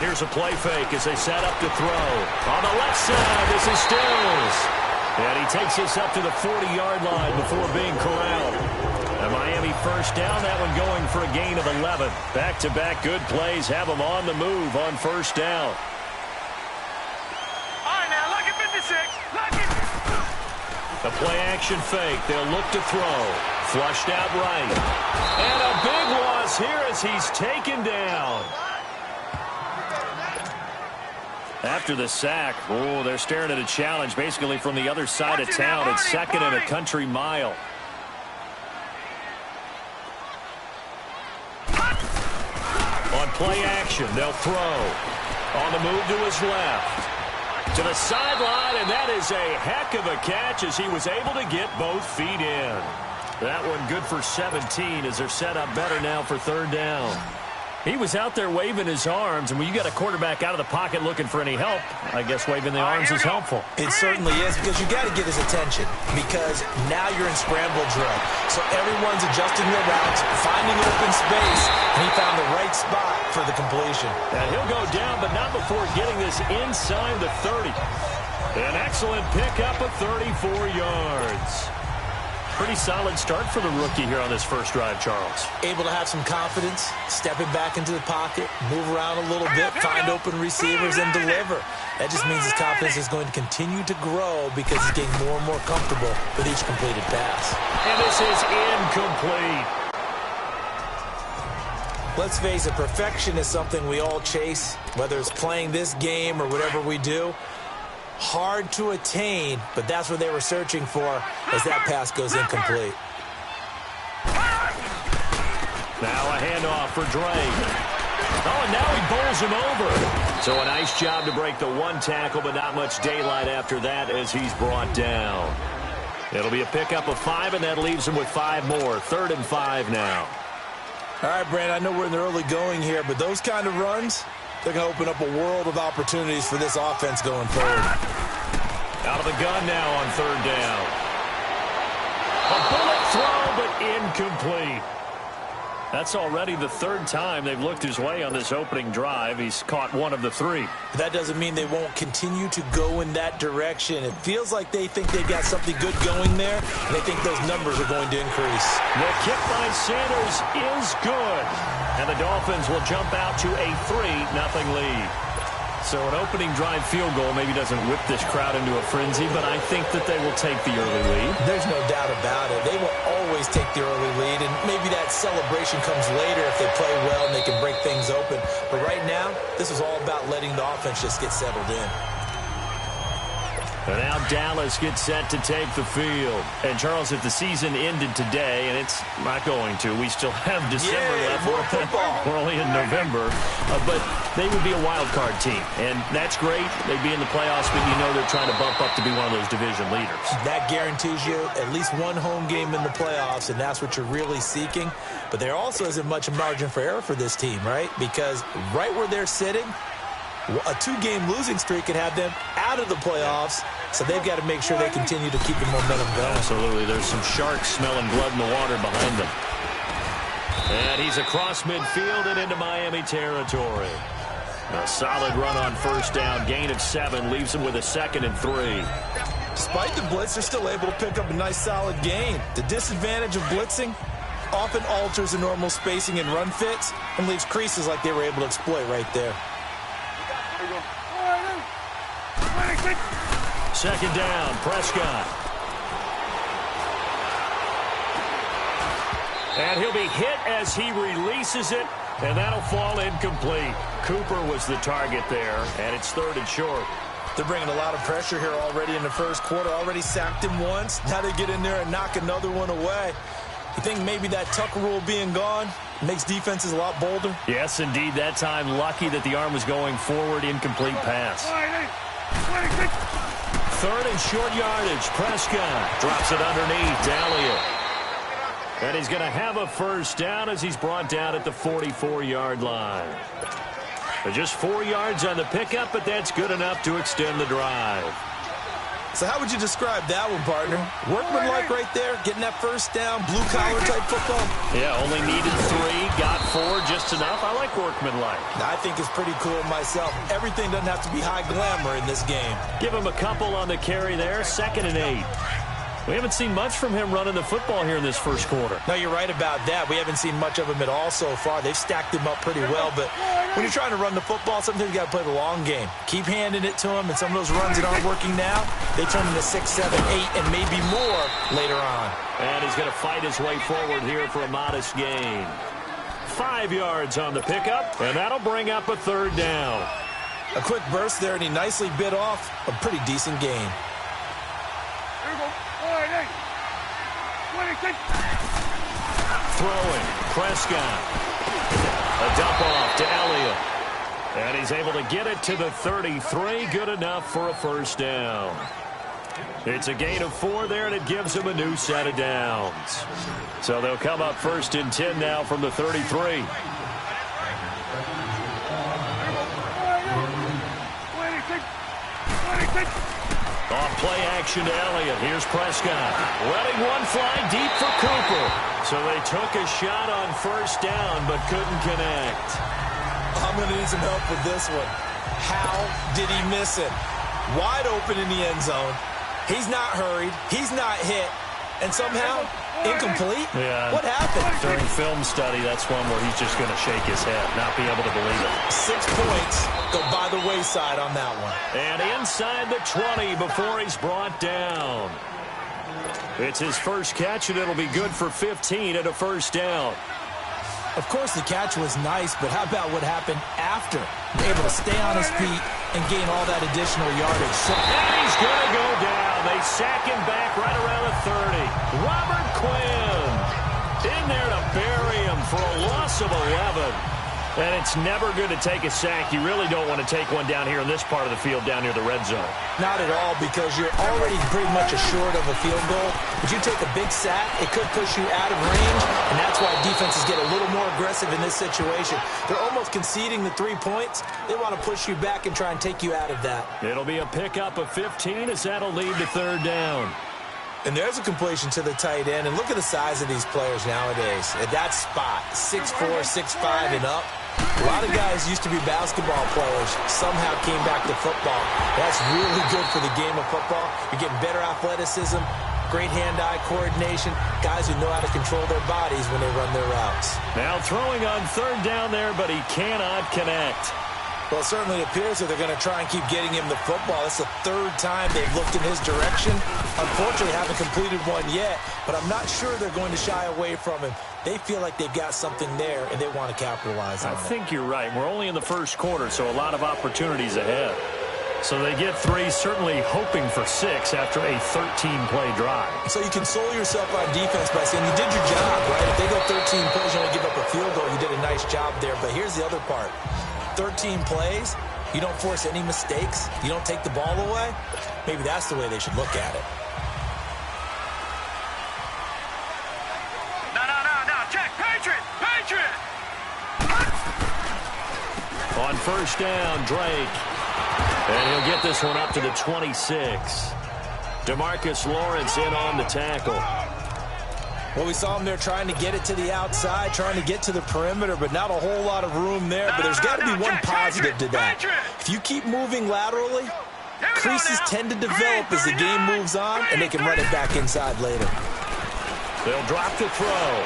Here's a play fake as they set up to throw. On the left side, this is Stills. And he takes this up to the 40-yard line before being corralled. A Miami first down, that one going for a gain of 11. Back-to-back good plays have them on the move on first down. All right, now, lucky 56. Lucky. A play-action fake. They'll look to throw. Flushed out right. And a big loss here as he's taken down. After the sack, oh, they're staring at a challenge basically from the other side of town. It's 2nd and a country mile. On play action, they'll throw. On the move to his left. To the sideline, and that is a heck of a catch as he was able to get both feet in. That one good for 17 as they're set up better now for 3rd down. He was out there waving his arms, and when you got a quarterback out of the pocket looking for any help, I guess waving the arms is helpful. It certainly is because you got to get his attention because now you're in scramble drill. So everyone's adjusting their routes, finding open space, and he found the right spot for the completion. And he'll go down, but not before getting this inside the 30. An excellent pickup of 34 yards. Pretty solid start for the rookie here on this first drive, Charles. Able to have some confidence, stepping back into the pocket, move around a little bit, find open receivers, and deliver. That just means his confidence is going to continue to grow because he's getting more and more comfortable with each completed pass. And this is incomplete. Let's face it, perfection is something we all chase, whether it's playing this game or whatever we do. Hard to attain, but that's what they were searching for as that pass goes incomplete. Now a handoff for Drake. Oh, and now he bowls him over. So a nice job to break the one tackle, but not much daylight after that as he's brought down. It'll be a pickup of 5, and that leaves him with 5 more. 3rd and 5 now. All right, Brand, I know we're in the early going here, but those kind of runs, they're going to open up a world of opportunities for this offense going forward. Out of the gun now on 3rd down. A bullet throw, but incomplete. That's already the 3rd time they've looked his way on this opening drive. He's caught 1 of the 3. But that doesn't mean they won't continue to go in that direction. It feels like they think they've got something good going there, and they think those numbers are going to increase. The kick by Sanders is good. And the Dolphins will jump out to a 3-0 lead. So an opening drive field goal maybe doesn't whip this crowd into a frenzy, but I think that they will take the early lead. There's no doubt about it. They will always take the early lead, and maybe that celebration comes later if they play well and they can break things open. But right now, this is all about letting the offense just get settled in. And now Dallas gets set to take the field. And, Charles, if the season ended today, and it's not going to, we still have December left. We're only in November. But they would be a wild card team. And that's great. They'd be in the playoffs, but you know they're trying to bump up to be one of those division leaders. That guarantees you at least one home game in the playoffs, and that's what you're really seeking. But there also isn't much margin for error for this team, right? Because right where they're sitting, a 2-game losing streak could have them out of the playoffs, so they've got to make sure they continue to keep the momentum going. Absolutely. There's some sharks smelling blood in the water behind them. And he's across midfield and into Miami territory. A solid run on first down. Gain of 7 leaves him with a 2nd and 3. Despite the blitz, they're still able to pick up a nice solid gain. The disadvantage of blitzing often alters the normal spacing and run fits and leaves creases like they were able to exploit right there. 2nd down, Prescott. And he'll be hit as he releases it, and that'll fall incomplete. Cooper was the target there, and it's 3rd and short. They're bringing a lot of pressure here already in the first quarter. Already sacked him once. Now they get in there and knock another one away. You think maybe that Tucker rule being gone makes defenses a lot bolder? Yes, indeed. That time, lucky that the arm was going forward. Incomplete pass. 3rd and short yardage. Prescott drops it underneath to Elliott. And he's going to have a first down as he's brought down at the 44-yard line. Just 4 yards on the pickup, but that's good enough to extend the drive. So how would you describe that one, partner? Workmanlike right there, getting that first down, blue-collar type football? Yeah, only needed 3, got 4, just enough. I like workmanlike. I think it's pretty cool myself. Everything doesn't have to be high glamour in this game. Give him a couple on the carry there, 2nd and 8. We haven't seen much from him running the football here in this first quarter. No, you're right about that. We haven't seen much of him at all so far. They've stacked him up pretty well, but when you're trying to run the football, sometimes you got to play the long game. Keep handing it to him, and some of those runs that aren't working now, they turn into 6, 7, 8, and maybe more later on. And he's going to fight his way forward here for a modest gain. 5 yards on the pickup, and that'll bring up a 3rd down. A quick burst there, and he nicely bit off a pretty decent gain. Throwing, Prescott. A dump off to Elliott. And he's able to get it to the 33. Good enough for a first down. It's a gain of 4 there, and it gives him a new set of downs. So they'll come up 1st and 10 now from the 33. On play action to Elliott. Here's Prescott. Letting one fly deep for Cooper. So they took a shot on first down but couldn't connect. I'm going to need some help with this one. How did he miss it? Wide open in the end zone. He's not hurried. He's not hit. And somehow, incomplete? Yeah. What happened? During film study, that's one where he's just going to shake his head, not be able to believe it. 6 points go by the wayside on that one. And inside the 20 before he's brought down. It's his first catch, and it'll be good for 15 and a first down. Of course, the catch was nice, but how about what happened after? Able to stay on his feet and gain all that additional yardage. And he's going to go down. They sack him back right around the 30. Robert Quinn in there to bury him for a loss of 11. And it's never good to take a sack. You really don't want to take one down here in this part of the field down near the red zone. Not at all, because you're already pretty much assured of a field goal. If you take a big sack, it could push you out of range, and that's why defenses get a little more aggressive in this situation. They're almost conceding the 3 points. They want to push you back and try and take you out of that. It'll be a pickup of 15 as that'll lead to 3rd down. And there's a completion to the tight end, and look at the size of these players nowadays. At that spot, 6'4", 6'5", and up. A lot of guys used to be basketball players, somehow came back to football. That's really good for the game of football. You're getting better athleticism, great hand-eye coordination, guys who know how to control their bodies when they run their routes. Now throwing on 3rd down there, but he cannot connect. Well, it certainly appears that they're going to try and keep getting him the football. It's the 3rd time they've looked in his direction. Unfortunately, haven't completed one yet, but I'm not sure they're going to shy away from him. They feel like they've got something there, and they want to capitalize on it. I think you're right. We're only in the first quarter, so a lot of opportunities ahead. So they get 3, certainly hoping for 6 after a 13-play drive. So you console yourself on defense by saying you did your job, right? If they go 13 plays, you only give up a field goal, you did a nice job there. But here's the other part. 13 plays, you don't force any mistakes, you don't take the ball away. Maybe that's the way they should look at it. No, check, Patriot! On first down, Drake. And he'll get this one up to the 26. DeMarcus Lawrence in on the tackle. Well, we saw him there trying to get it to the outside, trying to get to the perimeter, but not a whole lot of room there. But there's got to be one positive to that. If you keep moving laterally, creases tend to develop as the game moves on, and they can run it back inside later. They'll drop the throw.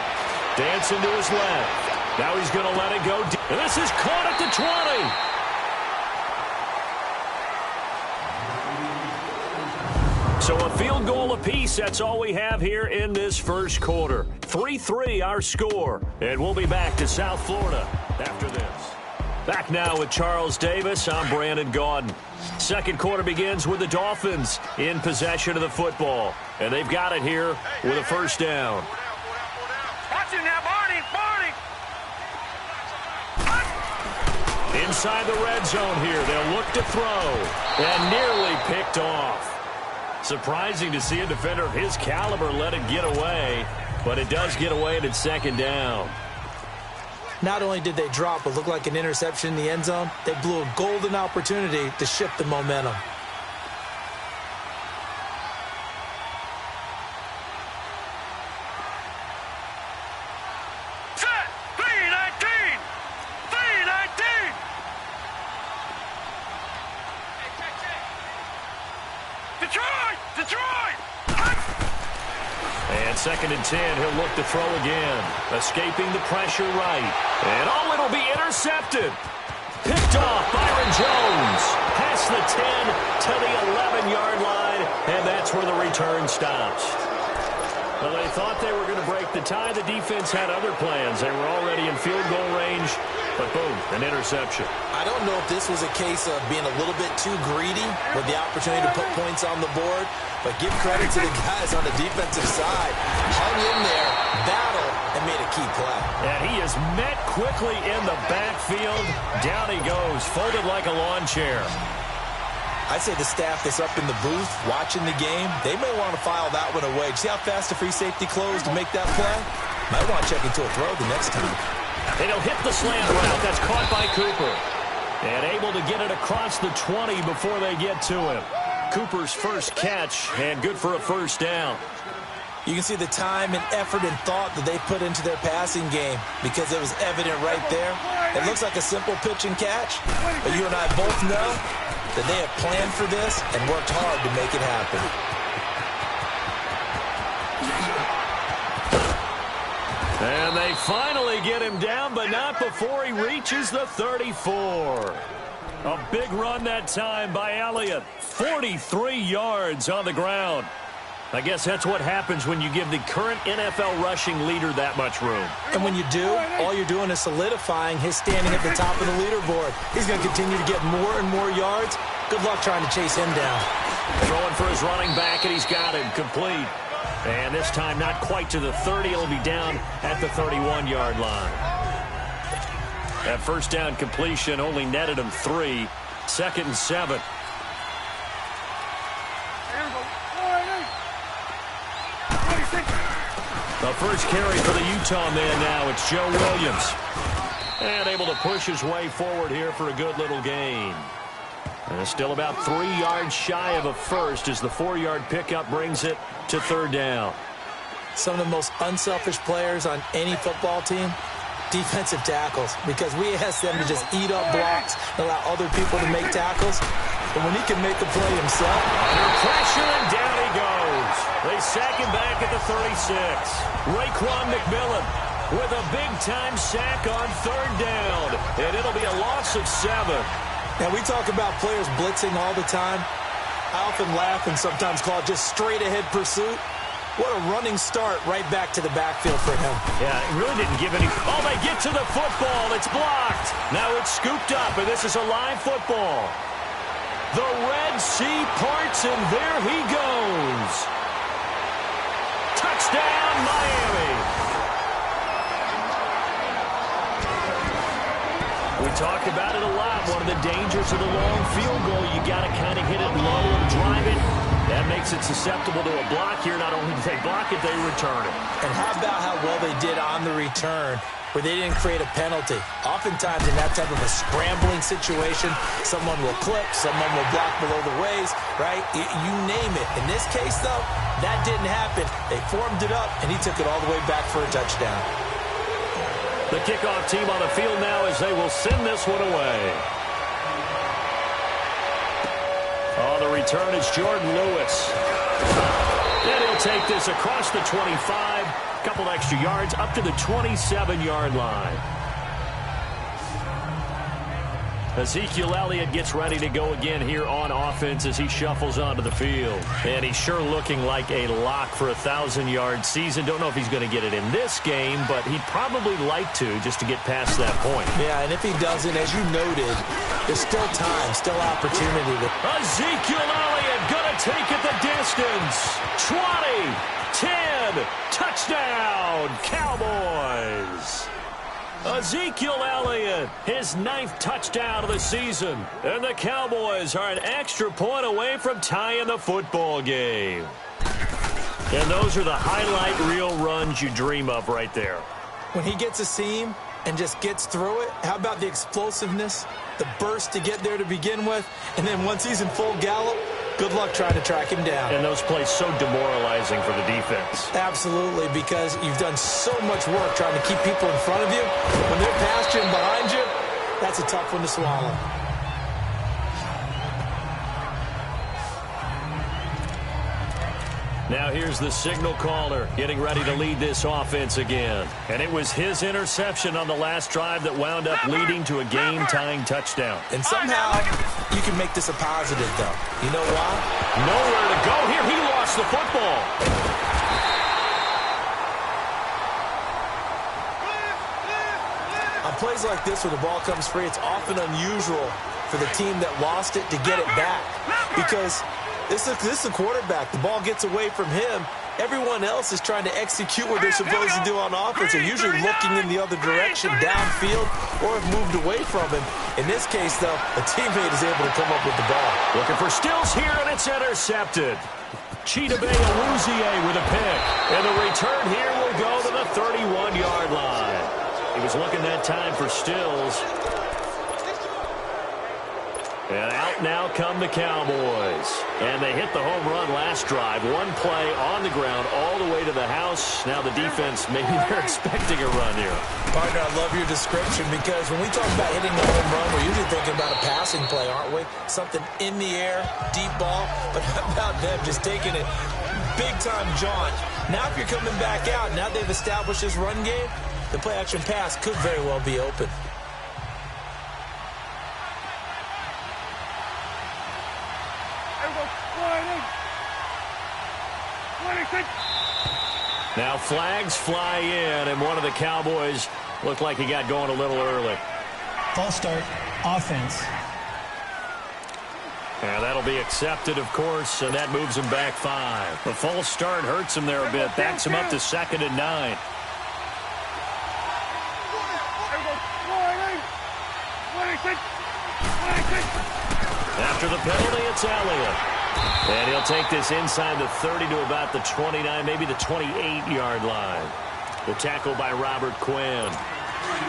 Dancing to his left. Now he's going to let it go. And this is caught at the 20. So a field goal apiece, that's all we have here in this first quarter. 3-3 our score. And we'll be back to South Florida after this. Back now with Charles Davis. I'm Brandon Gaudin. Second quarter begins with the Dolphins in possession of the football. And they've got it here with a first down. Watch him now, Barney! Inside the red zone here. They'll look to throw. And nearly picked off. Surprising to see a defender of his caliber let it get away, but it does get away and it's second down. Not only did they drop what looked like an interception in the end zone, they blew a golden opportunity to shift the momentum. Set! 3-19! Detroit! And second and 10, he'll look to throw again. Escaping the pressure right. And it'll be intercepted. Picked off Byron Jones. Past the 10 to the 11-yard line. And that's where the return stops. Well, they thought they were going to break the tie. The defense had other plans. They were already in field goal range. But boom, an interception. I don't know if this was a case of being a little bit too greedy with the opportunity to put points on the board. But give credit to the guys on the defensive side. Hung in there, battled, and made a key play. And he is met quickly in the backfield. Down he goes, folded like a lawn chair. I'd say the staff that's up in the booth watching the game, they may want to file that one away. See how fast the free safety closed to make that play? Might want to check into a throw the next time. And he'll hit the slant route. That's caught by Cooper. And able to get it across the 20 before they get to him. Cooper's first catch, and good for a first down. You can see the time and effort and thought that they put into their passing game because it was evident right there. It looks like a simple pitch and catch, but you and I both know that they have planned for this and worked hard to make it happen. And they finally get him down, but not before he reaches the 34. A big run that time by Elliott. 43 yards on the ground. I guess that's what happens when you give the current NFL rushing leader that much room. And when you do, all you're doing is solidifying his standing at the top of the leaderboard. He's going to continue to get more and more yards. Good luck trying to chase him down. Throwing for his running back, and he's got him complete. And this time not quite to the 30. It'll be down at the 31-yard line. That first down completion only netted him 3. Second and 7. The first carry for the Utah man now. It's Joe Williams. And able to push his way forward here for a good little gain. And still about 3 yards shy of a first as the 4-yard pickup brings it to third down. Some of the most unselfish players on any football team, defensive tackles, because we ask them to just eat up blocks and allow other people to make tackles. But when he can make a play himself. Under pressure, and down he goes. They sack him back at the 36. Raekwon McMillan with a big-time sack on third down. And it'll be a loss of 7. Now, we talk about players blitzing all the time. I often laugh and sometimes call it just straight-ahead pursuit. What a running start right back to the backfield for him. Yeah, it really didn't give any. Oh, they get to the football. It's blocked. Now it's scooped up, and this is a live football. The Red Sea parts, and there he goes. Touchdown, Miami. We talk about it a lot. One of the dangers of the long field goal, you got to kind of hit it low and drive it. That makes it susceptible to a block here. Not only do they block it, they return it. And how about how well they did on the return, where they didn't create a penalty. Oftentimes in that type of a scrambling situation, someone will clip, someone will block below the waist, right? You name it. In this case, though, that didn't happen. They formed it up, and he took it all the way back for a touchdown. The kickoff team on the field now as they will send this one away. On the return is Jordan Lewis. And he'll take this across the 25. Couple extra yards up to the 27-yard line. Ezekiel Elliott gets ready to go again here on offense as he shuffles onto the field. And he's sure looking like a lock for a 1,000-yard season. Don't know if he's going to get it in this game, but he'd probably like to just to get past that point. Yeah, and if he doesn't, as you noted, there's still time, still opportunity. Ezekiel Elliott going to take it the distance. 20, 10, touchdown, Cowboys. Ezekiel Elliott, his 9th touchdown of the season. And the Cowboys are an extra point away from tying the football game. And those are the highlight reel runs you dream of right there. When he gets a seam and just gets through it, how about the explosiveness, the burst to get there to begin with, and then once he's in full gallop, good luck trying to track him down. And those plays so demoralizing for the defense. Absolutely, because you've done so much work trying to keep people in front of you. When they're past you and behind you, that's a tough one to swallow. Now here's the signal caller getting ready to lead this offense again. And it was his interception on the last drive that wound up leading to a game-tying touchdown. And somehow you can make this a positive, though. You know why? Nowhere to go here. He lost the football. On plays like this where the ball comes free, it's often unusual for the team that lost it to get it back. Because this is a quarterback. The ball gets away from him. Everyone else is trying to execute what they're supposed to do on offense. They're usually looking in the other direction, downfield, or have moved away from him. In this case, though, a teammate is able to come up with the ball. Looking for Stills here, and it's intercepted. Chidobe Awuzie with a pick. And the return here will go to the 31-yard line. He was looking that time for Stills. And out now come the Cowboys. And they hit the home run last drive. One play on the ground all the way to the house. Now the defense, maybe they're expecting a run here. Partner, I love your description because when we talk about hitting the home run, we're usually thinking about a passing play, aren't we? Something in the air, deep ball. But how about them just taking it big-time jaunt? Now if you're coming back out, now they've established this run game, the play-action pass could very well be open. Now flags fly in, and one of the Cowboys looked like he got going a little early. False start, offense. And that'll be accepted, of course, and that moves him back 5. The false start hurts him there a bit, backs him up to 2nd and 9. After the penalty, it's Elliott. And he'll take this inside the 30 to about the 29, maybe the 28-yard line. The tackle by Robert Quinn.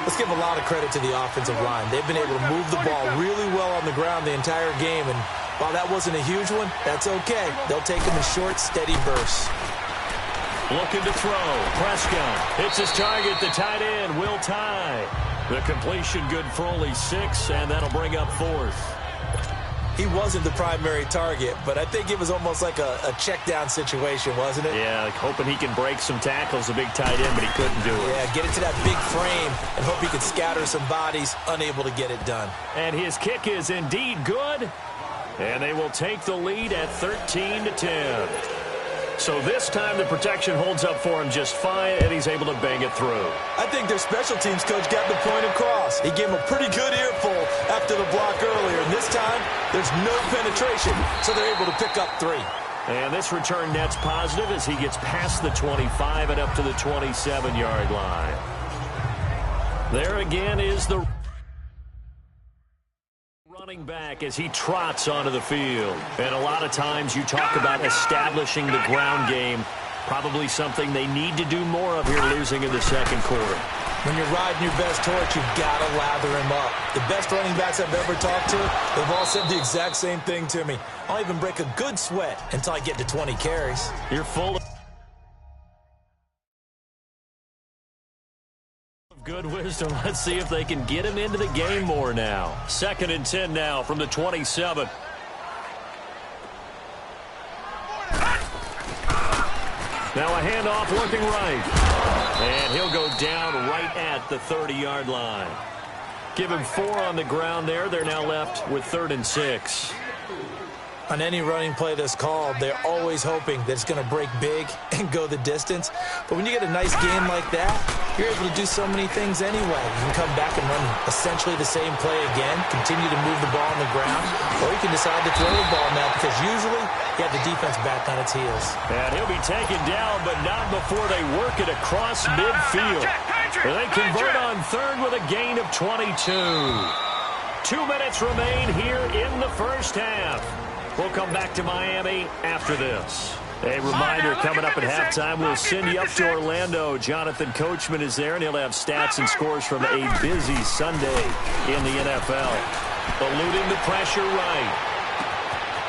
Let's give a lot of credit to the offensive line. They've been able to move the ball really well on the ground the entire game. And while that wasn't a huge one, that's okay. They'll take them in short, steady bursts. Looking to throw. Prescott hits his target. The tight end, Will Tye. The completion good for only 6, and that'll bring up 4th. He wasn't the primary target, but I think it was almost like a check-down situation, wasn't it? Yeah, like hoping he can break some tackles, a big tight end, but he couldn't do it. Yeah, get it to that big frame and hope he could scatter some bodies, unable to get it done. And his kick is indeed good, and they will take the lead at 13-10. So this time the protection holds up for him just fine, and he's able to bang it through. I think their special teams coach got the point across. He gave him a pretty good earful after the block earlier, and this time there's no penetration, so they're able to pick up 3. And this return net's positive as he gets past the 25 and up to the 27-yard line. There again is the running back as he trots onto the field. And a lot of times you talk about establishing the ground game, probably something they need to do more of here losing in the second quarter. When you're riding your best torch, you've got to lather him up. The best running backs I've ever talked to, they've all said the exact same thing to me. I'll even break a good sweat until I get to 20 carries. You're full of good wisdom. Let's see if they can get him into the game more now. 2nd and 10 now from the 27. Now a handoff looking right. And he'll go down right at the 30-yard line. Give him 4 on the ground there. They're now left with 3rd and 6. On any running play that's called, they're always hoping that it's going to break big and go the distance. But when you get a nice game like that, you're able to do so many things anyway. You can come back and run essentially the same play again, continue to move the ball on the ground, or you can decide to throw the ball now because usually you have the defense back on its heels. And he'll be taken down, but not before they work it across midfield. They convert on 3rd with a gain of 22. 2 minutes remain here in the first half. We'll come back to Miami after this. A reminder, coming up at halftime, we'll send you up to Orlando. Jonathan Coachman is there, and he'll have stats and scores from a busy Sunday in the NFL. Eluding the pressure right.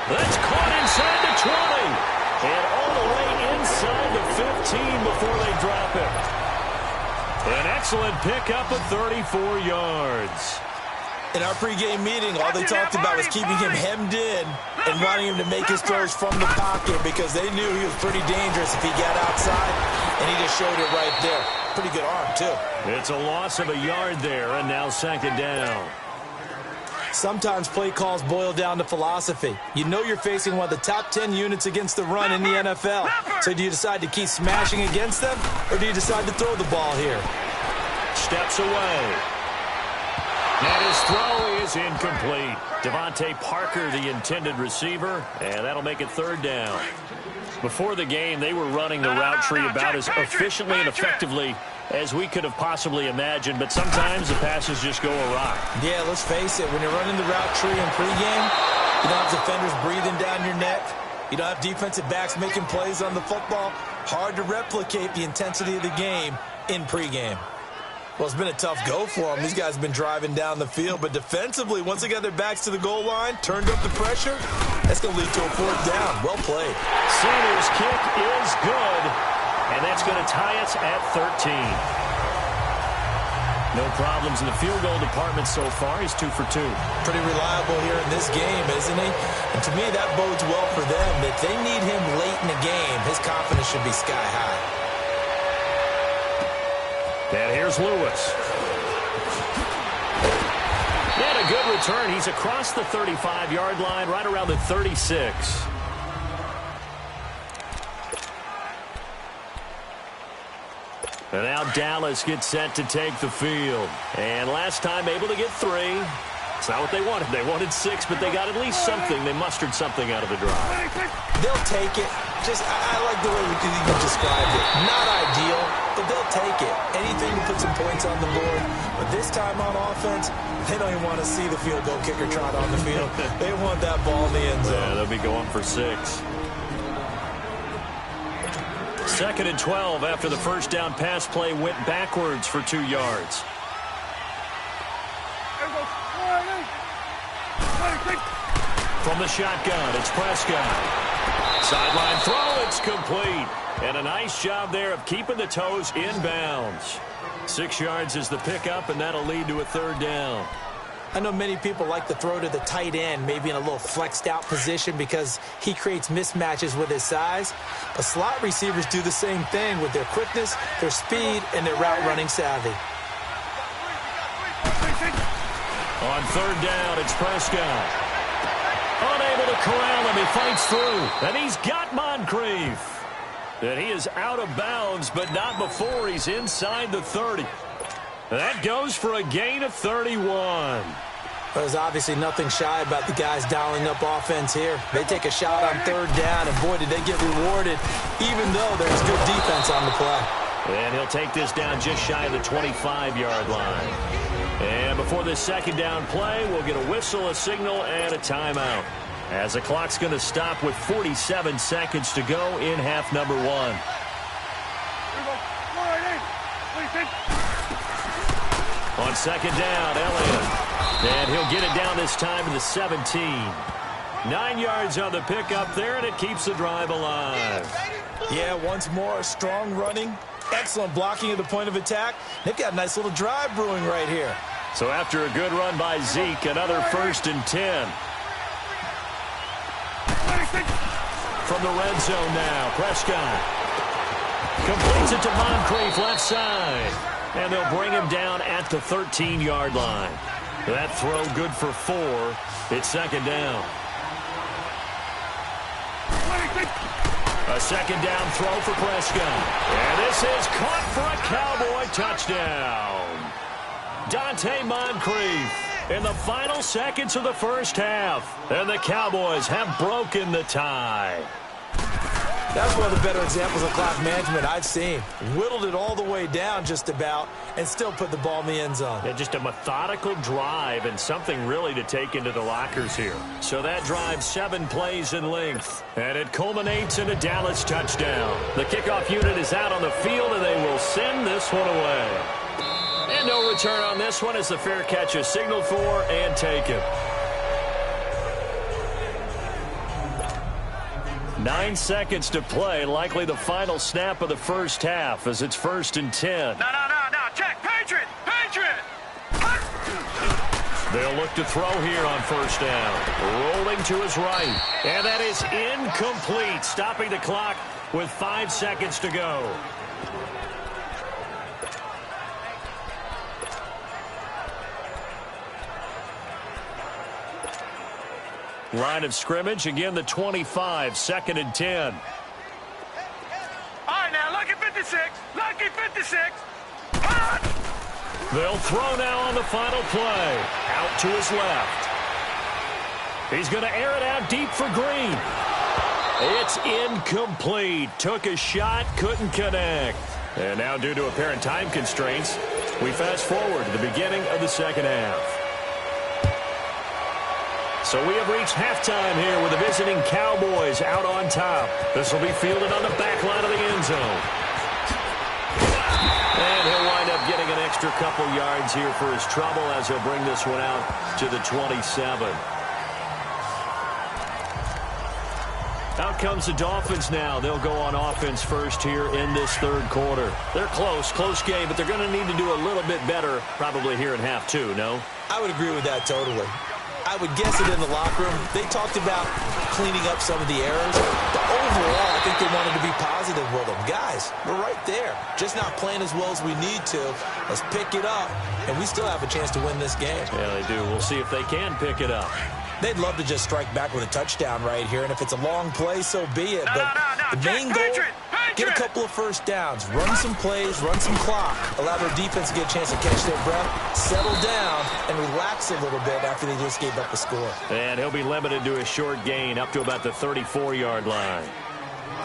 That's caught inside the 20. And all the way inside the 15 before they drop it. An excellent pickup of 34 yards. In our pregame meeting, all they talked about was keeping him hemmed in and wanting him to make his throws from the pocket because they knew he was pretty dangerous if he got outside, and he just showed it right there. Pretty good arm, too. It's a loss of a yard there, and now 2nd down. Sometimes play calls boil down to philosophy. You know you're facing one of the top 10 units against the run in the NFL. So do you decide to keep smashing against them, or do you decide to throw the ball here? Steps away. And his throw is incomplete. Devontae Parker, the intended receiver, and that'll make it 3rd down. Before the game, they were running the route tree about as efficiently and effectively as we could have possibly imagined, but sometimes the passes just go awry. Yeah, let's face it. When you're running the route tree in pregame, you don't have defenders breathing down your neck. You don't have defensive backs making plays on the football. Hard to replicate the intensity of the game in pregame. Well, it's been a tough go for them. These guys have been driving down the field, but defensively, once they got their backs to the goal line, turned up the pressure, that's going to lead to a 4th down. Well played. Sanders' kick is good, and that's going to tie us at 13. No problems in the field goal department so far. He's 2 for 2. Pretty reliable here in this game, isn't he? And to me, that bodes well for them. If they need him late in the game, his confidence should be sky high. And here's Lewis. And a good return. He's across the 35-yard line, right around the 36. And now Dallas gets set to take the field. And last time able to get 3. It's not what they wanted. They wanted 6, but they got at least something. They mustered something out of the drive. They'll take it. I like the way you described it. Not ideal, but they'll take it. Anything to put some points on the board. But this time on offense, they don't even want to see the field goal kicker trot on the field. They want that ball in the end zone. Yeah, they'll be going for 6. 2nd and 12 after the first down pass play went backwards for 2 yards. From the shotgun, it's Prescott. Sideline throw, it's complete. And a nice job there of keeping the toes inbounds. 6 yards is the pickup, and that'll lead to a 3rd down. I know many people like to throw to the tight end, maybe in a little flexed out position because he creates mismatches with his size. But slot receivers do the same thing with their quickness, their speed, and their route running savvy. On 3rd down, it's Prescott. Unable to corral him. He fights through. And he's got Moncrief. And he is out of bounds, but not before he's inside the 30. That goes for a gain of 31. There's obviously nothing shy about the guys dialing up offense here. They take a shot on third down, and boy, did they get rewarded, even though there's good defense on the play. And he'll take this down just shy of the 25-yard line. And before this second down play, we'll get a whistle, a signal, and a timeout, as the clock's going to stop with 47 seconds to go in half number 1. On second down, Elliott. And he'll get it down this time to the 17. 9 yards on the pickup there, and it keeps the drive alive. Yeah, once more, strong running, excellent blocking at the point of attack. They've got a nice little drive brewing right here. So after a good run by Zeke, another 1st and 10. From the red zone now, Prescott completes it to Moncrief left side. And they'll bring him down at the 13-yard line. That throw good for 4. It's second down. A second down throw for Prescott. And this is caught for a Cowboy touchdown. Dante Moncrief in the final seconds of the first half. And the Cowboys have broken the tie. That's one of the better examples of clock management I've seen. Whittled it all the way down just about and still put the ball in the end zone. Yeah, just a methodical drive and something really to take into the lockers here. So that drive 7 plays in length. And it culminates in a Dallas touchdown. The kickoff unit is out on the field and they will send this one away. And no return on this one as the fair catch is signaled for and taken. 9 seconds to play, likely the final snap of the first half as it's 1st and 10. No, check, Patriot! They'll look to throw here on first down. Rolling to his right. And that is incomplete, stopping the clock with 5 seconds to go. Line of scrimmage, again the 25, 2nd and 10. All right, now, lucky 56, lucky 56. They'll throw now on the final play. Out to his left. He's going to air it out deep for Green. It's incomplete. Took a shot, couldn't connect. And now due to apparent time constraints, we fast forward to the beginning of the second half. So we have reached halftime here with the visiting Cowboys out on top. This will be fielded on the back line of the end zone. And he'll wind up getting an extra couple yards here for his trouble as he'll bring this one out to the 27. Out comes the Dolphins now. They'll go on offense first here in this third quarter. They're close game, but they're going to need to do a little bit better probably here in half 2, no? I would agree with that totally. I would guess it in the locker room. They talked about cleaning up some of the errors. But overall, I think they wanted to be positive with them. Guys, we're right there. Just not playing as well as we need to. Let's pick it up, and we still have a chance to win this game. Yeah, they do. We'll see if they can pick it up. They'd love to just strike back with a touchdown right here, and if it's a long play, so be it. But the main goal, get a couple of first downs, run some plays, run some clock, allow their defense to get a chance to catch their breath, settle down, and relax a little bit after they just gave up a score. And he'll be limited to a short gain up to about the 34-yard line.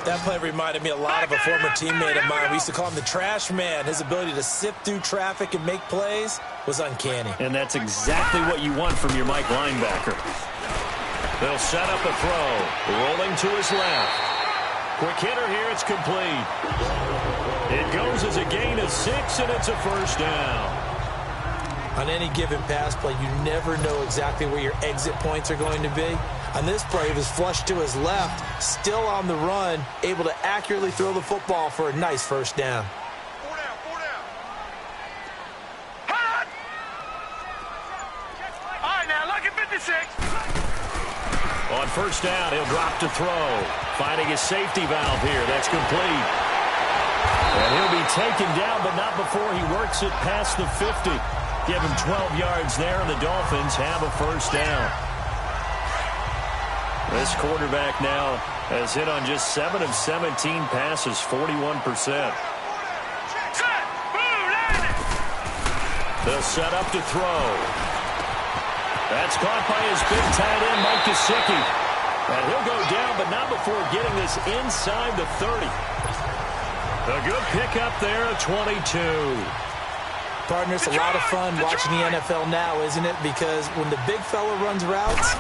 That play reminded me a lot of a former teammate of mine. We used to call him the trash man. His ability to sift through traffic and make plays was uncanny. And that's exactly what you want from your Mike linebacker. They'll set up a throw. Rolling to his left. Quick hitter here. It's complete. It goes as a gain of 6, and it's a first down. On any given pass play, you never know exactly where your exit points are going to be. On this play, he was flushed to his left, still on the run, able to accurately throw the football for a nice first down. 4 down. Hot! All right, now, lucky 56. On first down, he'll drop to throw. Finding his safety valve here. That's complete. And he'll be taken down, but not before he works it past the 50. Give him 12 yards there, and the Dolphins have a first down. This quarterback now has hit on just 7 of 17 passes, 41%. They'll set up to throw. That's caught by his big tight end, Mike Gesicki. And he'll go down, but not before getting this inside the 30. A good pickup there, 22. Partner, it's a lot of fun watching the NFL now, isn't it? Because when the big fella runs routes,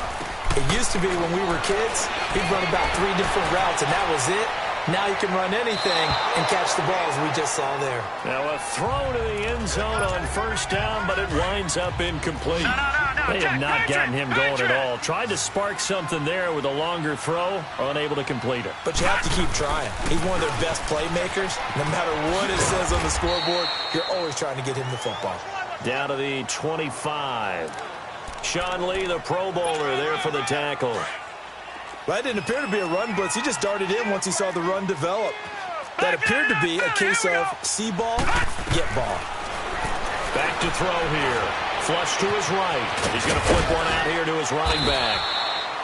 it used to be when we were kids, he'd run about 3 different routes, and that was it. Now you can run anything and catch the balls we just saw there. Now a throw to the end zone on first down, but it winds up incomplete. They have not gotten him going at all. Tried to spark something there with a longer throw, unable to complete it. But you have to keep trying. He's one of their best playmakers. No matter what it says on the scoreboard, you're always trying to get him the football. Down to the 25. Sean Lee, the Pro Bowler, there for the tackle. That didn't appear to be a run blitz. He just darted in once he saw the run develop. That appeared to be a case of see ball, get ball. Back to throw here. Flush to his right. He's going to flip one out here to his running back.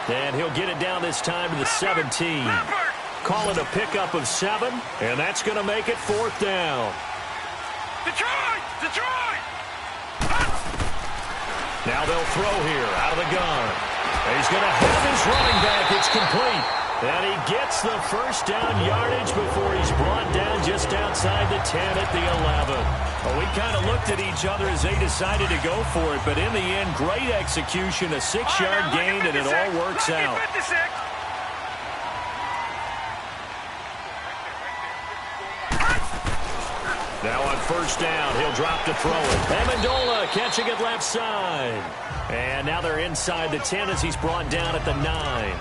And he'll get it down this time to the 17. Call it a pickup of 7, and that's going to make it 4th down. Detroit! Detroit! Now they'll throw here out of the gun. He's going to have his running back. It's complete. And he gets the first down yardage before he's brought down just outside the 10 at the 11. Well, we kind of looked at each other as they decided to go for it. But in the end, great execution, a 6-yard gain, and it all works out. Now on first down, he'll drop to throw it. Amendola catching it left side. And now they're inside the 10 as he's brought down at the 9.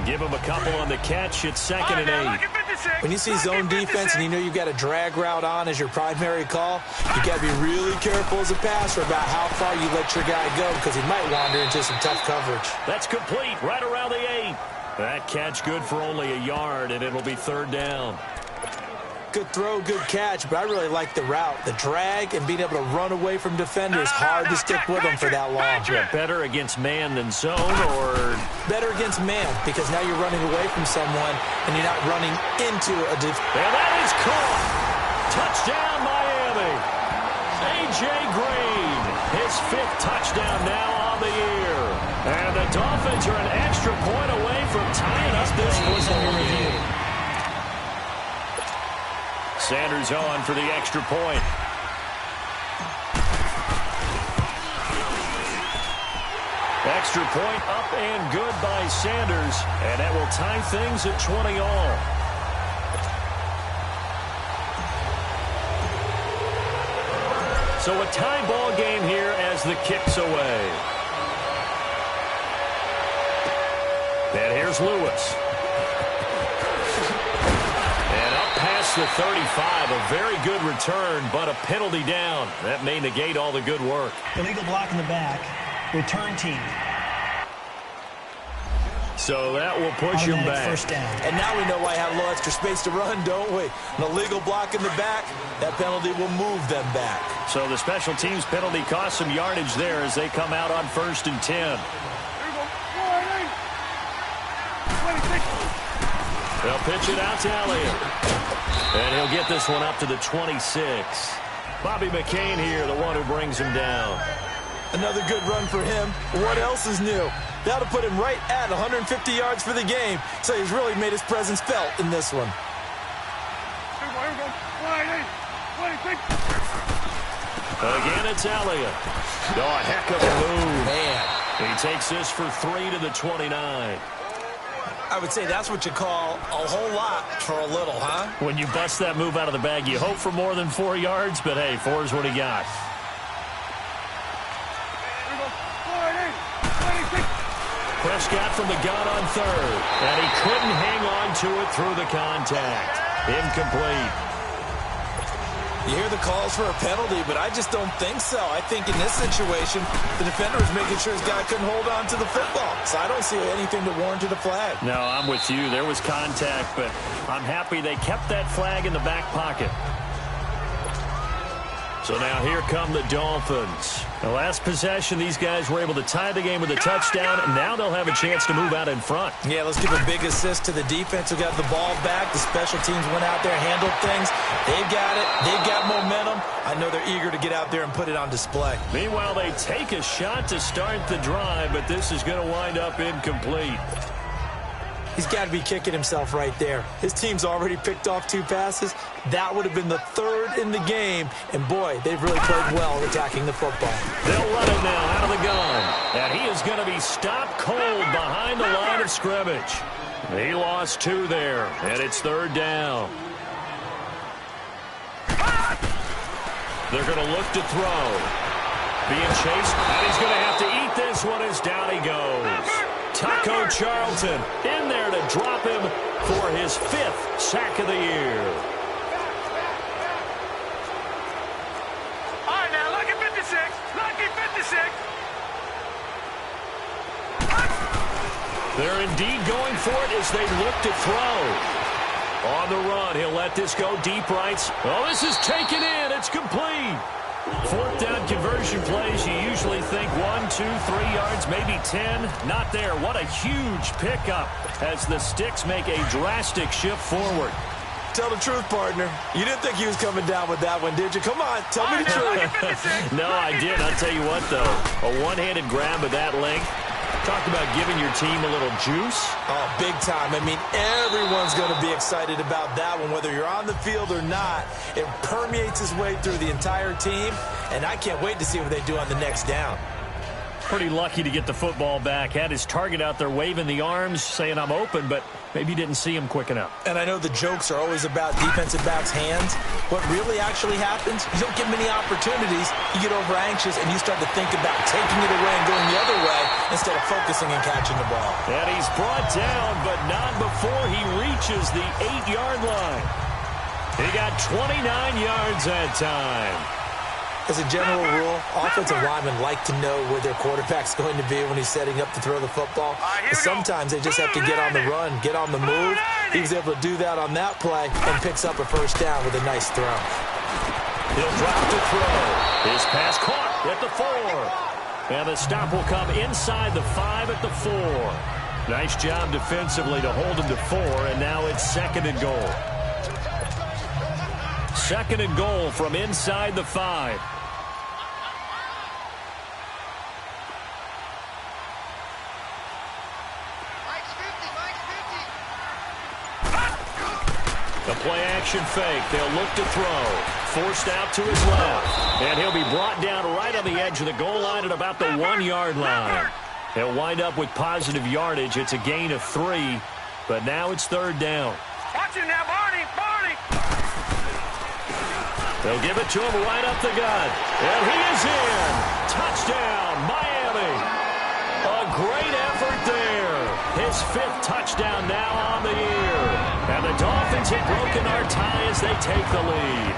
Give him a couple on the catch. It's 2nd and 8. When you see zone defense and you know you've got a drag route on as your primary call, you got to be really careful as a passer about how far you let your guy go because he might wander into some tough coverage. That's complete right around the 8. That catch good for only a yard, and it'll be 3rd down. Good throw, good catch, but I really like the route. The drag and being able to run away from defenders, hard to stick with them for that long. Yeah, better against man than zone, or? Better against man, because now you're running away from someone and you're not running into a And that is caught. Touchdown, Miami. A.J. Green, his 5th touchdown now on the year. And the Dolphins are an extra point away from tying up this football game. Sanders on for the extra point. Extra point up and good by Sanders. And that will tie things at 20 all. So a tie ball game here as the kick's away. And here's Lewis. The 35, a very good return, but a penalty down. That may negate all the good work. Illegal block in the back. Return team. So that will push him back. First down. And now we know why I have a little extra space to run, don't we? An illegal block in the back, that penalty will move them back. So the special teams penalty cost some yardage there as they come out on 1st and 10. They'll pitch it out to Elliott. And he'll get this one up to the 26. Bobby McCain here, the one who brings him down. Another good run for him. What else is new? That'll put him right at 150 yards for the game. So he's really made his presence felt in this one. Again, it's Elliott. Oh, a heck of a move. Man. He takes this for 3 to the 29. I would say that's what you call a whole lot for a little, huh? When you bust that move out of the bag, you hope for more than 4 yards, but hey, 4 is what he got. Prescott from the gun on 3rd, and he couldn't hang on to it through the contact. Incomplete. You hear the calls for a penalty, but I just don't think so. I think in this situation, the defender was making sure his guy couldn't hold on to the football. So I don't see anything to warrant a flag. No, I'm with you. There was contact, but I'm happy they kept that flag in the back pocket. So now here come the Dolphins. The last possession, these guys were able to tie the game with a touchdown, and now they'll have a chance to move out in front. Yeah, let's give a big assist to the defense who got the ball back. The special teams went out there, handled things. They've got it. They've got momentum. I know they're eager to get out there and put it on display. Meanwhile, they take a shot to start the drive, but this is going to wind up incomplete. He's got to be kicking himself right there. His team's already picked off 2 passes. That would have been the 3rd in the game. And, boy, they've really played well attacking the football. They'll run it now out of the gun. And he is going to be stopped cold behind the line of scrimmage. He lost 2 there, and it's 3rd down. They're going to look to throw. Being chased, and he's going to have to eat this one as down he goes. Taco Charlton in there to drop him for his 5th sack of the year. All right, now, lucky 56. Lucky 56. They're indeed going for it as they look to throw. On the run, he'll let this go deep right. Oh, this is taken in. It's complete. 4th down conversion plays, you usually think 1, 2, 3 yards, maybe 10. Not there. What a huge pickup as the Sticks make a drastic shift forward. Tell the truth, partner. You didn't think he was coming down with that one, did you? Come on, tell me the truth. No, I didn't. I'll tell you what, though. A one-handed grab of that length. Talk about giving your team a little juice. Oh, big time. I mean, everyone's going to be excited about that one, whether you're on the field or not. It permeates its way through the entire team, and I can't wait to see what they do on the next down. Pretty lucky to get the football back. Had his target out there waving the arms, saying I'm open, but maybe didn't see him quick enough. And I know the jokes are always about defensive backs' hands. What really actually happens, you don't get many opportunities. You get over anxious, and you start to think about taking it away and going the other way instead of focusing and catching the ball. And he's brought down, but not before he reaches the 8-yard line. He got 29 yards that time. As a general rule, offensive linemen like to know where their quarterback's going to be when he's setting up to throw the football. Sometimes they just have to get on the run, get on the move. He was able to do that on that play and picks up a 1st down with a nice throw. He'll drop to throw. His pass caught at the 4. And the stop will come inside the 5 at the 4. Nice job defensively to hold him to 4, and now it's 2nd and goal. 2nd and goal from inside the 5. The play-action fake. They'll look to throw. Forced out to his left. And he'll be brought down right on the edge of the goal line at about the 1-yard line. He'll wind up with positive yardage. It's a gain of 3, but now it's 3rd down. Watch it now, Barney. Barney. They'll give it to him right up the gut. And he is in. Touchdown, Miami. A great effort there. His 5th touchdown now on the year. And the Dolphins have broken our tie as they take the lead.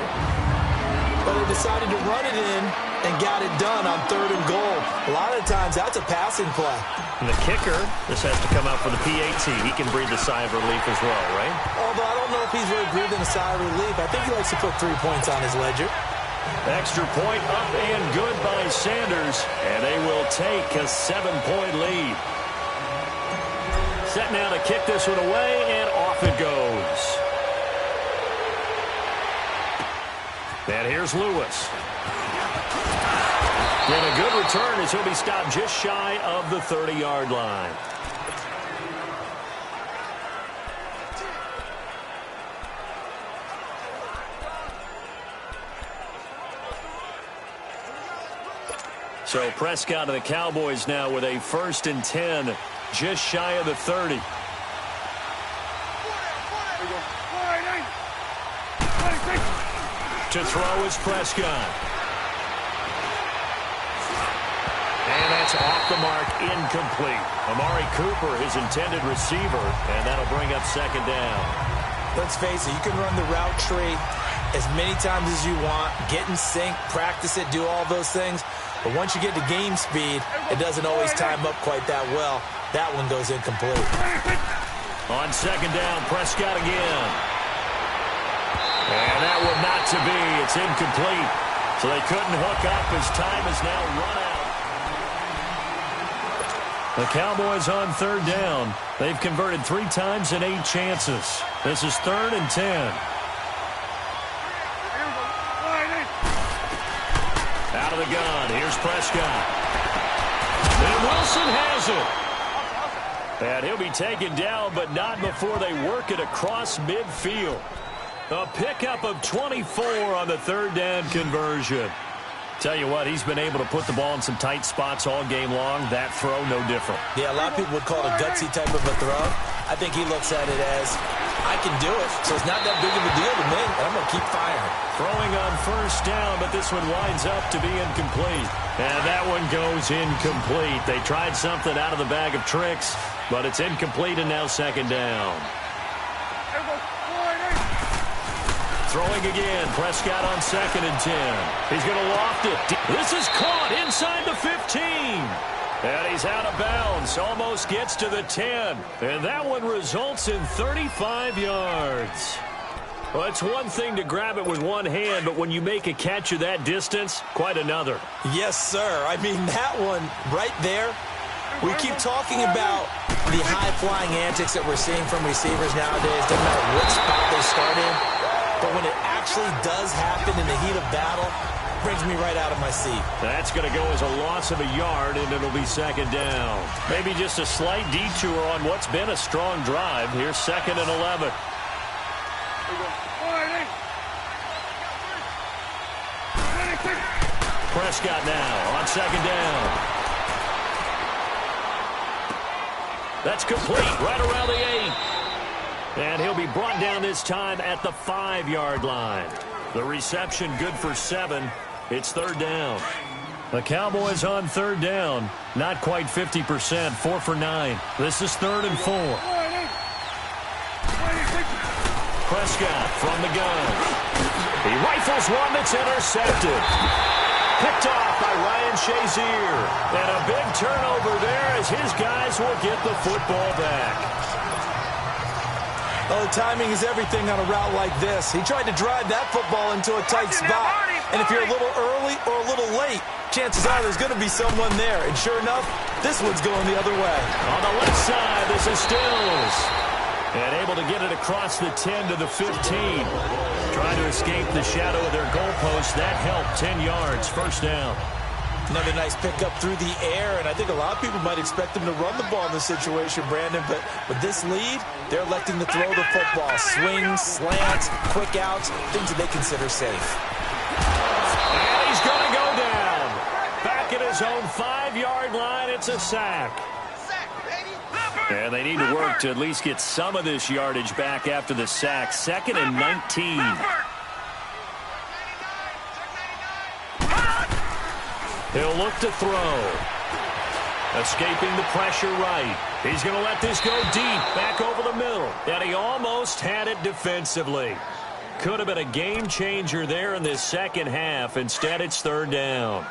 But they decided to run it in and got it done on 3rd and goal. A lot of times that's a passing play. And the kicker, this has to come out for the PAT. He can breathe a sigh of relief as well, right? Although I don't know if he's really breathing a sigh of relief. I think he likes to put 3 points on his ledger. Extra point up and good by Sanders. And they will take a 7-point lead. Set now to kick this one away, and off it goes. And here's Lewis. And a good return as he'll be stopped just shy of the 30-yard line. So Prescott and the Cowboys now with a 1st and 10, just shy of the 30. To throw is Prescott. And that's off the mark, incomplete. Amari Cooper, his intended receiver, and that'll bring up 2nd down. Let's face it, you can run the route tree as many times as you want, get in sync, practice it, do all those things. But once you get to game speed, it doesn't always time up quite that well. That one goes incomplete. On 2nd down, Prescott again. And that one not to be. It's incomplete. So they couldn't hook up as time is now run out. The Cowboys on third down. They've converted 3 times in 8 chances. This is 3rd and 10. Out of the gun. Here's Prescott. And Wilson has it. And he'll be taken down, but not before they work it across midfield. A pickup of 24 on the 3rd down conversion. Tell you what, he's been able to put the ball in some tight spots all game long. That throw, no different. Yeah, a lot of people would call it a gutsy type of a throw. I think he looks at it as, I can do it, so it's not that big of a deal to me. I'm going to keep firing. Throwing on 1st down, but this one winds up to be incomplete. And that one goes incomplete. They tried something out of the bag of tricks, but it's incomplete and now 2nd down. Throwing again. Prescott on 2nd and 10. He's going to loft it. This is caught inside the 15. And he's out of bounds. Almost gets to the 10. And that one results in 35 yards. Well, it's one thing to grab it with one hand, but when you make a catch of that distance, quite another. Yes, sir. I mean, that one right there, we keep talking about the high-flying antics that we're seeing from receivers nowadays. Doesn't matter what spot they start in. But when it actually does happen in the heat of battle, it brings me right out of my seat. That's going to go as a loss of a yard, and it'll be 2nd down. Maybe just a slight detour on what's been a strong drive. Here's 2nd and 11. Prescott now on 2nd down. That's complete right around the 8. And he'll be brought down this time at the 5-yard line. The reception good for 7. It's 3rd down. The Cowboys on 3rd down. Not quite 50%. 4 for 9. This is 3rd and 4. Prescott from the gun. He rifles one that's intercepted. Picked off by Ryan Shazier. And a big turnover there as his guys will get the football back. Oh, timing is everything on a route like this. He tried to drive that football into a tight spot. And if you're a little early or a little late, chances are there's going to be someone there. And sure enough, this one's going the other way. On the left side, this is Stills. And able to get it across the 10 to the 15. Trying to escape the shadow of their goalpost. That helped. 10 yards. 1st down. Another nice pickup through the air, and I think a lot of people might expect them to run the ball in this situation, Brandon, but with this lead, they're electing to throw the football. Swings, slants, quick outs, things that they consider safe. And he's going to go down. Back at his own 5-yard line, it's a sack. And they need to work to at least get some of this yardage back after the sack. 2nd and 19. He'll look to throw. Escaping the pressure right. He's going to let this go deep, back over the middle. And he almost had it defensively. Could have been a game changer there in this 2nd half. Instead, it's 3rd down.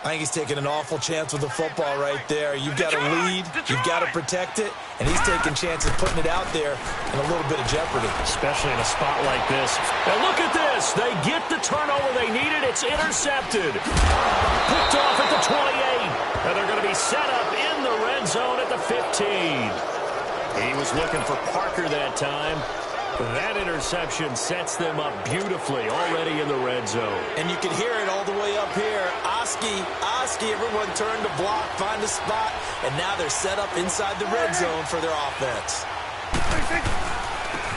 I think he's taking an awful chance with the football right there. You've got to lead, you've got to protect it, and he's taking chances putting it out there in a little bit of jeopardy. Especially in a spot like this. And look at this. They get the turnover they needed. It's intercepted. Picked off at the 28. And they're going to be set up in the red zone at the 15. He was looking for Parker that time. That interception sets them up beautifully already in the red zone. And you can hear it all the way up here. Oski, everyone turned to block, find a spot, and now they're set up inside the red zone for their offense.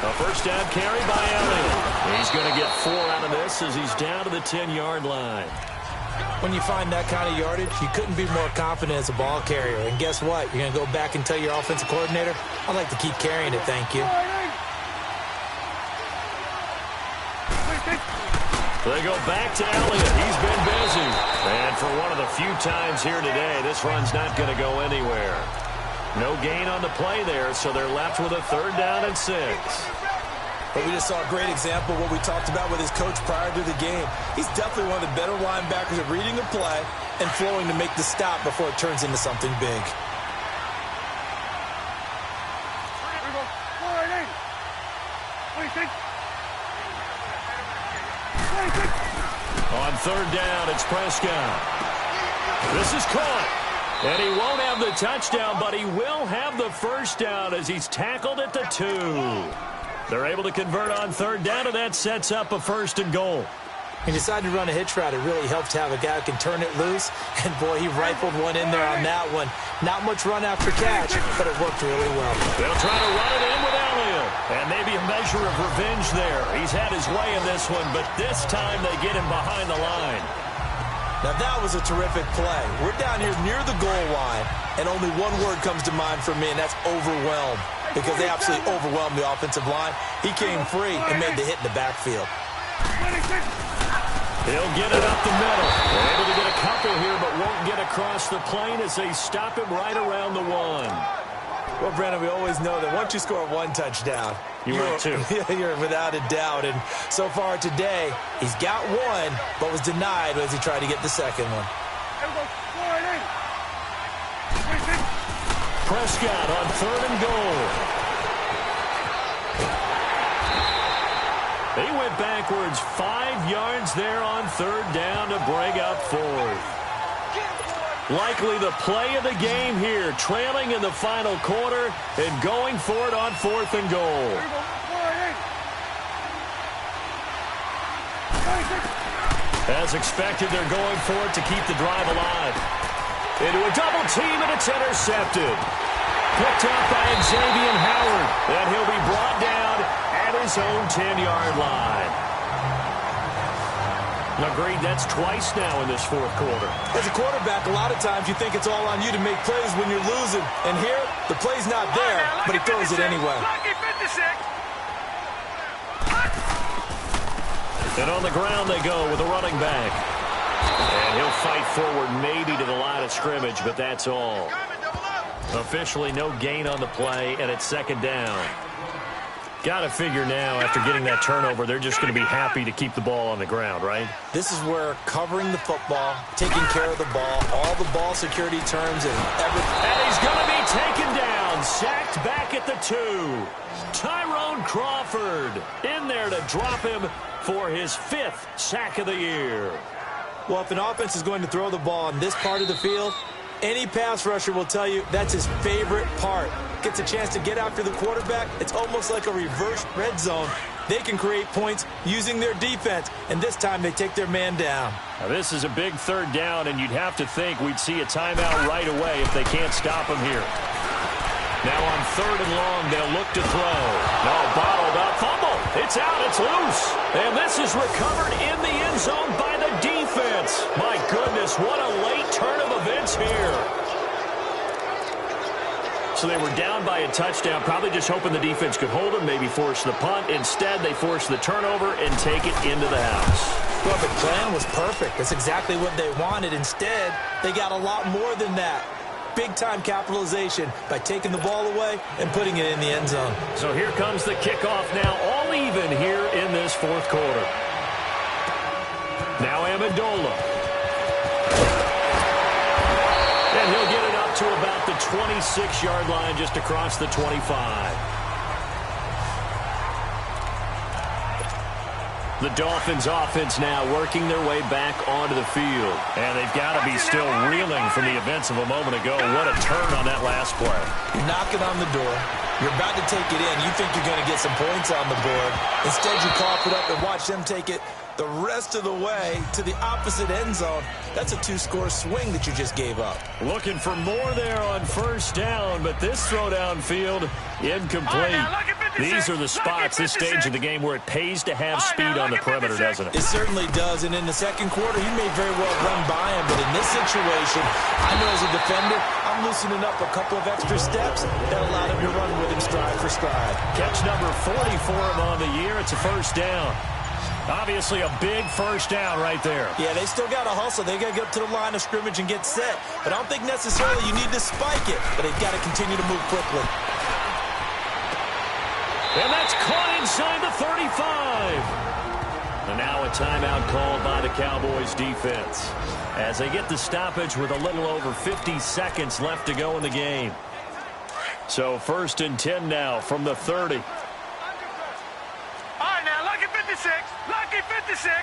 A 1st down carry by Elliott. He's going to get 4 out of this as he's down to the 10-yard line. When you find that kind of yardage, you couldn't be more confident as a ball carrier. And guess what? You're going to go back and tell your offensive coordinator, I'd like to keep carrying it, thank you. They go back to Elliott. He's been busy. And for one of the few times here today, this run's not going to go anywhere. No gain on the play there, so they're left with a 3rd down and 6. But we just saw a great example of what we talked about with his coach prior to the game. He's definitely one of the better linebackers at reading a play and flowing to make the stop before it turns into something big. On third down, it's Prescott. This is caught. And he won't have the touchdown, but he will have the first down as he's tackled at the 2. They're able to convert on third down, and that sets up a 1st and goal. He decided to run a hitch route. It really helps to have a guy who can turn it loose. And, boy, he rifled one in there on that one. Not much run after catch, but it worked really well. They'll try to run it in with Elliott. And maybe a measure of revenge there. He's had his way in this one, but this time they get him behind the line. Now, that was a terrific play. We're down here near the goal line, and only one word comes to mind for me, and that's overwhelmed, because they absolutely overwhelmed the offensive line. He came free and made the hit in the backfield. He'll get it up the middle. They're able to get a couple here, but won't get across the plane as they stop him right around the 1. Well, Brandon, we always know that once you score one touchdown, you're 2. You're without a doubt. And so far today, he's got one, but was denied as he tried to get the second one. Prescott on 3rd and goal. He went backwards 5 yards there on 3rd down to bring up 4th. Likely the play of the game here, trailing in the final quarter and going for it on 4th and goal. As expected, they're going for it to keep the drive alive. Into a double team, and it's intercepted. Picked up by Xavier Howard, and he'll be brought down at his own 10-yard line. Agreed, that's twice now in this 4th quarter. As a quarterback, a lot of times you think it's all on you to make plays when you're losing. And here, the play's not there, but he throws it anyway. And on the ground they go with a running back. And he'll fight forward maybe to the line of scrimmage, but that's all. Officially no gain on the play, and it's 2nd down. Got to figure now, after getting that turnover, they're just going to be happy to keep the ball on the ground, right? This is where covering the football, taking care of the ball, all the ball security terms, and everything. And he's going to be taken down, sacked back at the 2. Tyrone Crawford in there to drop him for his 5th sack of the year. Well, if an offense is going to throw the ball on this part of the field, any pass rusher will tell you that's his favorite part. Gets a chance to get after the quarterback. It's almost like a reverse red zone. They can create points using their defense, and this time they take their man down. Now, this is a big 3rd down, and you'd have to think we'd see a timeout right away if they can't stop him here. Now on 3rd and long, they'll look to throw. No, bottled up. Fumble. It's out. It's loose. And this is recovered in the end zone by the defense. My goodness, what a late turn of events here. So they were down by a touchdown, probably just hoping the defense could hold them, maybe force the punt. Instead, they force the turnover and take it into the house. Well, the plan was perfect. That's exactly what they wanted. Instead, they got a lot more than that. Big-time capitalization by taking the ball away and putting it in the end zone. So here comes the kickoff now, all even here in this 4th quarter. Now Amendola. And he'll get it up to about the 26-yard line, just across the 25. The Dolphins offense now working their way back onto the field. And they've got to be still reeling from the events of a moment ago. What a turn on that last play. You're knocking on the door. You're about to take it in. You think you're going to get some points on the board. Instead, you cough it up and watch them take it the rest of the way to the opposite end zone. That's a 2-score swing that you just gave up. Looking for more there on 1st down, but this throw downfield incomplete. These are the spots, this stage of the game, where it pays to have speed on the perimeter, doesn't it? It certainly does, and in the 2nd quarter, he may very well run by him, but in this situation, I know as a defender, I'm loosening up a couple of extra steps that allowed him to run with him stride for stride. Catch number 40 for him on the year. It's a 1st down. Obviously a big 1st down right there. Yeah, they still got to hustle. They got to get up to the line of scrimmage and get set. But I don't think necessarily you need to spike it, but they've got to continue to move quickly. And that's caught inside the 35. And now a timeout called by the Cowboys defense as they get the stoppage with a little over 50 seconds left to go in the game. So 1st and 10 now from the 30. All right, now, lucky 56. Lucky 56.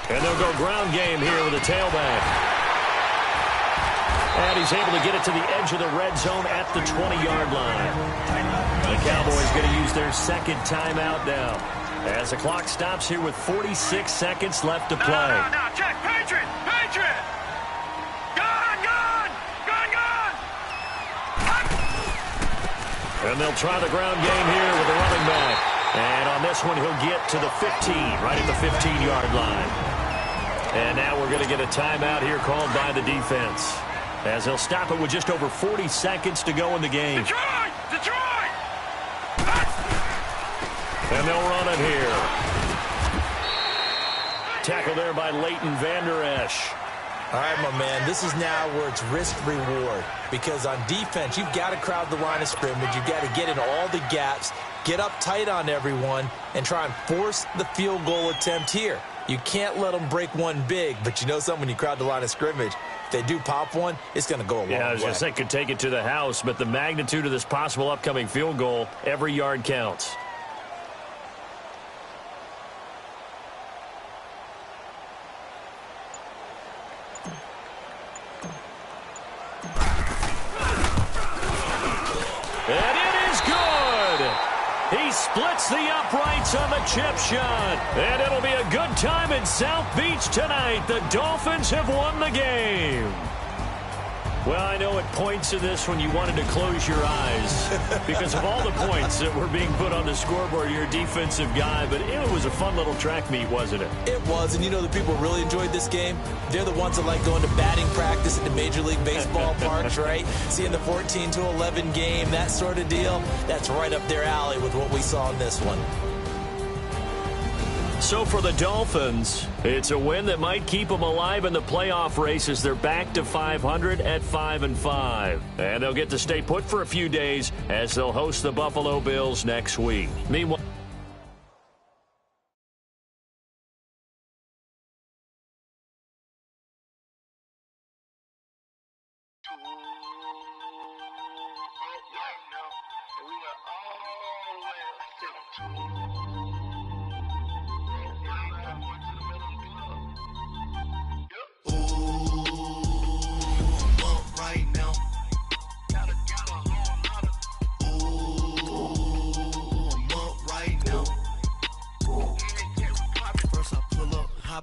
And they'll go ground game here with a tailback. And he's able to get it to the edge of the red zone at the 20-yard line. The Cowboys going to use their second timeout now, as the clock stops here with 46 seconds left to play. Now, check. Patriot! Patriot! Gun! And they'll try the ground game here with the running back. And on this one, he'll get to the 15, right at the 15-yard line. And now we're going to get a timeout here called by the defense, as they'll stop it with just over 40 seconds to go in the game. Detroit! And they'll run it here. Tackle there by Leighton Vander Esch. All right, my man, this is now where it's risk-reward, because on defense, you've got to crowd the line of scrimmage. You've got to get in all the gaps, get up tight on everyone, and try and force the field goal attempt here. You can't let them break one big, but you know something, when you crowd the line of scrimmage, if they do pop one, it's going to go a long way. Yeah, I was going to say, could take it to the house, but the magnitude of this possible upcoming field goal, every yard counts. And it is good. He splits the uprights on the chip shot. And it'll be a good time in South Beach tonight. The Dolphins have won the game. Well, I know at points in this when you wanted to close your eyes because of all the points that were being put on the scoreboard. You're a defensive guy, but it was a fun little track meet, wasn't it? It was, and you know the people really enjoyed this game? They're the ones that like going to batting practice at the Major League Baseball parks, right? Seeing the 14-11 game, that sort of deal, that's right up their alley with what we saw in this one. So for the Dolphins, it's a win that might keep them alive in the playoff race as they're back to 500 at 5-5. And they'll get to stay put for a few days as they'll host the Buffalo Bills next week. Meanwhile,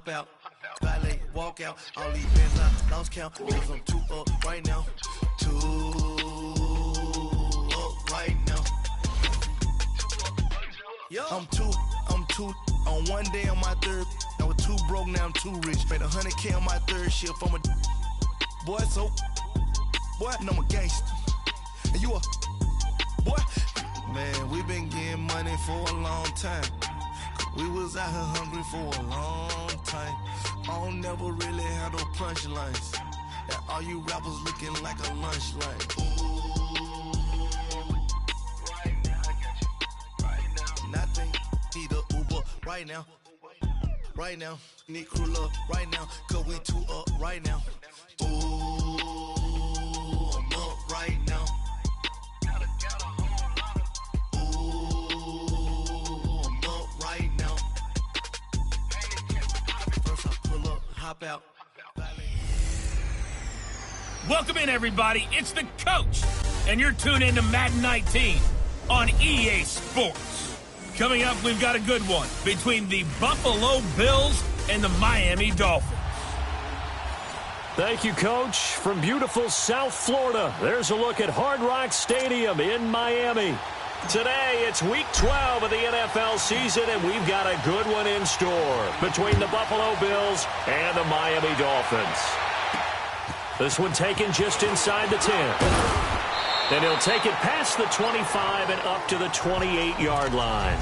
out, valet, walk out, all these bands I lost count, cause I'm too up right now, too up right now. I'm two, on one day on my third, I was too broke, now I'm too rich, made 100K on my third shift from a boy, so, boy, and I'm a gangster, and you a, boy, man, we been getting money for a long time. We was out here hungry for a long time. I don't never really have no punchlines. And all you rappers looking like a lunch line. Ooh, right now, I got you. Right now, nothing. Need a Uber right now. Right now, need crew up right now. Cause we too up right now. Ooh, I'm up right now. Out. Welcome in, everybody. It's the coach, and you're tuned in to Madden 19 on EA Sports. Coming up, we've got a good one between the Buffalo Bills and the Miami Dolphins. Thank you, Coach. From beautiful South Florida, there's a look at Hard Rock Stadium in Miami. Today, it's Week 12 of the NFL season, and we've got a good one in store between the Buffalo Bills and the Miami Dolphins. This one taken just inside the 10. And he'll take it past the 25 and up to the 28-yard line.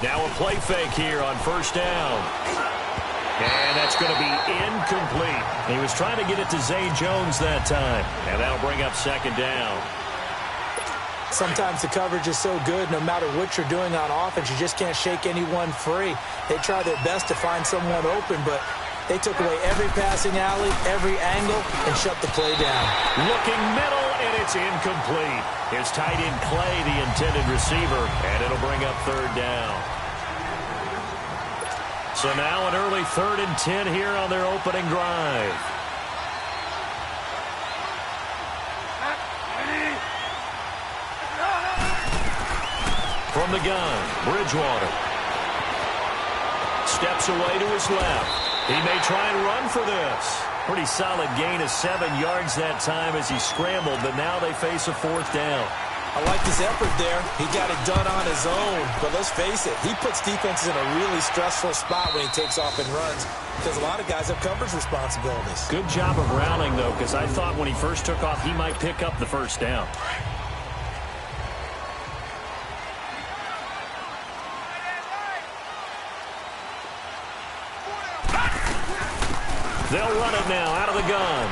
Now a play fake here on first down. And that's going to be incomplete. He was trying to get it to Zay Jones that time. And that'll bring up second down. Sometimes the coverage is so good, no matter what you're doing on offense, you just can't shake anyone free. They try their best to find someone open, but they took away every passing alley, every angle, and shut the play down. Looking middle, and it's incomplete. His tight end Clay, the intended receiver, and it'll bring up third down. So now an early 3rd and 10 here on their opening drive. From the gun, Bridgewater. Steps away to his left. He may try and run for this. Pretty solid gain of 7 yards that time as he scrambled, but now they face a 4th down. I like his effort there. He got it done on his own. But let's face it, he puts defenses in a really stressful spot when he takes off and runs because a lot of guys have coverage responsibilities. Good job of rounding, though, because I thought when he first took off, he might pick up the 1st down. They'll run it now out of the gun.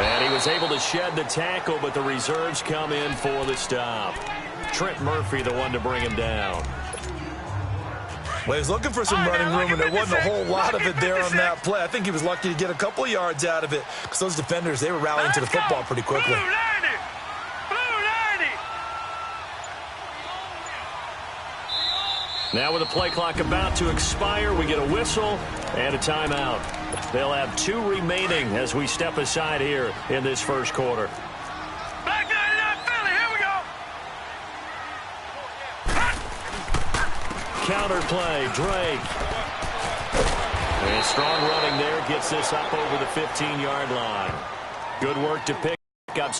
And he was able to shed the tackle, but the reserves come in for the stop. Trent Murphy, the one to bring him down. Well, he was looking for some running room, and there wasn't a whole lot of it there on that play. I think he was lucky to get a couple of yards out of it because those defenders, they were rallying to the football pretty quickly. Now with the play clock about to expire, we get a whistle and a timeout. They'll have 2 remaining as we step aside here in this first quarter. Black 99 Philly, here we go. Counter play, Drake. And strong running there gets this up over the 15-yard line. Good work to pick up.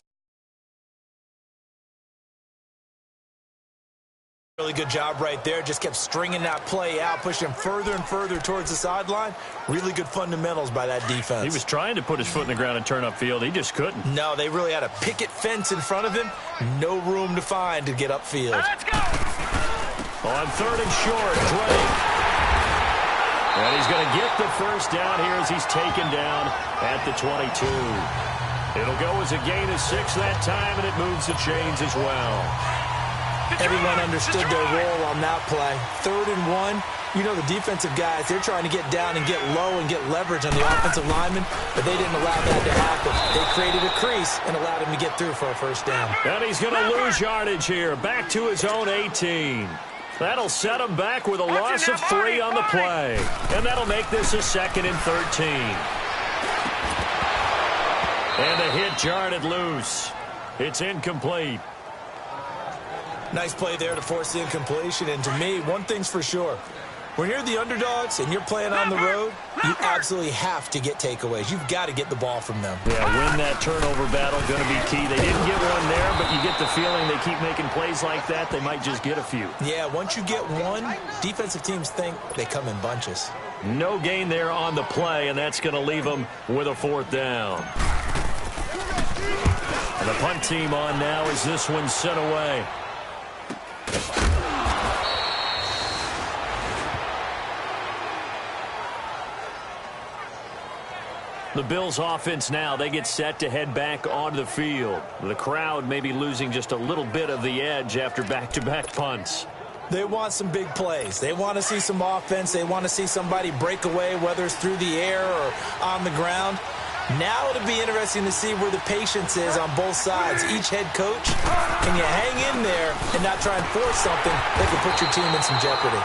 Really good job right there. Just kept stringing that play out, pushing him further and further towards the sideline. Really good fundamentals by that defense. He was trying to put his foot in the ground and turn upfield. He just couldn't. No, they really had a picket fence in front of him. No room to find to get upfield. Let's go. On 3rd and short, Drake. And he's going to get the 1st down here as he's taken down at the 22. It'll go as a gain of 6 that time, and it moves the chains as well. Everyone understood their role on that play. 3rd and 1. You know the defensive guys, they're trying to get down and get low and get leverage on the offensive lineman, but they didn't allow that to happen. They created a crease and allowed him to get through for a 1st down. And he's going to lose yardage here, back to his own 18. That'll set him back with a loss of 3 on the play. And that'll make this a 2nd and 13. And the hit jarred it loose. It's incomplete. Nice play there to force the incompletion. And to me, one thing's for sure. When you're the underdogs and you're playing on the road, you absolutely have to get takeaways. You've got to get the ball from them. Yeah, win that turnover battle, going to be key. They didn't get one there, but you get the feeling they keep making plays like that, they might just get a few. Yeah, once you get one, defensive teams think they come in bunches. No gain there on the play, and that's going to leave them with a 4th down. And the punt team on now as this one's sent away. The Bills offense now, they get set to head back onto the field. The crowd may be losing just a little bit of the edge after back-to-back punts. They want some big plays. They want to see some offense. They want to see somebody break away, whether it's through the air or on the ground. Now it'll be interesting to see where the patience is on both sides. Each head coach, can you hang in there and not try and force something that could put your team in some jeopardy?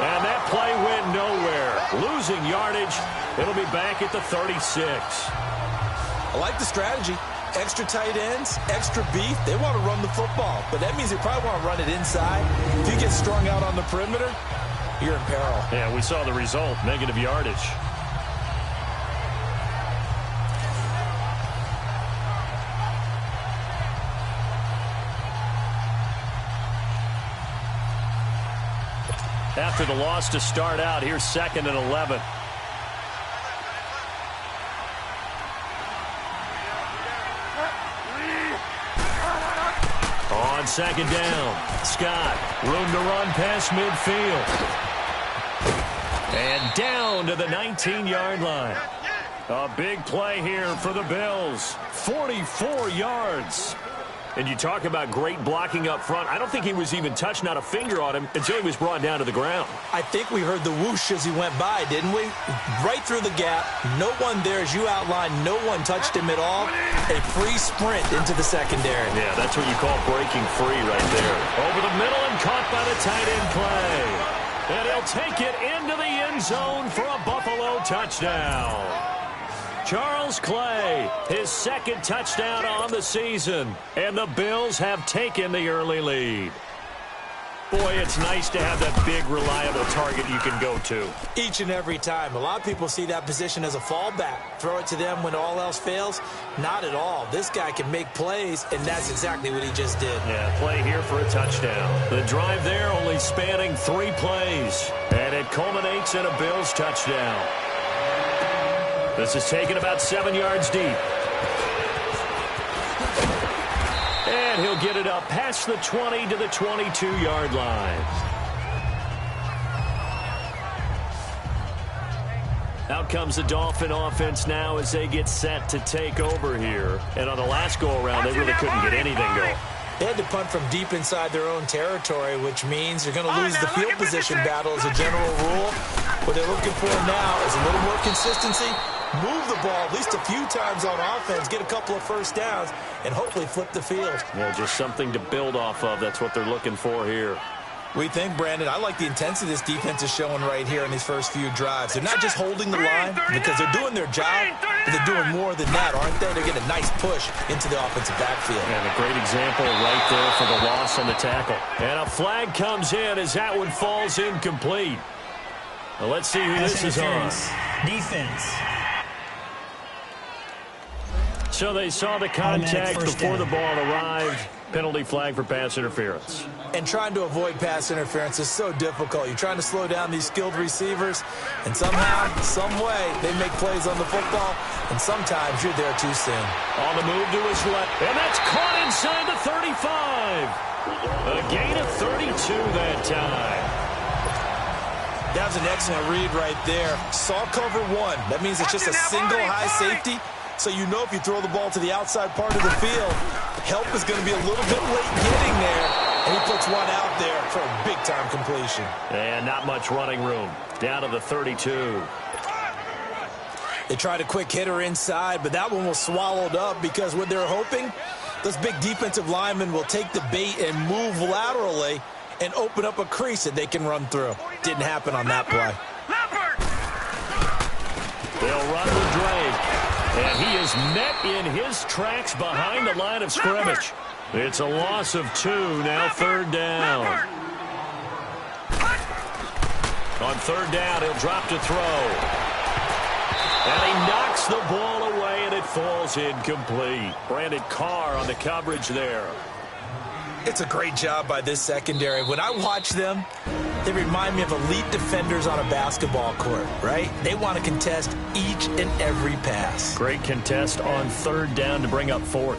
And that play went nowhere. Losing yardage. It'll be back at the 36. I like the strategy. Extra tight ends, extra beef. They want to run the football, but that means they probably want to run it inside. If you get strung out on the perimeter, you're in peril. Yeah, we saw the result, negative yardage. After the loss to start out, here's 2nd and 11. On 2nd down, Scott, room to run past midfield. And down to the 19-yard line. A big play here for the Bills. 44 yards. And you talk about great blocking up front. I don't think he was even touched, not a finger on him, until he was brought down to the ground. I think we heard the whoosh as he went by, didn't we? Right through the gap. No one there, as you outlined. No one touched him at all. A free sprint into the secondary. Yeah, that's what you call breaking free right there. Over the middle and caught by the tight end Clay. And he'll take it into the end zone for a Buffalo touchdown. Charles Clay, his second touchdown on the season. And the Bills have taken the early lead. Boy, it's nice to have that big, reliable target you can go to. Each and every time. A lot of people see that position as a fallback. Throw it to them when all else fails. Not at all. This guy can make plays, and that's exactly what he just did. Yeah, play here for a touchdown. The drive there only spanning 3 plays. And it culminates in a Bills touchdown. This is taken about 7 yards deep. And he'll get it up past the 20 to the 22-yard line. Out comes the Dolphin offense now as they get set to take over here. And on the last go-around, they really couldn't get anything going. They had to punt from deep inside their own territory, which means they're going to lose the field position battle as a general rule. What they're looking for now is a little more consistency. Move the ball at least a few times on offense, get a couple of first downs, and hopefully flip the field. Yeah, just something to build off of. That's what they're looking for here. We think, Brandon, I like the intensity this defense is showing right here in these first few drives. They're not just holding the line because they're doing their job, but they're doing more than that, aren't they? They're getting a nice push into the offensive backfield. And a great example right there for the loss on the tackle. And a flag comes in as that one falls incomplete. Well, let's see who this is on. Defense. So they saw the contact before the ball arrived. Penalty flag for pass interference. And trying to avoid pass interference is so difficult. You're trying to slow down these skilled receivers, and somehow, some way, they make plays on the football, and sometimes you're there too soon. On the move to his left, and that's caught inside the 35. A gain of 32 that time. That was an excellent read right there. Saw cover 1. That means it's just a single high safety. So you know if you throw the ball to the outside part of the field, help is going to be a little bit late getting there. And he puts one out there for a big-time completion. And not much running room. Down to the 32. They tried a quick hitter inside, but that one was swallowed up because what they're hoping, those big defensive linemen will take the bait and move laterally and open up a crease that they can run through. Didn't happen on that play. They'll run with Drake. And he is met in his tracks behind the line of scrimmage. It's a loss of 2, now 3rd down. On 3rd down, he'll drop to throw. And he knocks the ball away, and it falls incomplete. Brandon Carr on the coverage there. It's a great job by this secondary. When I watch them, they remind me of elite defenders on a basketball court, right? They want to contest each and every pass. Great contest on 3rd down to bring up 4th.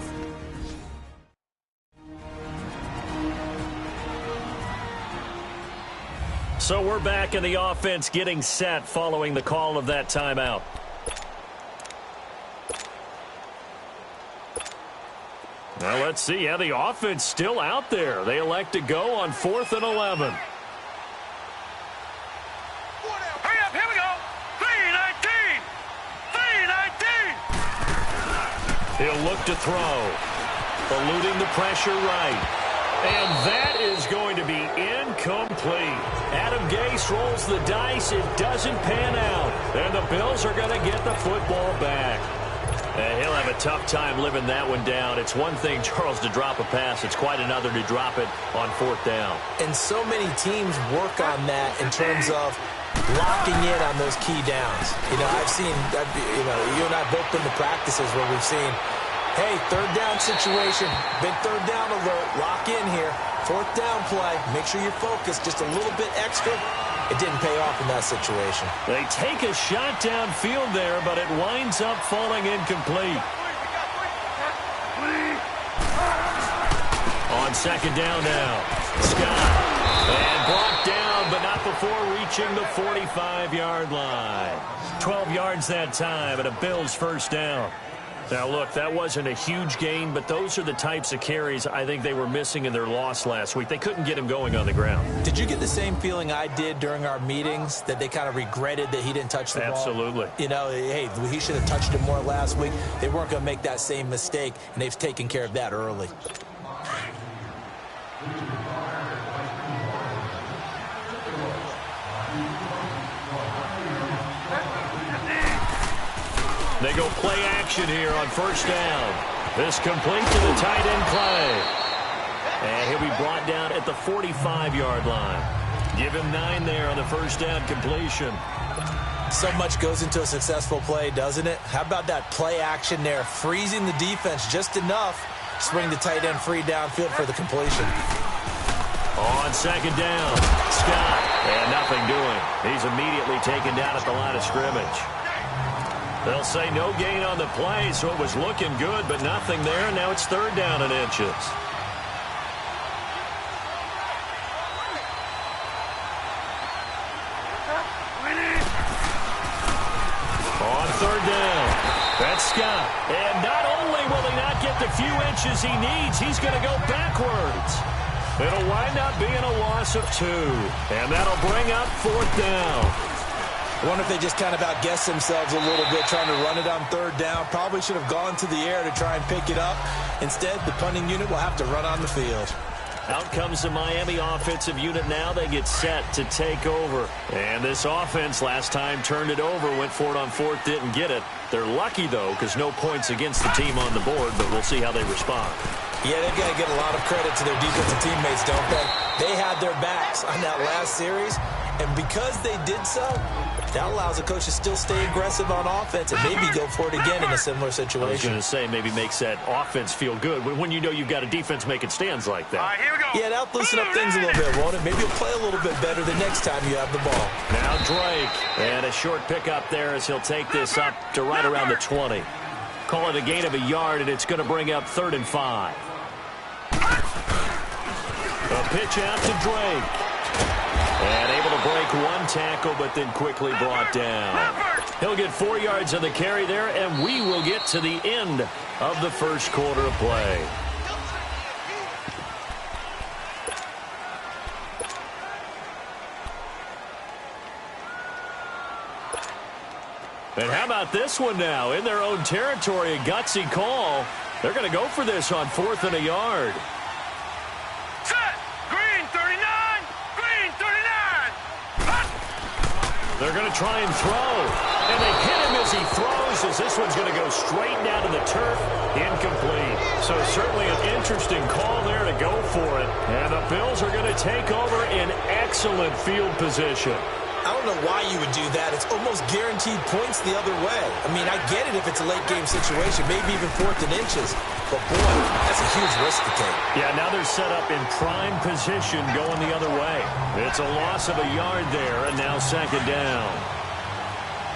So we're back in the offense getting set following the call of that timeout. Now let's see. Yeah, the offense still out there. They elect to go on 4th and 11. Hurry up, here we go. 3-19. 3-19. He'll look to throw. Eluding the pressure right. And that is going to be incomplete. Adam Gase rolls the dice. It doesn't pan out. And the Bills are going to get the football back. He'll have a tough time living that one down. It's one thing, Charles, to drop a pass. It's quite another to drop it on 4th down. And so many teams work on that in terms of locking in on those key downs. You know, I've seen, you and I both been to practices where we've seen, hey, 3rd down situation, big 3rd down alert, lock in here. 4th down play, make sure you're focused just a little bit extra. It didn't pay off in that situation. They take a shot downfield there, but it winds up falling incomplete. On 2nd down now, Scott. And brought down, but not before reaching the 45-yard line. 12 yards that time, and a Bills 1st down. Now, look, that wasn't a huge gain, but those are the types of carries I think they were missing in their loss last week. They couldn't get him going on the ground. Did you get the same feeling I did during our meetings, that they kind of regretted that he didn't touch the ball? Absolutely. You know, hey, he should have touched it more last week. They weren't going to make that same mistake, and they've taken care of that early. They go play action here on first down. This complete to the tight end Clay. And he'll be brought down at the 45-yard line. Give him 9 there on the first down completion. So much goes into a successful play, doesn't it? How about that play action there? Freezing the defense just enough. Swing the tight end free downfield for the completion. On second down, Scott. And nothing doing. He's immediately taken down at the line of scrimmage. They'll say no gain on the play, so it was looking good, but nothing there. Now it's third down and inches. On third down, that's Scott. And not only will he not get the few inches he needs, he's going to go backwards. It'll wind up being a loss of 2. And that'll bring up fourth down. I wonder if they just kind of outguessed themselves a little bit trying to run it on third down. Probably should have gone to the air to try and pick it up. Instead, the punting unit will have to run on the field. Out comes the Miami offensive unit now. They get set to take over. And this offense last time turned it over, went for it on fourth, didn't get it. They're lucky, though, because no points against the team on the board, but we'll see how they respond. Yeah, they've got to get a lot of credit to their defensive teammates, don't they? They had their backs on that last series, and because they did so, that allows the coach to still stay aggressive on offense and maybe go for it again in a similar situation. I was going to say, maybe makes that offense feel good when you know you've got a defense making stands like that. All right, here we go. Yeah, that'll loosen up things a little bit, won't it? Maybe you'll play a little bit better the next time you have the ball. Now Drake, and a short pickup there as he'll take this up to right around the 20. Call it a gain of a yard, and it's going to bring up 3rd and 5. A pitch out to Drake. And able to break one tackle, but then quickly brought down. He'll get 4 yards on the carry there, and we will get to the end of the first quarter of play. And how about this one now? In their own territory, a gutsy call. They're going to go for this on 4th and a yard. Set! Green 39! Green 39! Hot! They're going to try and throw. And they hit him as he throws, as this one's going to go straight down to the turf. Incomplete. So certainly an interesting call there to go for it. And the Bills are going to take over in excellent field position. I don't know why you would do that. It's almost guaranteed points the other way. I mean, I get it if it's a late-game situation, maybe even 4th and inches. But, boy, that's a huge risk to take. Yeah, now they're set up in prime position going the other way. It's a loss of a yard there, and now 2nd down.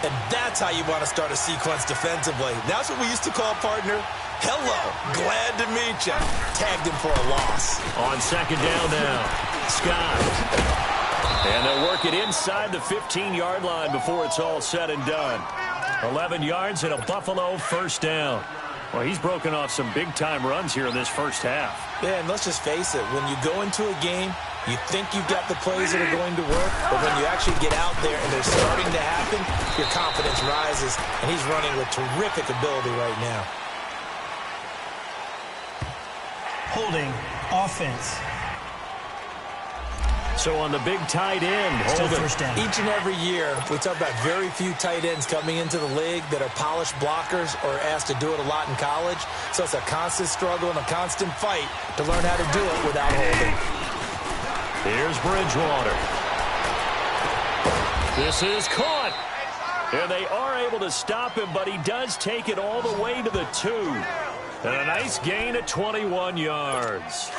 And that's how you want to start a sequence defensively. That's what we used to call, partner, hello, glad to meet you. Tagged him for a loss. On 2nd down now, Scott. And they'll work it inside the 15-yard line before it's all said and done. 11 yards and a Buffalo first down. Well, he's broken off some big-time runs here in this first half. Yeah, and let's just face it. When you go into a game, you think you've got the plays that are going to work, but when you actually get out there and they're starting to happen, your confidence rises, and he's running with terrific ability right now. Holding offense. So on the big tight end, Still first down. Each and every year, we talk about very few tight ends coming into the league that are polished blockers or asked to do it a lot in college. So it's a constant struggle and a constant fight to learn how to do it without holding. Here's Bridgewater. This is caught. And they are able to stop him, but he does take it all the way to the 2. And a nice gain of 21 yards.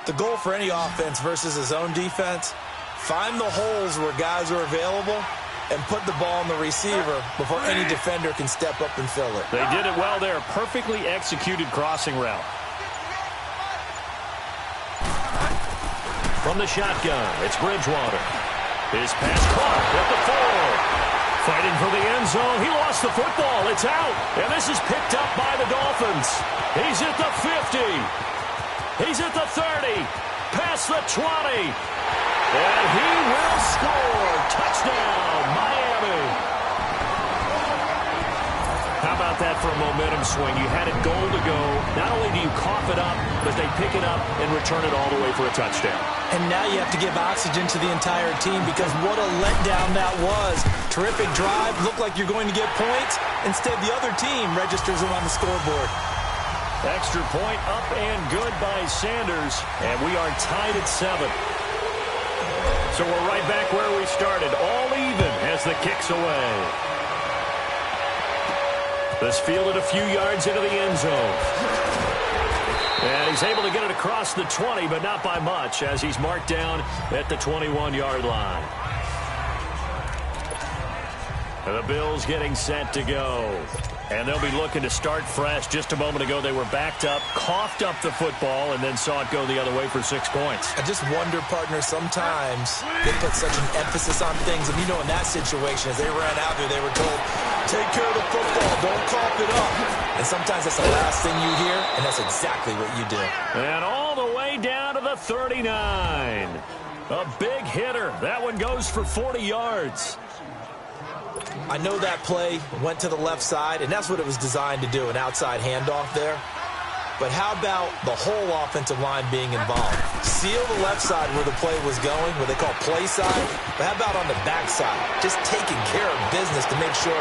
The goal for any offense versus his own defense, find the holes where guys are available and put the ball on the receiver before any defender can step up and fill it. They did it well there. Perfectly executed crossing route. From the shotgun, it's Bridgewater. His pass caught at the 4. Fighting for the end zone. He lost the football. It's out. And this is picked up by the Dolphins. He's at the 50. He's at the 30. Past the 20. And he will score. Touchdown, Miami. How about that for a momentum swing? You had it goal to go. Not only do you cough it up, but they pick it up and return it all the way for a touchdown. And now you have to give oxygen to the entire team because what a letdown that was. Terrific drive. Looked like you're going to get points. Instead, the other team registers them on the scoreboard. Extra point up and good by Sanders. And we are tied at 7. So we're right back where we started. All even as the kick's away. This fielded a few yards into the end zone. And he's able to get it across the 20, but not by much, as he's marked down at the 21-yard line. And the Bills getting set to go. And they'll be looking to start fresh. Just a moment ago, they were backed up, coughed up the football, and then saw it go the other way for 6 points. I just wonder, partner, sometimes they put such an emphasis on things. And, you know, in that situation, as they ran out there, they were told, take care of the football, don't cough it up. And sometimes that's the last thing you hear, and that's exactly what you do. And all the way down to the 39. A big hitter. That one goes for 40 yards. I know that play went to the left side, and that's what it was designed to do, an outside handoff there. But how about the whole offensive line being involved? Seal the left side where the play was going, what they call play side. But how about on the back side? Just taking care of business to make sure.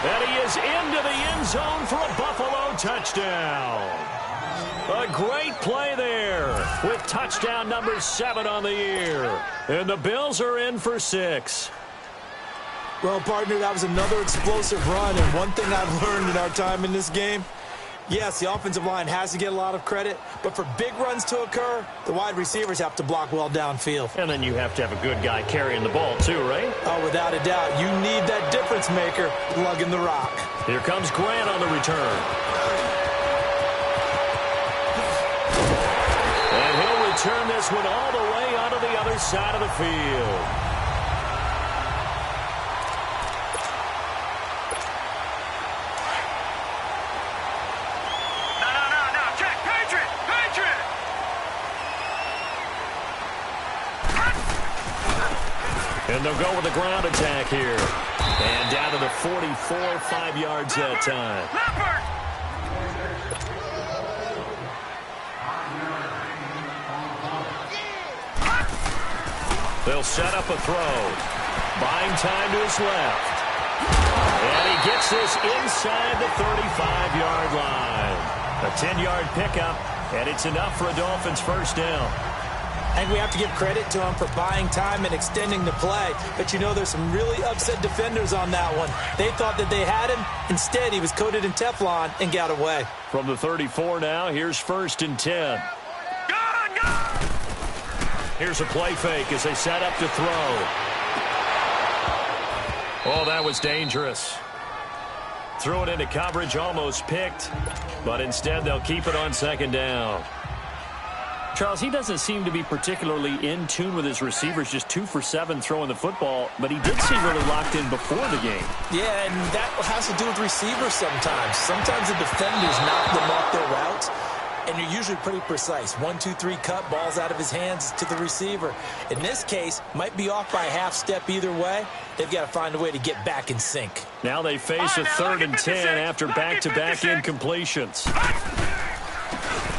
And he is into the end zone for a Buffalo touchdown. A great play there with touchdown number 7 on the year. And the Bills are in for 6. Well, partner, that was another explosive run, and one thing I've learned in our time in this game, yes, the offensive line has to get a lot of credit, but for big runs to occur, the wide receivers have to block well downfield. And then you have to have a good guy carrying the ball too, right? Oh, without a doubt. You need that difference maker lugging the rock. Here comes Grant on the return. And he'll return this one all the way onto the other side of the field. And they'll go with the ground attack here. And down to the 44, 5 yards that time. They'll set up a throw. Buying time to his left. And he gets this inside the 35-yard line. A 10-yard pickup, and it's enough for a Dolphins first down. And we have to give credit to him for buying time and extending the play. But, you know, there's some really upset defenders on that one. They thought that they had him. Instead, he was coated in Teflon and got away. From the 34 now, here's 1st and 10. Here's a play fake as they set up to throw. Oh, that was dangerous. Threw it into coverage, almost picked. But instead, they'll keep it on 2nd down. Charles, he doesn't seem to be particularly in tune with his receivers, just 2 for 7 throwing the football, but he did seem really locked in before the game. Yeah, and that has to do with receivers sometimes. Sometimes the defenders knock them off their routes, and you're usually pretty precise. 1, 2, 3 cut, balls out of his hands to the receiver. In this case, might be off by a half step either way. They've got to find a way to get back in sync. Now they face a 3rd and 10 after back-to-back incompletions.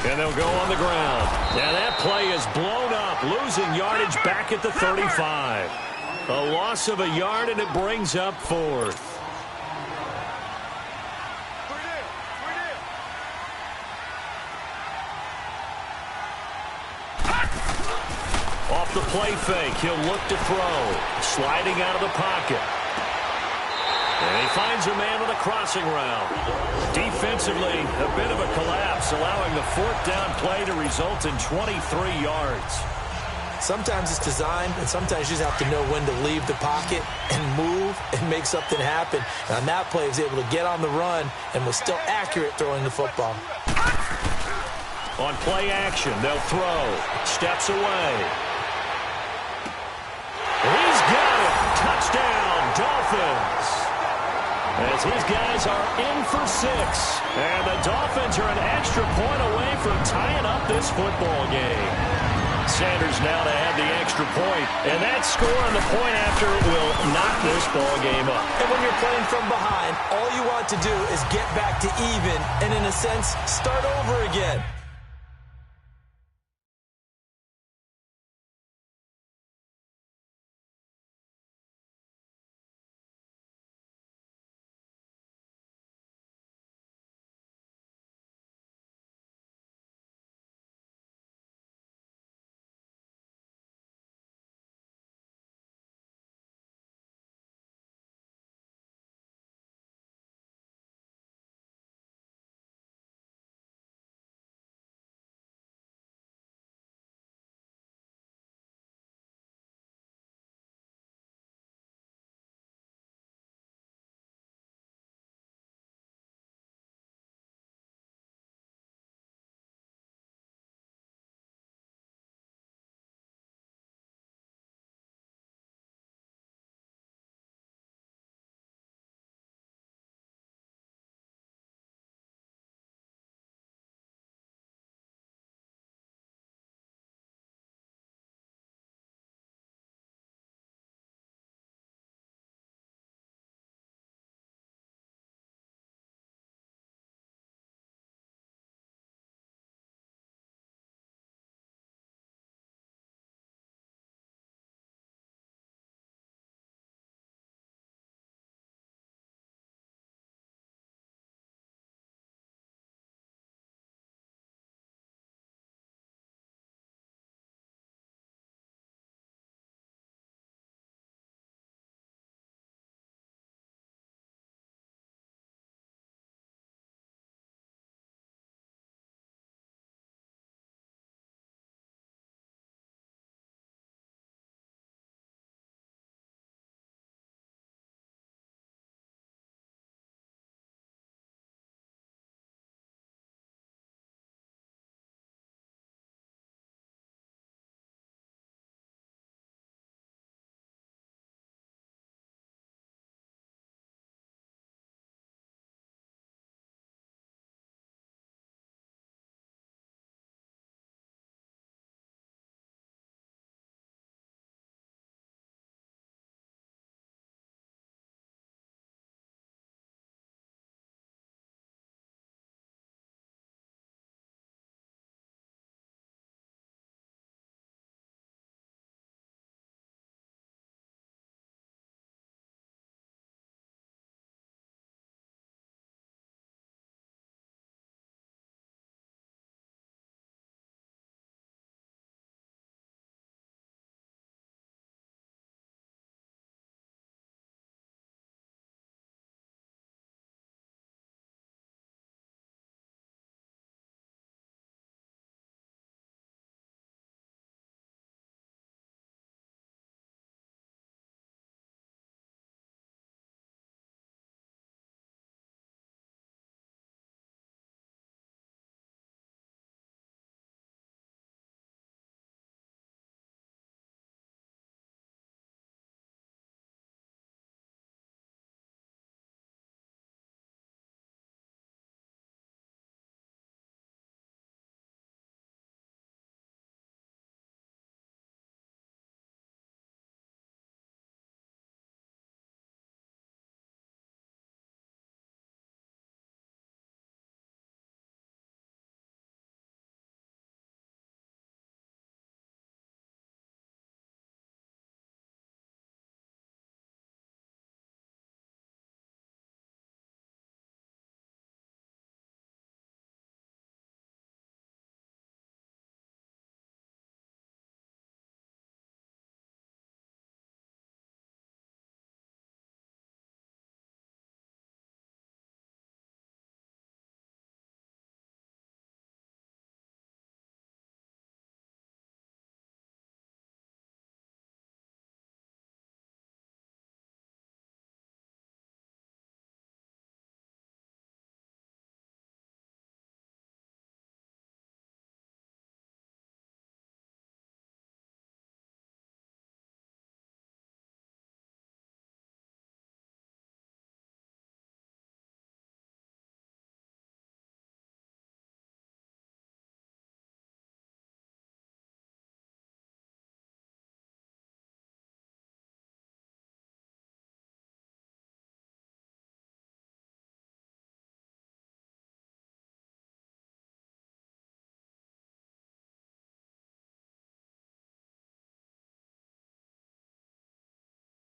And they'll go on the ground. Now that play is blown up, losing yardage back at the 35. A loss of a yard, and it brings up 4th. Off the play fake, he'll look to throw. Sliding out of the pocket. And he finds a man with a crossing route. Defensively, a bit of a collapse, allowing the 4th down play to result in 23 yards. Sometimes it's designed, and sometimes you just have to know when to leave the pocket and move and make something happen. And on that play, he was able to get on the run and was still accurate throwing the football. On play action, they'll throw. Steps away. He's got it. Touchdown, Dolphins. as his guys are in for 6. And the Dolphins are an extra point away from tying up this football game. Sanders now to add the extra point. And that score on the point after will knock this ball game up. And when you're playing from behind, all you want to do is get back to even and, in a sense, start over again.